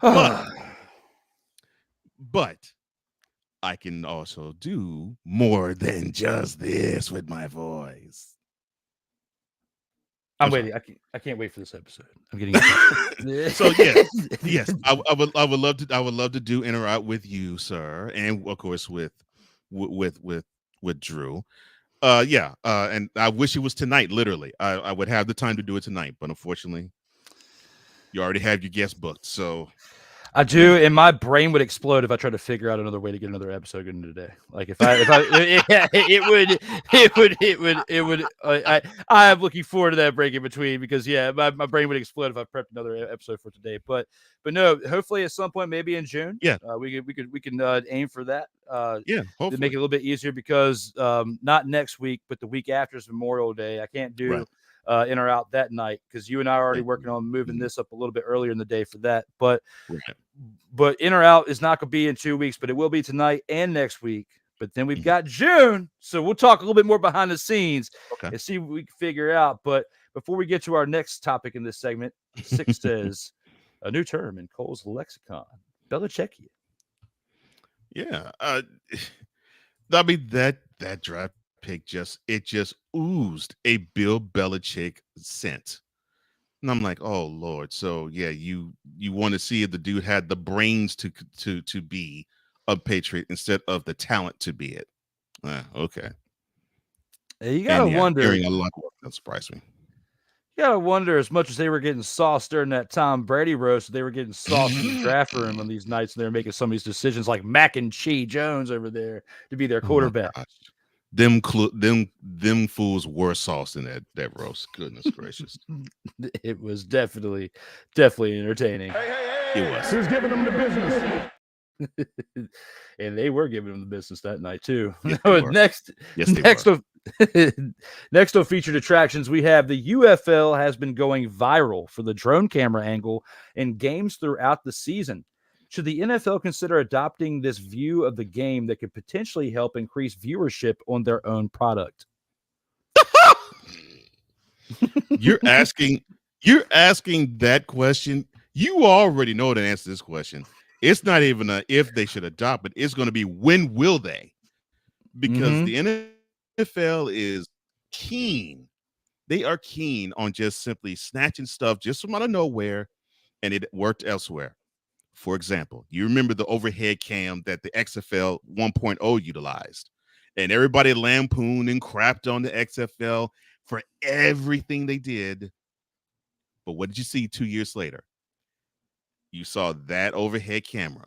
But I can also do more than just this with my voice. I'm waiting. I can't wait for this episode. I'm getting so yes. I would love to do interact with you, sir, and of course with Drew. And I wish it was tonight. Literally, I would have the time to do it tonight, but unfortunately, you already have your guest booked. So I do, and my brain would explode if I tried to figure out another way to get another episode in today. Like I am looking forward to that break in between, because my brain would explode if I prepped another episode for today. But no, hopefully at some point, maybe in June. Yeah, we can aim for that. Hopefully to make it a little bit easier, because not next week, but the week after is Memorial Day. I can't do in or out that night, because you and I are already working on moving this up a little bit earlier in the day for that. But in or out is not going to be in 2 weeks, but it will be tonight and next week. But then we've got June, so we'll talk a little bit more behind the scenes and see what we can figure out. But before we get to our next topic in this segment, 6 says a new term in Cole's lexicon: Belichickian. Yeah, I mean that draft pick just oozed a Bill Belichick scent. And I'm like, oh Lord. So yeah, you want to see if the dude had the brains to be a Patriot instead of the talent to be it. Okay. You gotta wonder. Hearing a lot that surprised me. You gotta wonder, as much as they were getting sauced during that Tom Brady roast, they were getting sauced in the draft room on these nights, and they were making some of these decisions, like Mac and Cheese Jones over there to be their quarterback. Them fools were sauced in that roast. Goodness gracious. It was definitely entertaining. It was. Who's giving them the business? And they were giving them the business that night too. Yes, Next on featured attractions, we have the UFL has been going viral for the drone camera angle in games throughout the season. Should the NFL consider adopting this view of the game that could potentially help increase viewership on their own product? You're asking that question. You already know the answer to this question. It's not even a if they should adopt, but it's going to be when will they? Because the NFL is keen. They are keen on just simply snatching stuff just from out of nowhere, and it worked elsewhere. For example, you remember the overhead cam that the XFL 1.0 utilized, and everybody lampooned and crapped on the XFL for everything they did. But what did you see 2 years later? You saw that overhead camera,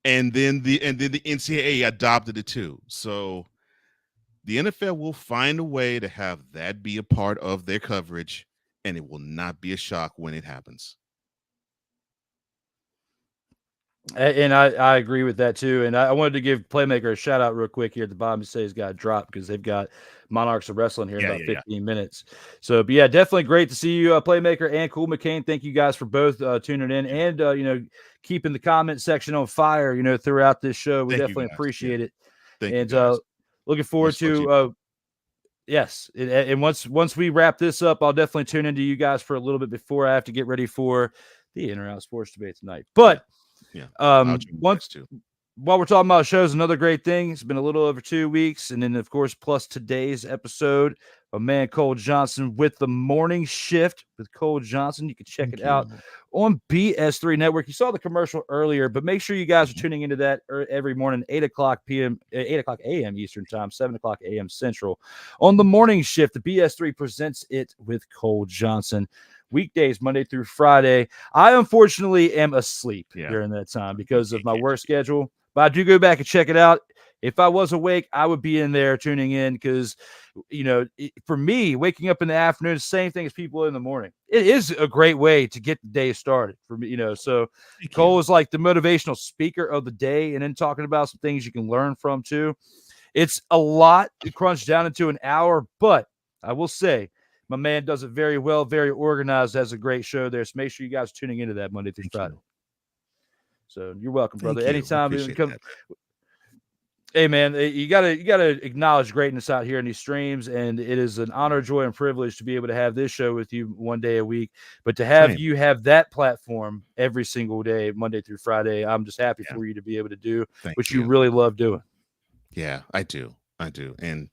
and then the NCAA adopted it too. So the NFL will find a way to have that be a part of their coverage, and it will not be a shock when it happens. And I agree with that too. And I wanted to give Playmaker a shout out real quick here at the bottom to say he's got dropped because they've got Monarchs of Wrestling here in about 15 minutes. So, but yeah, definitely great to see you, Playmaker and Cool McCain. Thank you guys for both tuning in and, keeping the comment section on fire, throughout this show. We definitely appreciate it. Thank you. Looking forward to, yes. And once we wrap this up, I'll definitely tune into you guys for a little bit before I have to get ready for the In or Out Sports Debate tonight. But while we're talking about shows, another great thing. It's been a little over 2 weeks, and then of course, plus today's episode, my man Cole Johnson with the Morning Shift with Cole Johnson. You can check it out on BS3 Network. You saw the commercial earlier, but make sure you guys are tuning into that every morning, 8 o'clock a.m. Eastern Time, 7 o'clock a.m. Central. On the Morning Shift, the BS3 presents it with Cole Johnson. Weekdays, Monday through Friday. I unfortunately am asleep during that time because of my work schedule, but I do go back and check it out. If I was awake, I would be in there tuning in because, for me, waking up in the afternoon is the same thing as people in the morning. It is a great way to get the day started for me, So Cole is like the motivational speaker of the day, and then talking about some things you can learn from too. It's a lot to crunch down into an hour, but I will say, my man does it very well, very organized, has a great show there. So make sure you guys are tuning into that Monday through Friday. So you're welcome, brother. Anytime you come. Hey man, you gotta acknowledge greatness out here in these streams, and it is an honor, joy, and privilege to be able to have this show with you one day a week. But to have you have that platform every single day, Monday through Friday, I'm just happy for you to be able to do what you really love doing. Yeah, I do, and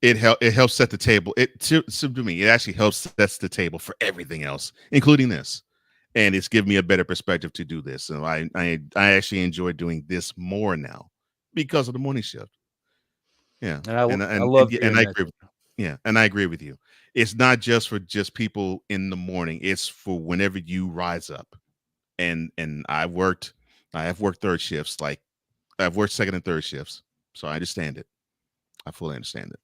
it helps set the table. To me, it actually helps sets the table for everything else, including this. And it's given me a better perspective to do this. And I actually enjoy doing this more now because of the morning shift. Yeah. And I love and I agree. And I agree with you. It's not just for just people in the morning. It's for whenever you rise up. And I have worked third shifts, like I've worked second and third shifts. So I understand it. I fully understand it.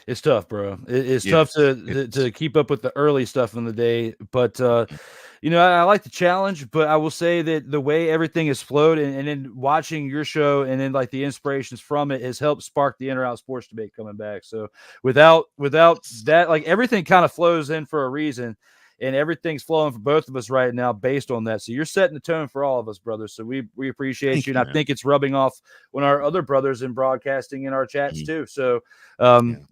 It's tough, bro. It's tough to keep up with the early stuff in the day. But, I like the challenge, but I will say that the way everything has flowed and then watching your show and then like the inspirations from it has helped spark the In or Out Sports Debate coming back. So without that, like everything kind of flows in for a reason. And everything's flowing for both of us right now based on that. So you're setting the tone for all of us, brothers. So we appreciate you. And I think it's rubbing off on our other brothers in broadcasting in our chats too. So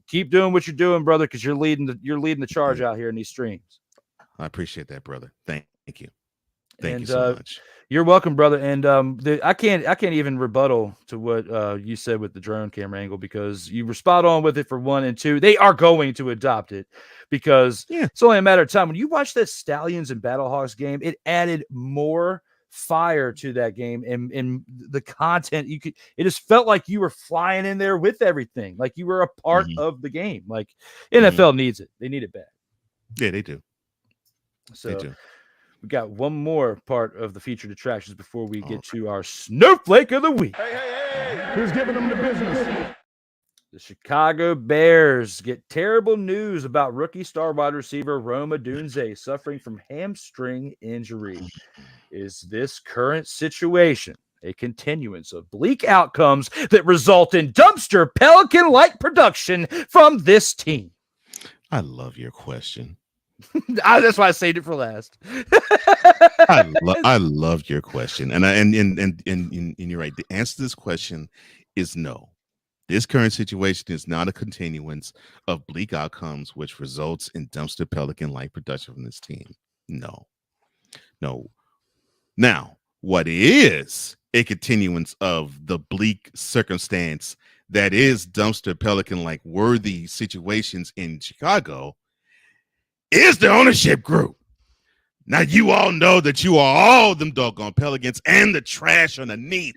keep doing what you're doing, brother, because you're leading the charge out here in these streams. I appreciate that, brother. Thank you. Thank you so much. You're welcome, brother. And I can't even rebuttal to what you said with the drone camera angle, because you were spot on with it for 1 and 2. They are going to adopt it because it's only a matter of time. When you watch that Stallions and Battlehawks game, it added more fire to that game, and the content it just felt like you were flying in there with everything, like you were a part of the game. Like NFL needs it. They need it bad. Yeah, they do. So they do. We got one more part of the featured attractions before we get to our Snowflake of the Week. Hey. Who's giving them the business? The Chicago Bears get terrible news about rookie star wide receiver Rome Odunze suffering from hamstring injury. Is this current situation a continuance of bleak outcomes that result in dumpster Pelican-like production from this team? I love your question. That's why I saved it for last. I love your question, and you're right. The answer to this question is no. This current situation is not a continuance of bleak outcomes, which results in dumpster Pelican-like production from this team. No. Now, what is a continuance of the bleak circumstance that is dumpster Pelican-like worthy situations in Chicago is the ownership group. Now, you all know that you are all them doggone Pelicans and the trash underneath.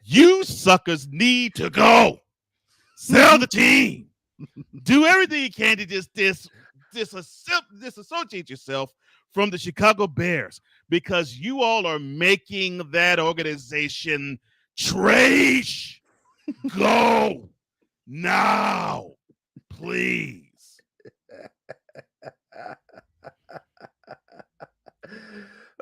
You suckers need to go. Sell the team. Do everything you can to just disassociate yourself from the Chicago Bears, because you all are making that organization trash. Go now, please.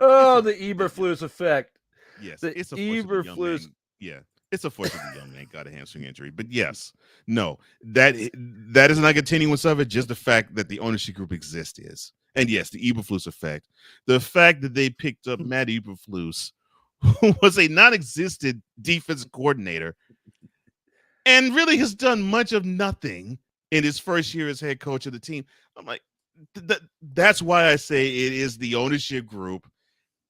Oh, the Eberflus effect. Yes, the it's a Eberflus. Yeah, it's unfortunate the young man got a hamstring injury. But yes, no, that is not a continuance of it. Just the fact that the ownership group exists is. And yes, the Eberflus effect. The fact that they picked up Matt Eberflus, who was a non-existent defensive coordinator and really has done much of nothing in his first year as head coach of the team. I'm like, that's why I say it is the ownership group.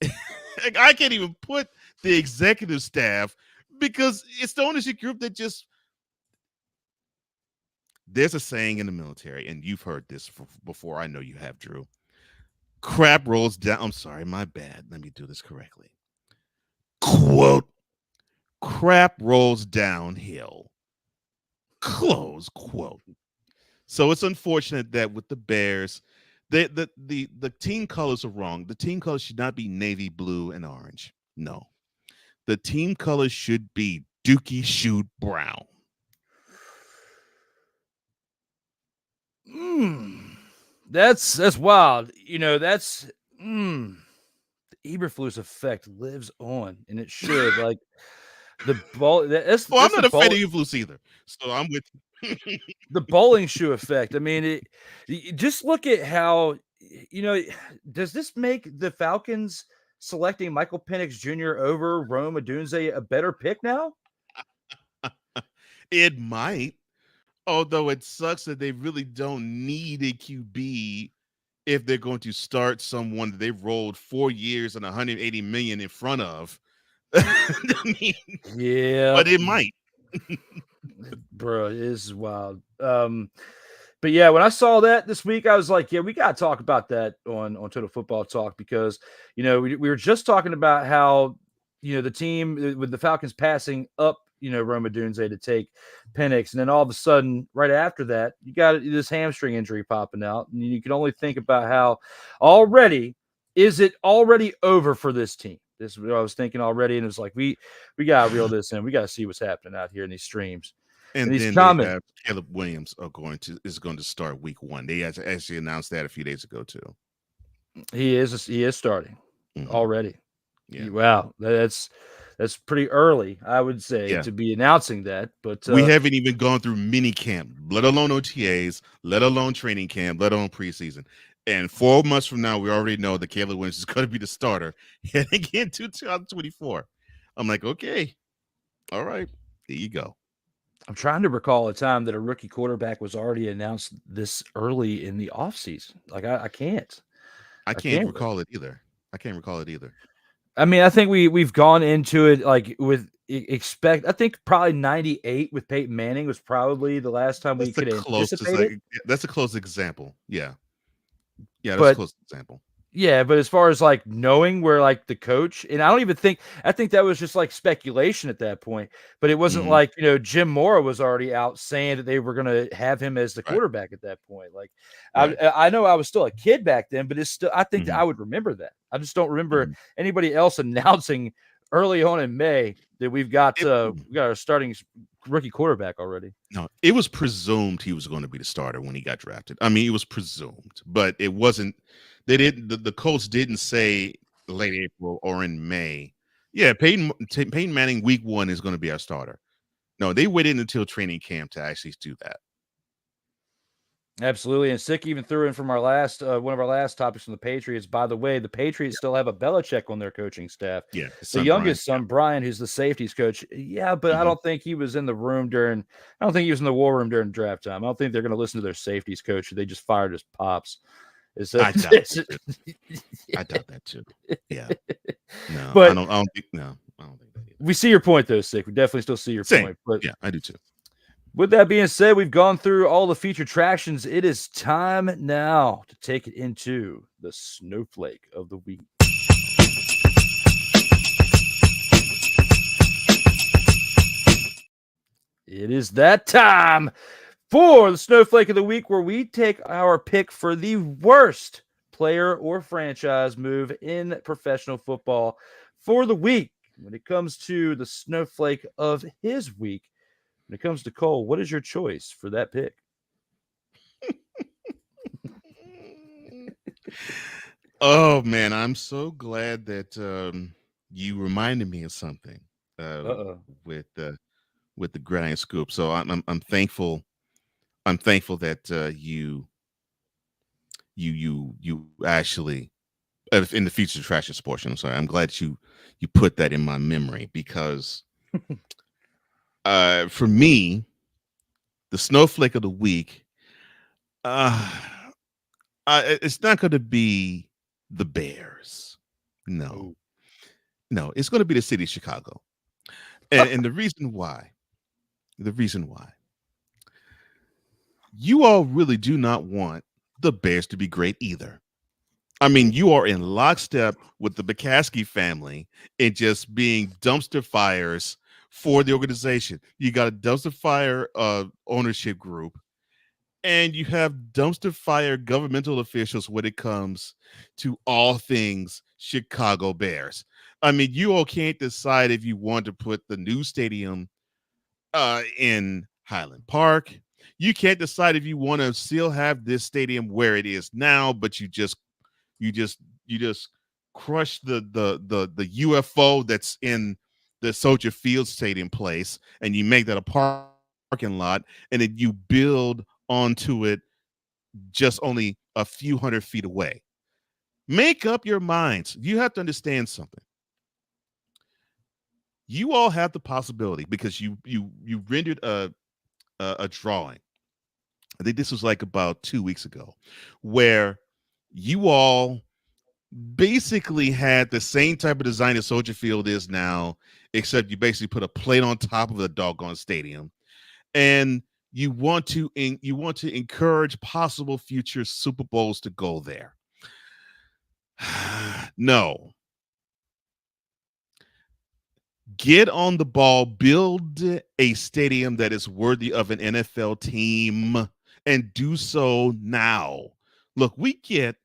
I can't even put the executive staff, because it's the ownership group that just, there's a saying in the military, and you've heard this before. I know you have, Drew. Crap rolls down. I'm sorry, my bad. Let me do this correctly. Quote, crap rolls downhill. Close quote. So it's unfortunate that with the Bears, the team colors are wrong. The team colors should not be navy blue and orange. No. The team colors should be Dookie Shoot brown. That's wild. You know, that's the Eberflus effect lives on, and it should. Like the ball. That's, I'm not a fan of Eberflus either, so I'm with you. The bowling shoe effect. I mean, just look at how, does this make the Falcons selecting Michael Penix Jr. over Rome Odunze a better pick now? It might, although it sucks that they really don't need a QB if they're going to start someone that they've rolled 4 years and $180 million in front of. I mean, yeah, but it might. Bro, it is wild. But yeah, when I saw that this week, I was like, yeah, we got to talk about that on Total Football Talk, because, we were just talking about how, the team with the Falcons passing up, Rome Odunze to take Penix. And then all of a sudden, right after that, you got this hamstring injury popping out. And you can only think about how is it already over for this team? This is what I was thinking already. And it was like, we got to reel this in. We got to see what's happening out here in these streams. And these then comments. Caleb Williams is going to start week 1. They actually announced that a few days ago too. He is starting already. Yeah. Wow, that's pretty early, I would say, to be announcing that. But we haven't even gone through mini camp, let alone OTAs, let alone training camp, let alone preseason. And 4 months from now, we already know that Caleb Williams is going to be the starter heading into 2024. I'm like, okay, all right, here you go. I'm trying to recall a time that a rookie quarterback was already announced this early in the offseason. Like, I can't. I can't recall it either. I can't recall it either. I mean, I think we've gone into it like with expect. I think probably 98 with Peyton Manning was probably the last time we could anticipate it. That's a close example. Yeah, that's But a close example. Yeah, but as far as like knowing where like the coach, and I don't even think I think that was just like speculation at that point. But it wasn't like, you know, Jim Mora was already out saying that they were going to have him as the quarterback at that point. Like I know I was still a kid back then, but it's still I think that I would remember that. I just don't remember anybody else announcing early on in May that we got our starting rookie quarterback already. No, it was presumed he was going to be the starter when he got drafted. I mean, it was presumed, but it wasn't. They didn't. The Colts didn't say late April or in May. Yeah, Peyton Manning week 1 is going to be our starter. No, they waited until training camp to actually do that. Absolutely, and Sick even threw in from our last one of our last topics from the Patriots. By the way, the Patriots still have a Belichick on their coaching staff. Yeah, the youngest son, Brian, who's the safeties coach. Yeah, but I don't think he was in the room during. I don't think he was in the war room during draft time. I don't think they're going to listen to their safeties coach who they just fired as pops. I doubt that too. Yeah, no, but I don't think that. Either. We see your point, though, Sick. We definitely still see your point. But yeah, I do too. With that being said, we've gone through all the featured attractions. It is time now to take it into the snowflake of the week. It is that time for the snowflake of the week, where we take our pick for the worst player or franchise move in professional football for the week. When it comes to the snowflake of his week, when it comes to Cole, what is your choice for that pick? Oh man, I'm so glad that you reminded me of something with the gridiron scoop. So I'm thankful. I'm thankful that you actually in the featured attractions portion. I'm sorry. I'm glad you put that in my memory, because for me, the snowflake of the week, it's not going to be the Bears. No, it's going to be the city of Chicago, and the reason why, you all really do not want the Bears to be great either. I mean, you are in lockstep with the McCaskey family in just being dumpster fires for the organization. You got a dumpster fire ownership group, and you have dumpster fire governmental officials when it comes to all things Chicago Bears. I mean, you all can't decide if you want to put the new stadium in Highland Park. You can't decide if you want to still have this stadium where it is now, but you just crush the UFO that's in the Soldier Field Stadium place, and you make that a parking lot, and then you build onto it just only a few hundred feet away. Make up your minds. You have to understand something. You all have the possibility, because you rendered a drawing. I think this was like about 2 weeks ago, where you all basically had the same type of design as Soldier Field is now, except you basically put a plate on top of the doggone stadium, and you want to encourage possible future Super Bowls to go there. No. Get on the ball, build a stadium that is worthy of an NFL team, and do so now. Look, we get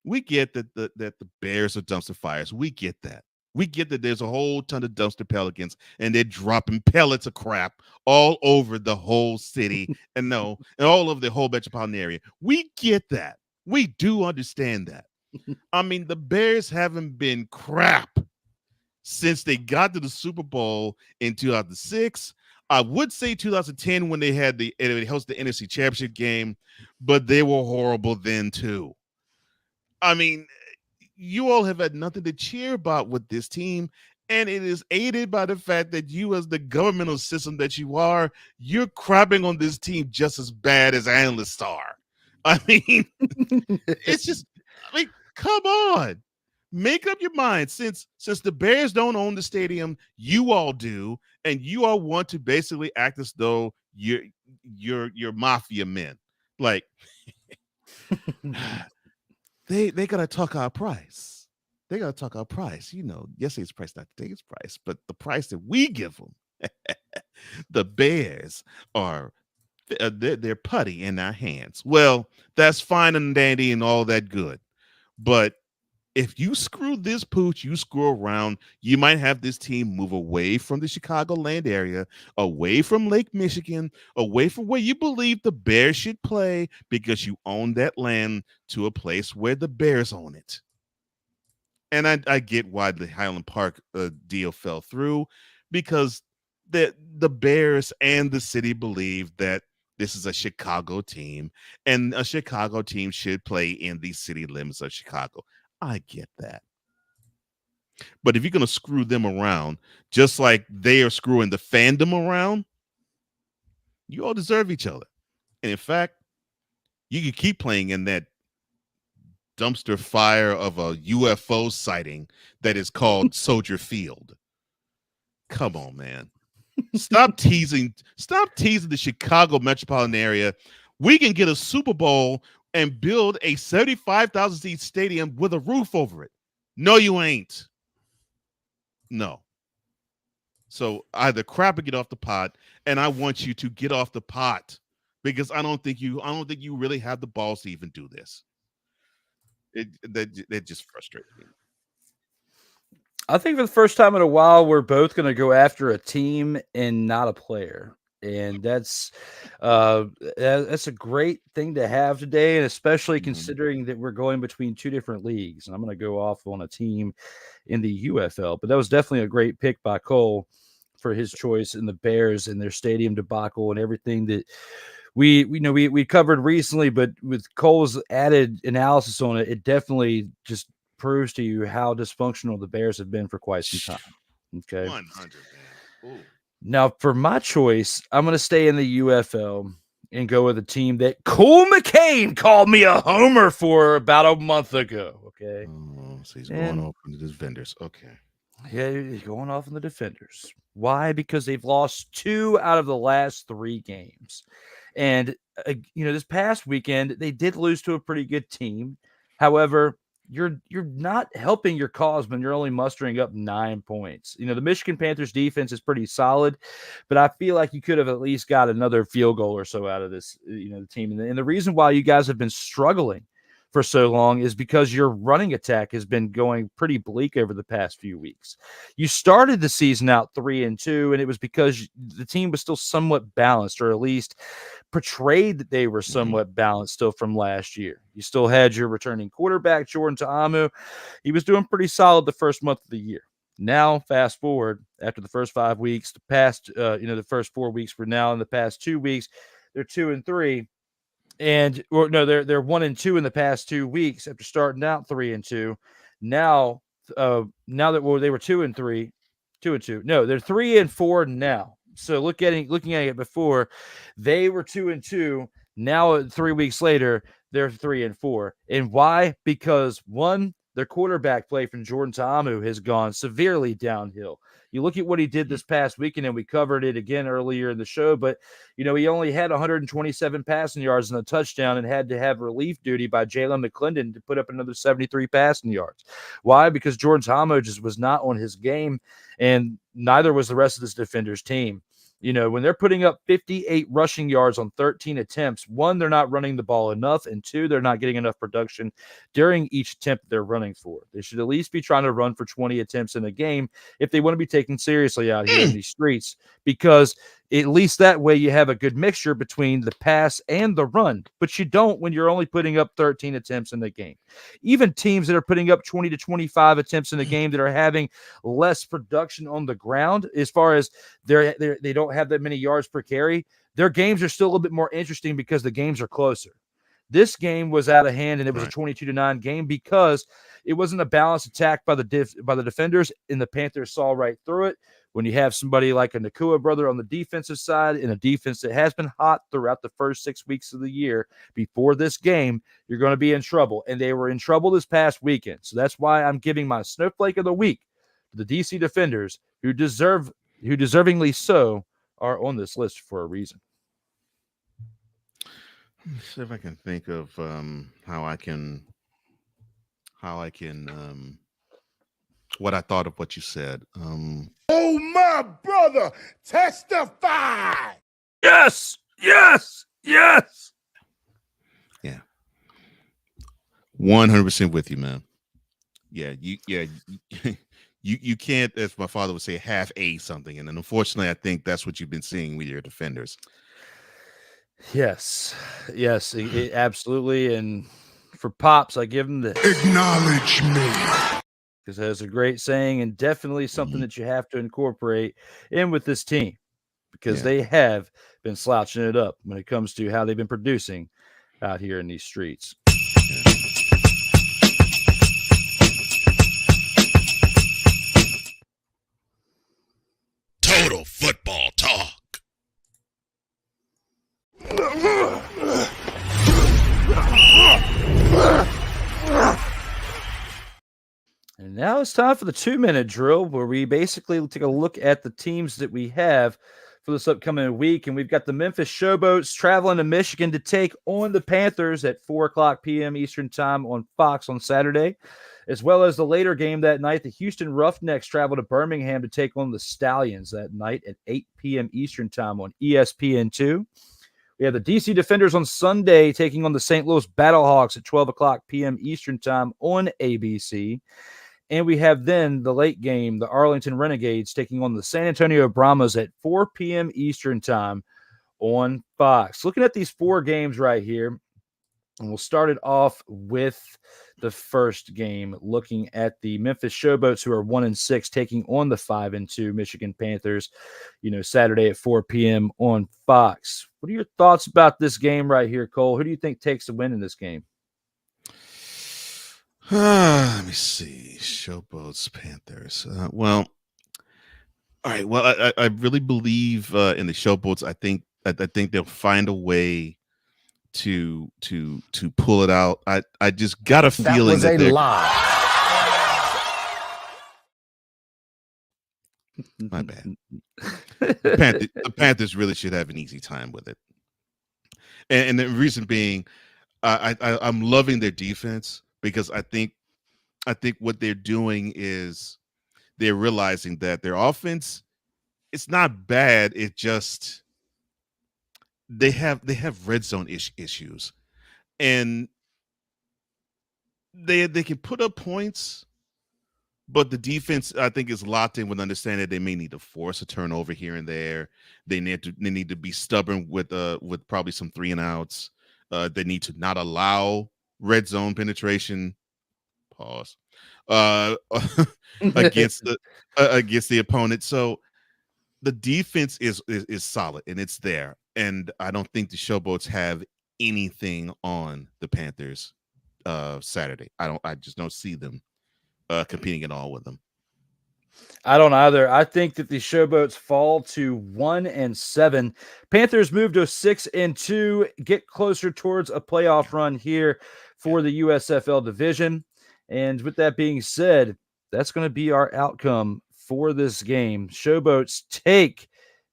that the Bears are dumpster fires. We get that. We get that there's a whole ton of dumpster pelicans, and they're dropping pellets of crap all over the whole city and all over the whole metropolitan area. We get that. We do understand that. I mean, the Bears haven't been crap since they got to the Super Bowl in 2006. I would say 2010 when they hosted the NFC Championship game, but they were horrible then too. I mean, you all have had nothing to cheer about with this team, and it is aided by the fact that you, as the governmental system that you are, you're crapping on this team just as bad as analysts are. I mean, it's just, come on. Make up your mind. Since the Bears don't own the stadium, you all do, and you all want to basically act as though you're mafia men. Like they gotta talk our price. They gotta talk our price. Yesterday's price, not today's price, but the price that we give them. The Bears are they're putty in our hands. Well, that's fine and dandy and all that good, but if you screw this pooch, you screw around, you might have this team move away from the Chicagoland area, away from Lake Michigan, away from where you believe the Bears should play because you own that land, to a place where the Bears own it. And I get why the Highland Park deal fell through, because the Bears and the city believe that this is a Chicago team, and a Chicago team should play in the city limits of Chicago. I get that. But if you're going to screw them around, just like they are screwing the fandom around, you all deserve each other. And in fact, you can keep playing in that dumpster fire of a UFO sighting that is called Soldier Field. Come on, man. Stop teasing the Chicago metropolitan area. We can get a Super Bowl and build a 75,000 seat stadium with a roof over it. No, you ain't. No. So either crap or get off the pot, and I want you to get off the pot, because I don't think you really have the balls to even do this. That just frustrates me. I think for the first time in a while, we're both going to go after a team and not a player. And that's a great thing to have today, and especially considering that we're going between two different leagues. And I'm going to go off on a team in the UFL, but that was definitely a great pick by Cole for his choice in the Bears and their stadium debacle and everything that we covered recently. But with Cole's added analysis on it, it definitely just proves to you how dysfunctional the Bears have been for quite some time. Okay, 100. Ooh. Now, for my choice, I'm going to stay in the UFL and go with a team that Cole McCain called me a homer for about a month ago. Okay. Oh, so he's going off on the defenders. Okay. Yeah, he's going off on the defenders. Why? Because they've lost 2 out of the last 3 games. And, this past weekend, they did lose to a pretty good team. However, you're not helping your cause when you're only mustering up 9 points. The Michigan Panthers defense is pretty solid, but I feel like you could have at least got another field goal or so out of this, the team. And the reason why you guys have been struggling for so long is because your running attack has been going pretty bleak over the past few weeks. You started the season out 3-2, and it was because the team was still somewhat balanced, or at least portrayed that they were somewhat balanced still from last year. You still had your returning quarterback, Jordan Ta'amu. He was doing pretty solid the first month of the year. Now, fast forward after the first 5 weeks, the first 4 weeks were now in the past 2 weeks, they're 2-3. They're 1-2 in the past 2 weeks after starting out 3-2. Now that they were 2-3, 2-2. No, they're 3-4 now. So looking at it before, they were 2-2. Now 3 weeks later, they're 3-4. And why? Because one, their quarterback play from Jordan Ta'amu has gone severely downhill. You look at what he did this past weekend, and we covered it again earlier in the show, but he only had 127 passing yards and a touchdown, and had to have relief duty by Jalen McClendon to put up another 73 passing yards. Why? Because Jordan Ta'amu just was not on his game, and neither was the rest of this defender's team. When they're putting up 58 rushing yards on 13 attempts, one, they're not running the ball enough, and two, they're not getting enough production during each attempt they're running for. They should at least be trying to run for 20 attempts in a game if they want to be taken seriously out here in these streets, because at least that way you have a good mixture between the pass and the run, but you don't when you're only putting up 13 attempts in the game. Even teams that are putting up 20 to 25 attempts in the game that are having less production on the ground, as far as they don't have that many yards per carry, their games are still a little bit more interesting because the games are closer. This game was out of hand, and it was a 22-9 game because it wasn't a balanced attack by the defenders, and the Panthers saw right through it when you have somebody like a Nakua brother on the defensive side in a defense that has been hot throughout the first 6 weeks of the year before this game, you're going to be in trouble. And they were in trouble this past weekend. So that's why I'm giving my snowflake of the week to the DC Defenders, who deservingly so are on this list for a reason. Let me see if I can think of how I can what I thought of what you said. Oh, my brother, testify. Yes, yes, yes. Yeah. 100% with you, man. Yeah, you can't, as my father would say, half a something. And then unfortunately, I think that's what you've been seeing with your defenders. Yes, absolutely. And for Pops, I give him this. Acknowledge me. Because that's a great saying and definitely something that you have to incorporate in with this team, because they have been slouching it up when it comes to how they've been producing out here in these streets. Total football talk. And now it's time for the 2-minute drill, where we basically take a look at the teams that we have for this upcoming week. And we've got the Memphis Showboats traveling to Michigan to take on the Panthers at 4:00 p.m. Eastern time on Fox on Saturday, as well as the later game that night. The Houston Roughnecks travel to Birmingham to take on the Stallions that night at 8 p.m. Eastern time on ESPN2. We have the DC Defenders on Sunday taking on the St. Louis Battlehawks at 12:00 p.m. Eastern time on ABC. And we have then the late game, the Arlington Renegades taking on the San Antonio Brahmas at 4 p.m. Eastern time on Fox. Looking at these 4 games right here, and we'll start it off with the first game, looking at the Memphis Showboats, who are 1-6, taking on the 5-2 Michigan Panthers, Saturday at 4 p.m. on Fox. What are your thoughts about this game right here, Cole? Who do you think takes the win in this game? Let me see. Showboats, Panthers. Well, all right. Well, I really believe in the Showboats. I think they'll find a way to pull it out. I just got a feeling that was a lie. My bad. The Panthers really should have an easy time with it, and the reason being, I'm loving their defense. Because I think what they're doing is they're realizing that their offense, it's not bad. It just they have red zone issues, and they can put up points, but the defense, I think, is locked in with understanding that they may need to force a turnover here and there. They need to be stubborn with probably some 3-and-outs. They need to not allow red zone penetration, against the opponent. So the defense is solid and it's there. And I don't think the Showboats have anything on the Panthers Saturday. I just don't see them competing at all with them. I don't either. I think that the Showboats fall to 1-7. Panthers move to 6-2, get closer towards a playoff run here for the USFL division. And with that being said, that's going to be our outcome for this game. Showboats take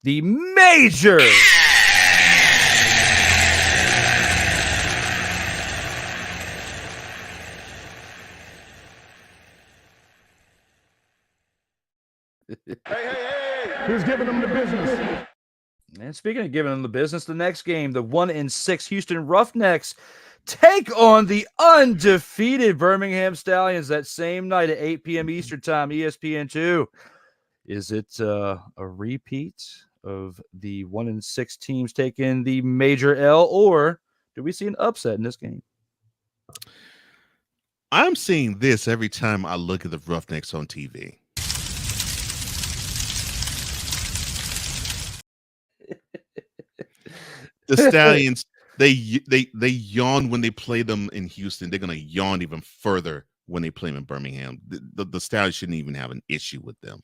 the major. Hey. Who's giving them the business? And speaking of giving them the business, the next game, the 1-6 Houston Roughnecks take on the undefeated Birmingham Stallions that same night at 8 p.m. Eastern time, ESPN2. Is it a repeat of the 1-6 teams taking the major L, or do we see an upset in this game? I'm seeing this every time I look at the Roughnecks on TV. The Stallions, they yawn when they play them in Houston. They're going to yawn even further when they play them in Birmingham. The Stallions shouldn't even have an issue with them.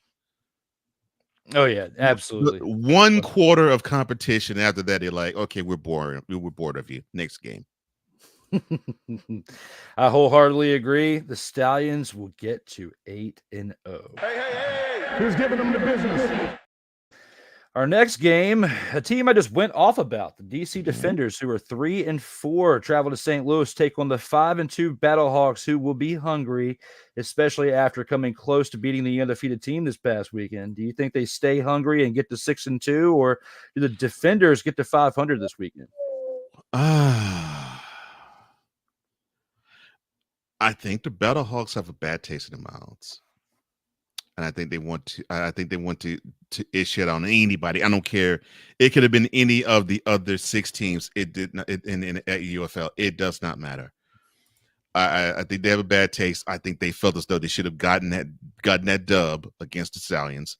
Oh yeah, absolutely. One quarter of competition. After that, they're like, okay, we're bored. We're bored of you. Next game. I wholeheartedly agree. The Stallions will get to 8-0. Who's giving them the business? Our next game, a team I just went off about, the DC Defenders, who are 3-4, travel to St. Louis, take on the 5-2 Battlehawks, who will be hungry, especially after coming close to beating the undefeated team this past weekend. Do you think they stay hungry and get to 6-2, or do the Defenders get to 500 this weekend? I think the Battlehawks have a bad taste in their mouths. And I think they want to issue it on anybody. I don't care. It could have been any of the other 6 teams. It did not at UFL. It does not matter. I think they have a bad taste. I think they felt as though they should have gotten that dub against the Stallions.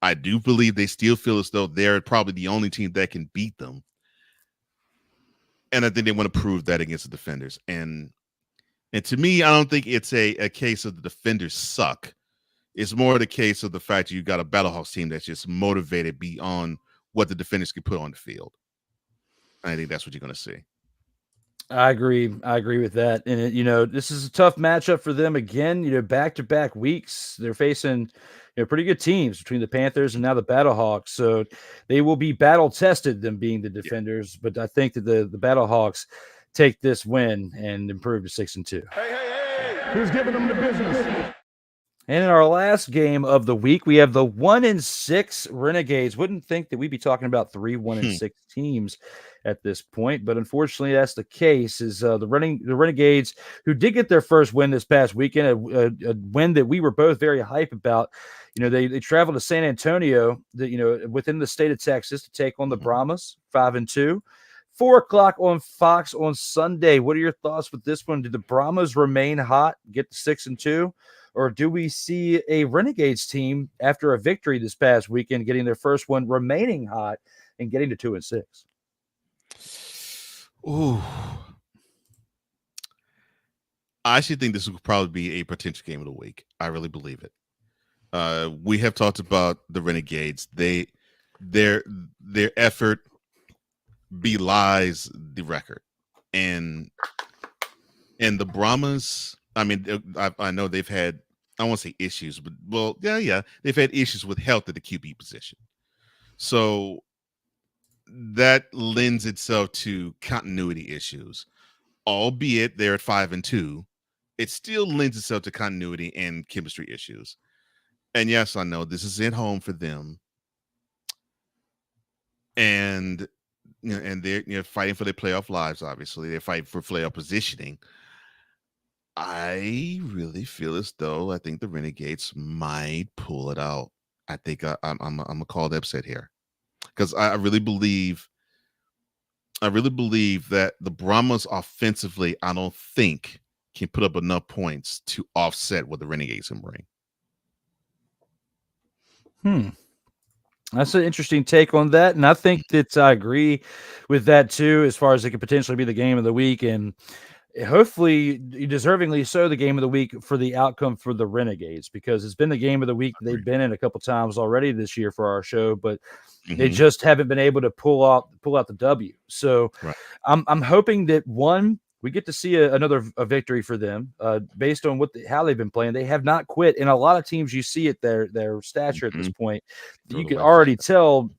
I do believe they still feel as though they're probably the only team that can beat them. And I think they want to prove that against the Defenders. And to me, I don't think it's a case of the Defenders suck. It's more the case of the fact that you got a Battlehawks team that's just motivated beyond what the Defenders can put on the field. And I think that's what you're going to see. I agree. I agree with that. And, this is a tough matchup for them again, back-to-back weeks. They're facing pretty good teams between the Panthers and now the Battlehawks. So they will be battle-tested, them being the Defenders. Yeah. But I think that the Battlehawks take this win and improve to 6-2. Who's giving them the business? And in our last game of the week, we have the 1-6 Renegades. Wouldn't think that we'd be talking about 3 1-6 teams at this point, but unfortunately, that's the case. Is the Renegades, who did get their first win this past weekend, a win that we were both very hype about. They traveled to San Antonio, within the state of Texas, to take on the Brahmas, 5-2. 4:00 on Fox on Sunday. What are your thoughts with this one? Do the Brahmas remain hot, get to 6-2? Or do we see a Renegades team after a victory this past weekend getting their first one, remaining hot and getting to 2-6? Ooh. I actually think this will probably be a potential game of the week. I really believe it. We have talked about the Renegades. Their effort belies the record. And the Brahmas, I mean, I know they've had, I won't say issues, but they've had issues with health at the QB position. So that lends itself to continuity issues. Albeit they're at 5-2, it still lends itself to continuity and chemistry issues. And yes, I know this is at home for them. And they're fighting for their playoff lives, obviously. They're fighting for playoff positioning. I really feel as though I think the Renegades might pull it out. I think I'm gonna call the upset here, because I really believe that the Brahmas offensively, I don't think can put up enough points to offset what the Renegades can bring. That's an interesting take on that, and I think that I agree with that too, as far as it could potentially be the game of the week, and hopefully deservingly so the game of the week for the outcome for the Renegades, because it's been the game of the week they've been in a couple times already this year for our show, but they just haven't been able to pull out the W. So I'm hoping that we get to see another victory for them based on how they've been playing. They have not quit, and a lot of teams you see at their stature at this point, you can already tell,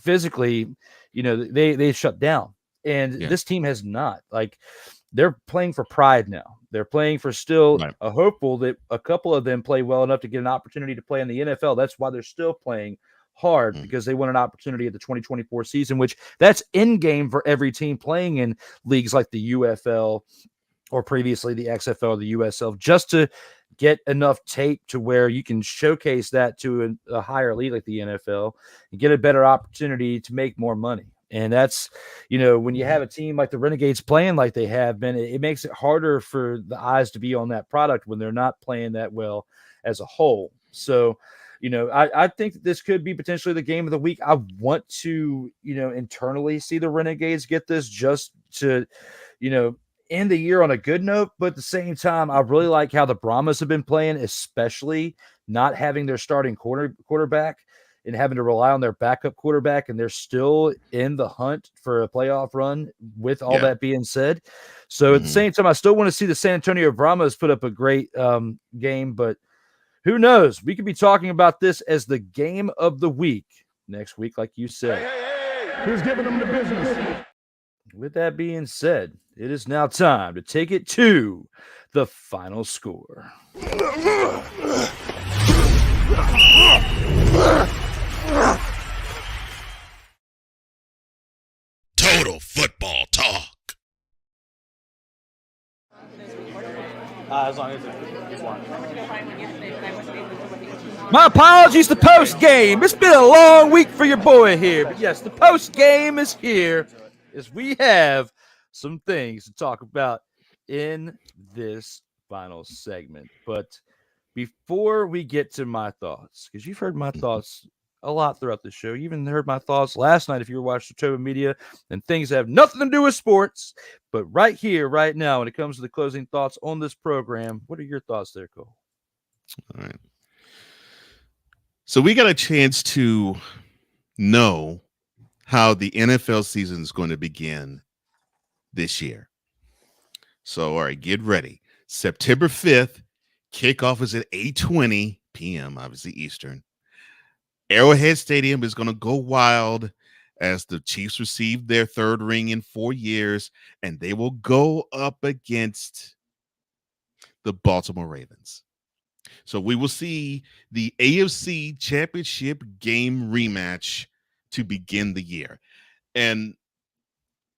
physically, they shut down, and this team has not. Like, they're playing for pride now. They're playing for still a hopeful that a couple of them play well enough to get an opportunity to play in the NFL. That's why they're still playing hard, because they want an opportunity at the 2024 season, which that's in game for every team playing in leagues like the UFL or previously the XFL or the USL, just to get enough tape to where you can showcase that to a higher league like the NFL and get a better opportunity to make more money. And that's, when you have a team like the Renegades playing like they have been, it makes it harder for the eyes to be on that product when they're not playing that well as a whole. So, I think that this could be potentially the game of the week. I want to, internally see the Renegades get this just to, end the year on a good note. But at the same time, I really like how the Brahmas have been playing, especially not having their starting quarterback and having to rely on their backup quarterback, and they're still in the hunt for a playoff run with all that being said. So at the same time, I still want to see the San Antonio Brahmas put up a great game, but who knows? We could be talking about this as the game of the week next week, like you said. Who's giving them the business? With that being said, it is now time to take it to the final score. Total football talk. As long as it's one. My apologies, the post game. It's been a long week for your boy here. But yes, the post game is here as we have some things to talk about in this final segment. But before we get to my thoughts, because you've heard my thoughts a lot throughout the show. You even heard my thoughts last night if you were watching SIRTOBA Media, and things that have nothing to do with sports. But right here, right now, when it comes to the closing thoughts on this program, what are your thoughts there, Cole? All right. So we got a chance to know how the NFL season is going to begin this year. So, all right, get ready. September 5th, kickoff is at 8:20 p.m., obviously Eastern. Arrowhead Stadium is going to go wild as the Chiefs receive their third ring in 4 years, and they will go up against the Baltimore Ravens. So we will see the AFC Championship game rematch to begin the year. And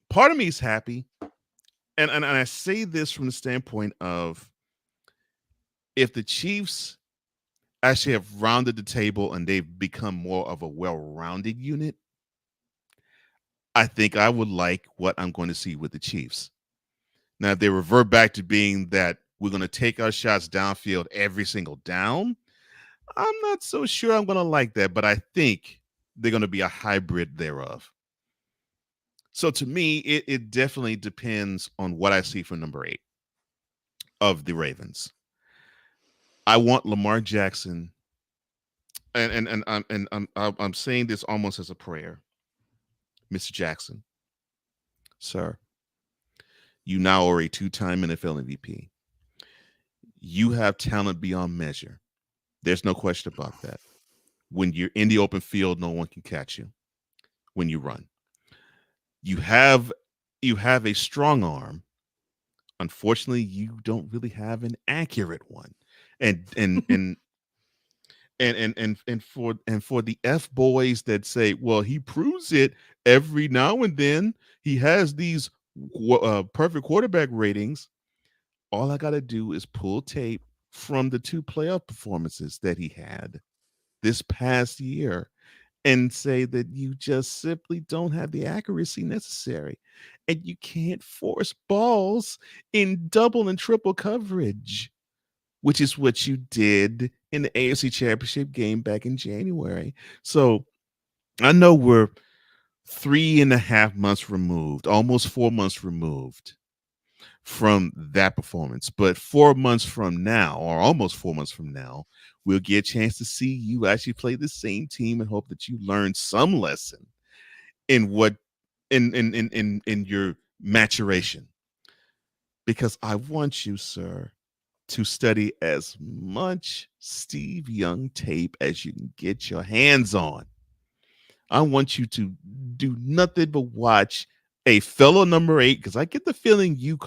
part of me is happy. And I say this from the standpoint of if the Chiefs actually have rounded the table and they've become more of a well-rounded unit, I think I would like what I'm going to see with the Chiefs. Now, if they revert back to being that we're going to take our shots downfield every single down, I'm not so sure I'm going to like that, but I think they're going to be a hybrid thereof. So to me, it definitely depends on what I see from number 8 of the Ravens. I want Lamar Jackson, and I'm saying this almost as a prayer. Mr. Jackson, sir, you now are a 2-time NFL MVP. You have talent beyond measure. There's no question about that. When you're in the open field, no one can catch you when you run. You have a strong arm. Unfortunately, you don't really have an accurate one. And for the F boys that say, well, he proves it every now and then, he has these perfect quarterback ratings. All I got to do is pull tape from the 2 playoff performances that he had this past year and say that you just simply don't have the accuracy necessary. And you can't force balls in double and triple coverage, which is what you did in the AFC Championship game back in January. So I know we're 3.5 months removed, almost 4 months removed from that performance. But 4 months from now, or almost 4 months from now, we'll get a chance to see you actually play the same team and hope that you learn some lesson in what in your maturation. Because I want you, sir, to study as much Steve Young tape as you can get your hands on. I want you to do nothing but watch a fellow number 8, because I get the feeling you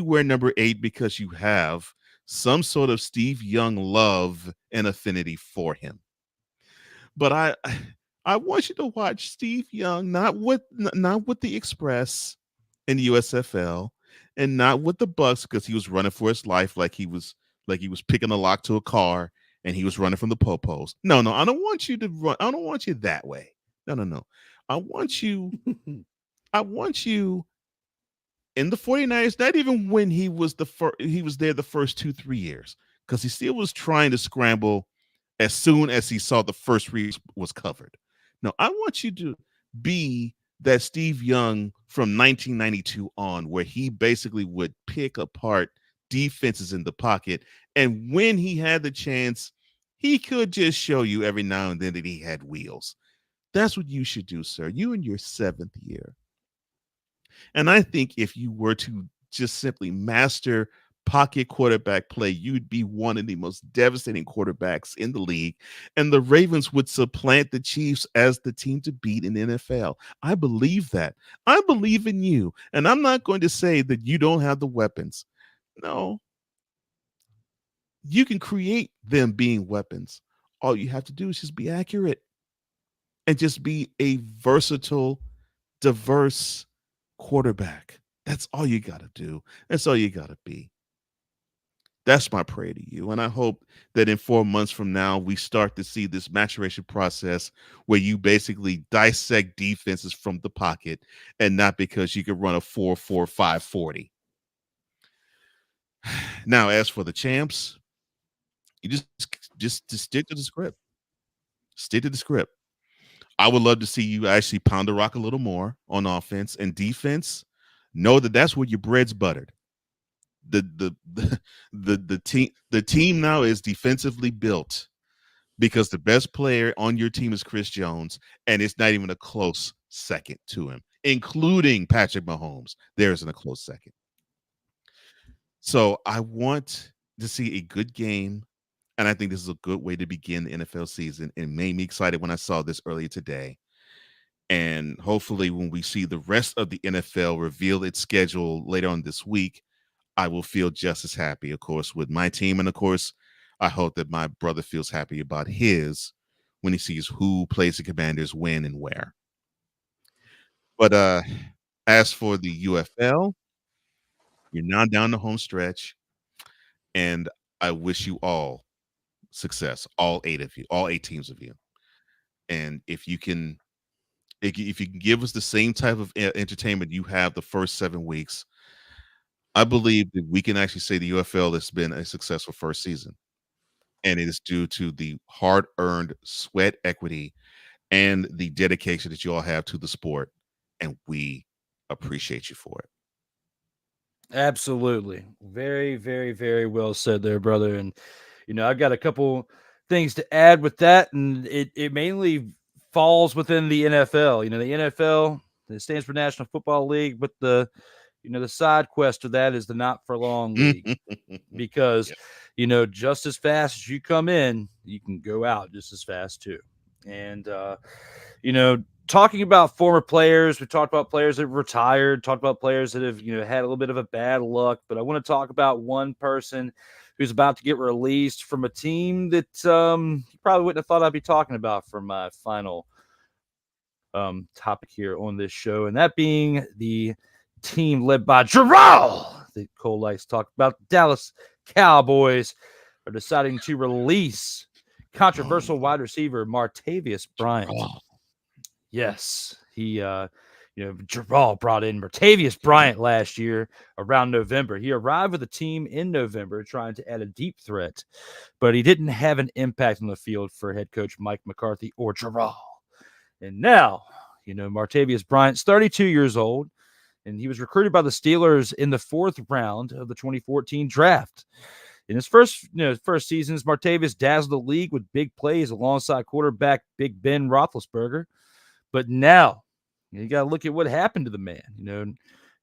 wear number 8 because you have some sort of Steve Young love and affinity for him. But I want you to watch Steve Young, not with the Express in the USFL, and not with the Bucks because he was running for his life like he was picking a lock to a car and he was running from the popos. No, I don't want you to run. I don't want you that way. No. I want you in the 49ers, not even when he was there the first 2-3 years, because he still was trying to scramble as soon as he saw the first read was covered. No, I want you to be that Steve Young from 1992 on, where he basically would pick apart defenses in the pocket. And when he had the chance, he could just show you every now and then that he had wheels. That's what you should do, sir. You in your 7th year. And I think if you were to just simply master pocket quarterback play, you'd be one of the most devastating quarterbacks in the league. And the Ravens would supplant the Chiefs as the team to beat in the NFL. I believe that. I believe in you. And I'm not going to say that you don't have the weapons. No. You can create them being weapons. All you have to do is just be accurate and just be a versatile, diverse quarterback. That's all you got to do. That's all you got to be. That's my prayer to you. And I hope that in 4 months from now, we start to see this maturation process where you basically dissect defenses from the pocket and not because you could run a 4.45 40. Now, as for the champs, you just stick to the script. Stick to the script. I would love to see you actually pound the rock a little more on offense and defense. Know that that's where your bread's buttered. The team now is defensively built because the best player on your team is Chris Jones, and it's not even a close second to him, including Patrick Mahomes. There isn't a close second. So I want to see a good game, and I think this is a good way to begin the NFL season. It made me excited when I saw this earlier today. And hopefully when we see the rest of the NFL reveal its schedule later on this week, I will feel just as happy, of course, with my team. And, of course, I hope that my brother feels happy about his when he sees who plays the Commanders, when, and where. But as for the UFL, you're now down the home stretch, and I wish you all success, all 8 of you, all 8 teams of you. And if you can give us the same type of entertainment you have the first 7 weeks, I believe that we can actually say the UFL has been a successful first season. And it is due to the hard-earned sweat equity and the dedication that you all have to the sport. And we appreciate you for it. Absolutely. Very, very, very well said there, brother. And, I've got a couple things to add with that. And it mainly falls within the NFL. The NFL, it stands for National Football League, but the side quest of that is the not for long league because, just as fast as you come in, you can go out just as fast too. And, talking about former players, we talked about players that have retired, talked about players that have, had a little bit of a bad luck, but I want to talk about one person who's about to get released from a team that you probably wouldn't have thought I'd be talking about for my final topic here on this show. And that being the team led by Gerald that Cole likes to talk about. The Dallas Cowboys are deciding to release controversial wide receiver Martavis Bryant. Yes, he, Gerald brought in Martavis Bryant last year around November. He arrived with the team in November trying to add a deep threat, but he didn't have an impact on the field for head coach Mike McCarthy or Gerald. And now, Martavis Bryant's 32 years old, and he was recruited by the Steelers in the 4th round of the 2014 draft. In his first seasons, Martavis dazzled the league with big plays alongside quarterback Big Ben Roethlisberger. But now, you got to look at what happened to the man.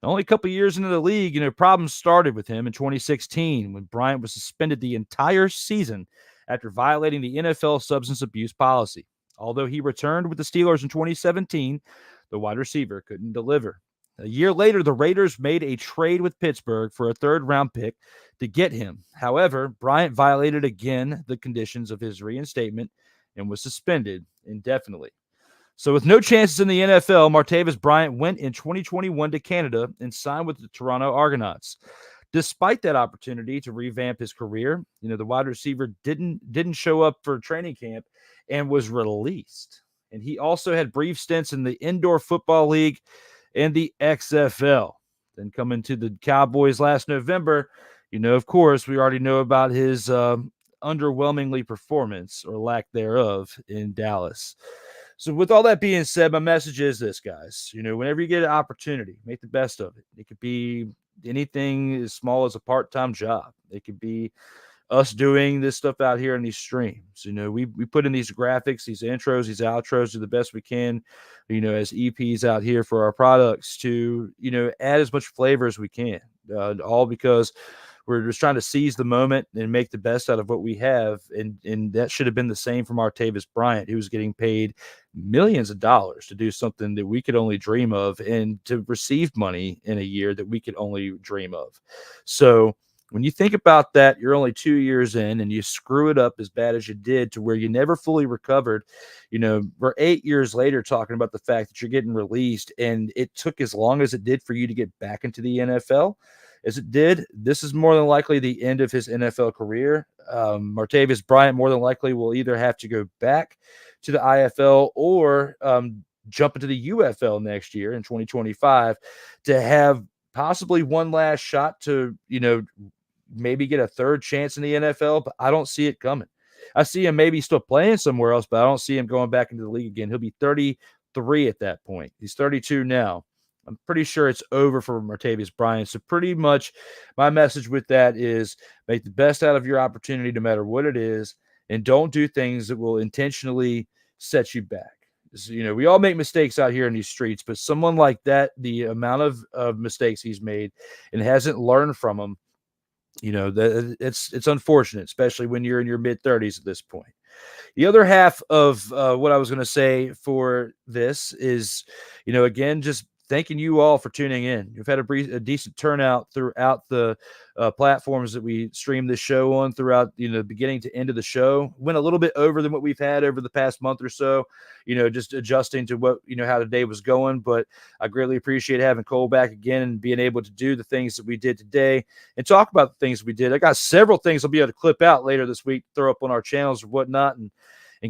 Only a couple years into the league, problems started with him in 2016 when Bryant was suspended the entire season after violating the NFL substance abuse policy. Although he returned with the Steelers in 2017, the wide receiver couldn't deliver. A year later, the Raiders made a trade with Pittsburgh for a 3rd-round pick to get him. However, Bryant violated again the conditions of his reinstatement and was suspended indefinitely. So with no chances in the NFL, Martavis Bryant went in 2021 to Canada and signed with the Toronto Argonauts. Despite that opportunity to revamp his career, the wide receiver didn't show up for training camp and was released. And he also had brief stints in the Indoor Football League and the XFL. Then coming to the Cowboys last November, of course, we already know about his underwhelmingly performance or lack thereof in Dallas. So with all that being said, my message is this, guys. Whenever you get an opportunity, make the best of it. It could be anything as small as a part-time job. It could be us doing this stuff out here in these streams. We put in these graphics, these intros, these outros, do the best we can, as EPs out here for our products to, add as much flavor as we can, all because we're just trying to seize the moment and make the best out of what we have. And that should have been the same from Martavis Bryant, who was getting paid millions of dollars to do something that we could only dream of, and to receive money in a year that we could only dream of. So when you think about that, you're only 2 years in and you screw it up as bad as you did to where you never fully recovered. We're 8 years later talking about the fact that you're getting released, and it took as long as it did for you to get back into the NFL as it did. This is more than likely the end of his NFL career. Martavis Bryant more than likely will either have to go back to the IFL or jump into the UFL next year in 2025 to have possibly one last shot to, maybe get a third chance in the NFL, but I don't see it coming. I see him maybe still playing somewhere else, but I don't see him going back into the league again. He'll be 33 at that point. He's 32 now. I'm pretty sure it's over for Martavis Bryant. So pretty much my message with that is make the best out of your opportunity, no matter what it is, and don't do things that will intentionally set you back. We all make mistakes out here in these streets, but someone like that, the amount of mistakes he's made and hasn't learned from them, that it's unfortunate, especially when you're in your mid-30s at this point. The other half of what I was going to say for this is, again, just thanking you all for tuning in. You've had a decent turnout throughout the platforms that we stream this show on throughout, beginning to end of the show. Went a little bit over than what we've had over the past month or so, just adjusting to what, how the day was going. But I greatly appreciate having Cole back again and being able to do the things that we did today and talk about the things we did. I got several things I'll be able to clip out later this week, throw up on our channels or whatnot, and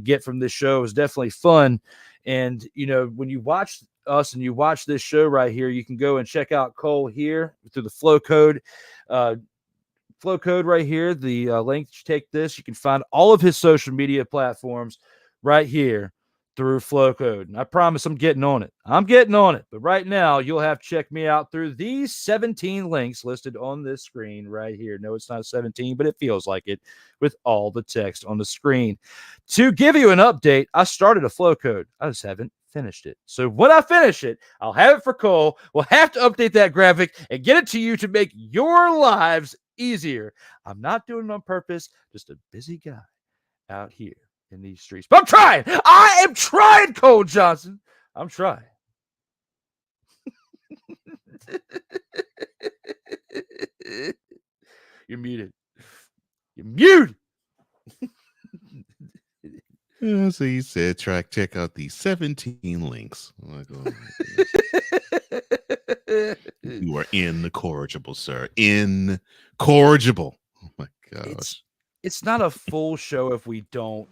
get from this show. It was definitely fun. And, when you watch us and you watch this show right here, you can go and check out Cole here through the flow code right here. The link that you take this, you can find all of his social media platforms right here through flow code. And I promise I'm getting on it. But right now you'll have to check me out through these 17 links listed on this screen right here. No, it's not 17, but it feels like it with all the text on the screen. To give you an update, I started a flow code. I just haven't finished it. So when I finish it, I'll have it for Cole. We'll have to update that graphic and get it to you to make your lives easier. I'm not doing it on purpose. Just a busy guy out here in these streets. But I'm trying. I am trying, Cole Johnson. I'm trying. You're muted. You're muted. So you said, check out the 17 links. I'm like, oh, you are incorrigible, sir. Incorrigible. Oh my gosh. It's not a full show if we don't.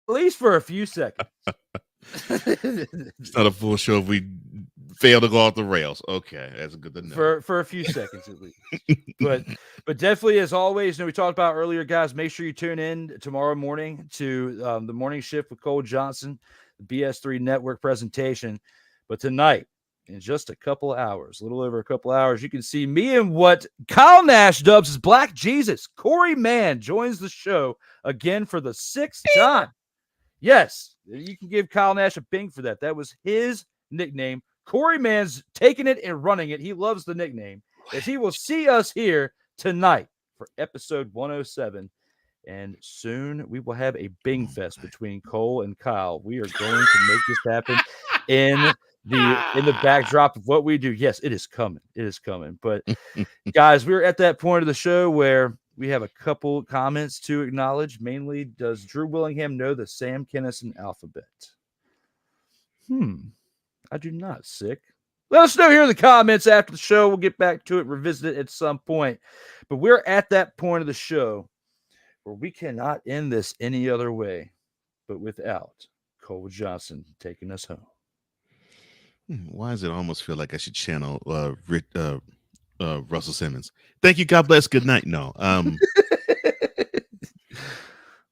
At least for a few seconds. It's not a full show if we fail to go off the rails. Okay, that's good to know. For a few seconds at least. but definitely, as always, we talked about earlier, guys, make sure you tune in tomorrow morning to the morning shift with Cole Johnson, the BS3 Network presentation. But tonight, in just a couple hours, a little over a couple hours, you can see me and what Kyle Nash dubs as Black Jesus. Corey Mann joins the show again for the 6th time. Yes, you can give Kyle Nash a bing for that. That was his nickname. Corey Mann's taking it and running it. He loves the nickname. As he will see us here tonight for episode 107. And soon we will have a Bing Fest between Cole and Kyle. We are going to make this happen in the backdrop of what we do. Yes, it is coming. It is coming. But guys, we're at that point of the show where we have a couple comments to acknowledge. Mainly, does Drew Willingham know the Sam Kinison alphabet? I do not, Sick. Let us know here in the comments after the show. We'll get back to it, revisit it at some point. But we're at that point of the show where we cannot end this any other way but without Cole Johnson taking us home. Why does it almost feel like I should channel Russell Simmons? Thank you. God bless. Good night. No.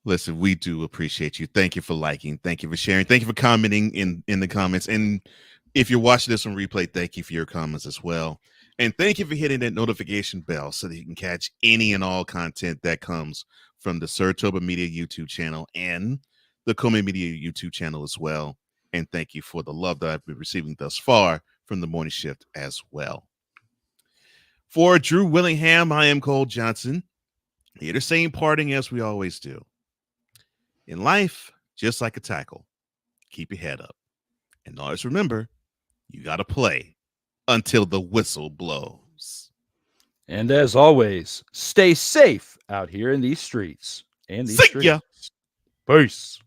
Listen, we do appreciate you. Thank you for liking. Thank you for sharing. Thank you for commenting in the comments. And if you're watching this on replay, thank you for your comments as well. And thank you for hitting that notification bell so that you can catch any and all content that comes from the SIRTOBA Media YouTube channel and the COMI Media YouTube channel as well. And thank you for the love that I've been receiving thus far from the morning shift as well. For Drew Willingham, I am Cole Johnson, here to say parting as we always do. In life, just like a tackle, keep your head up. And always remember, you got to play until the whistle blows. And as always, stay safe out here in these streets. And these See streets. ya. Peace.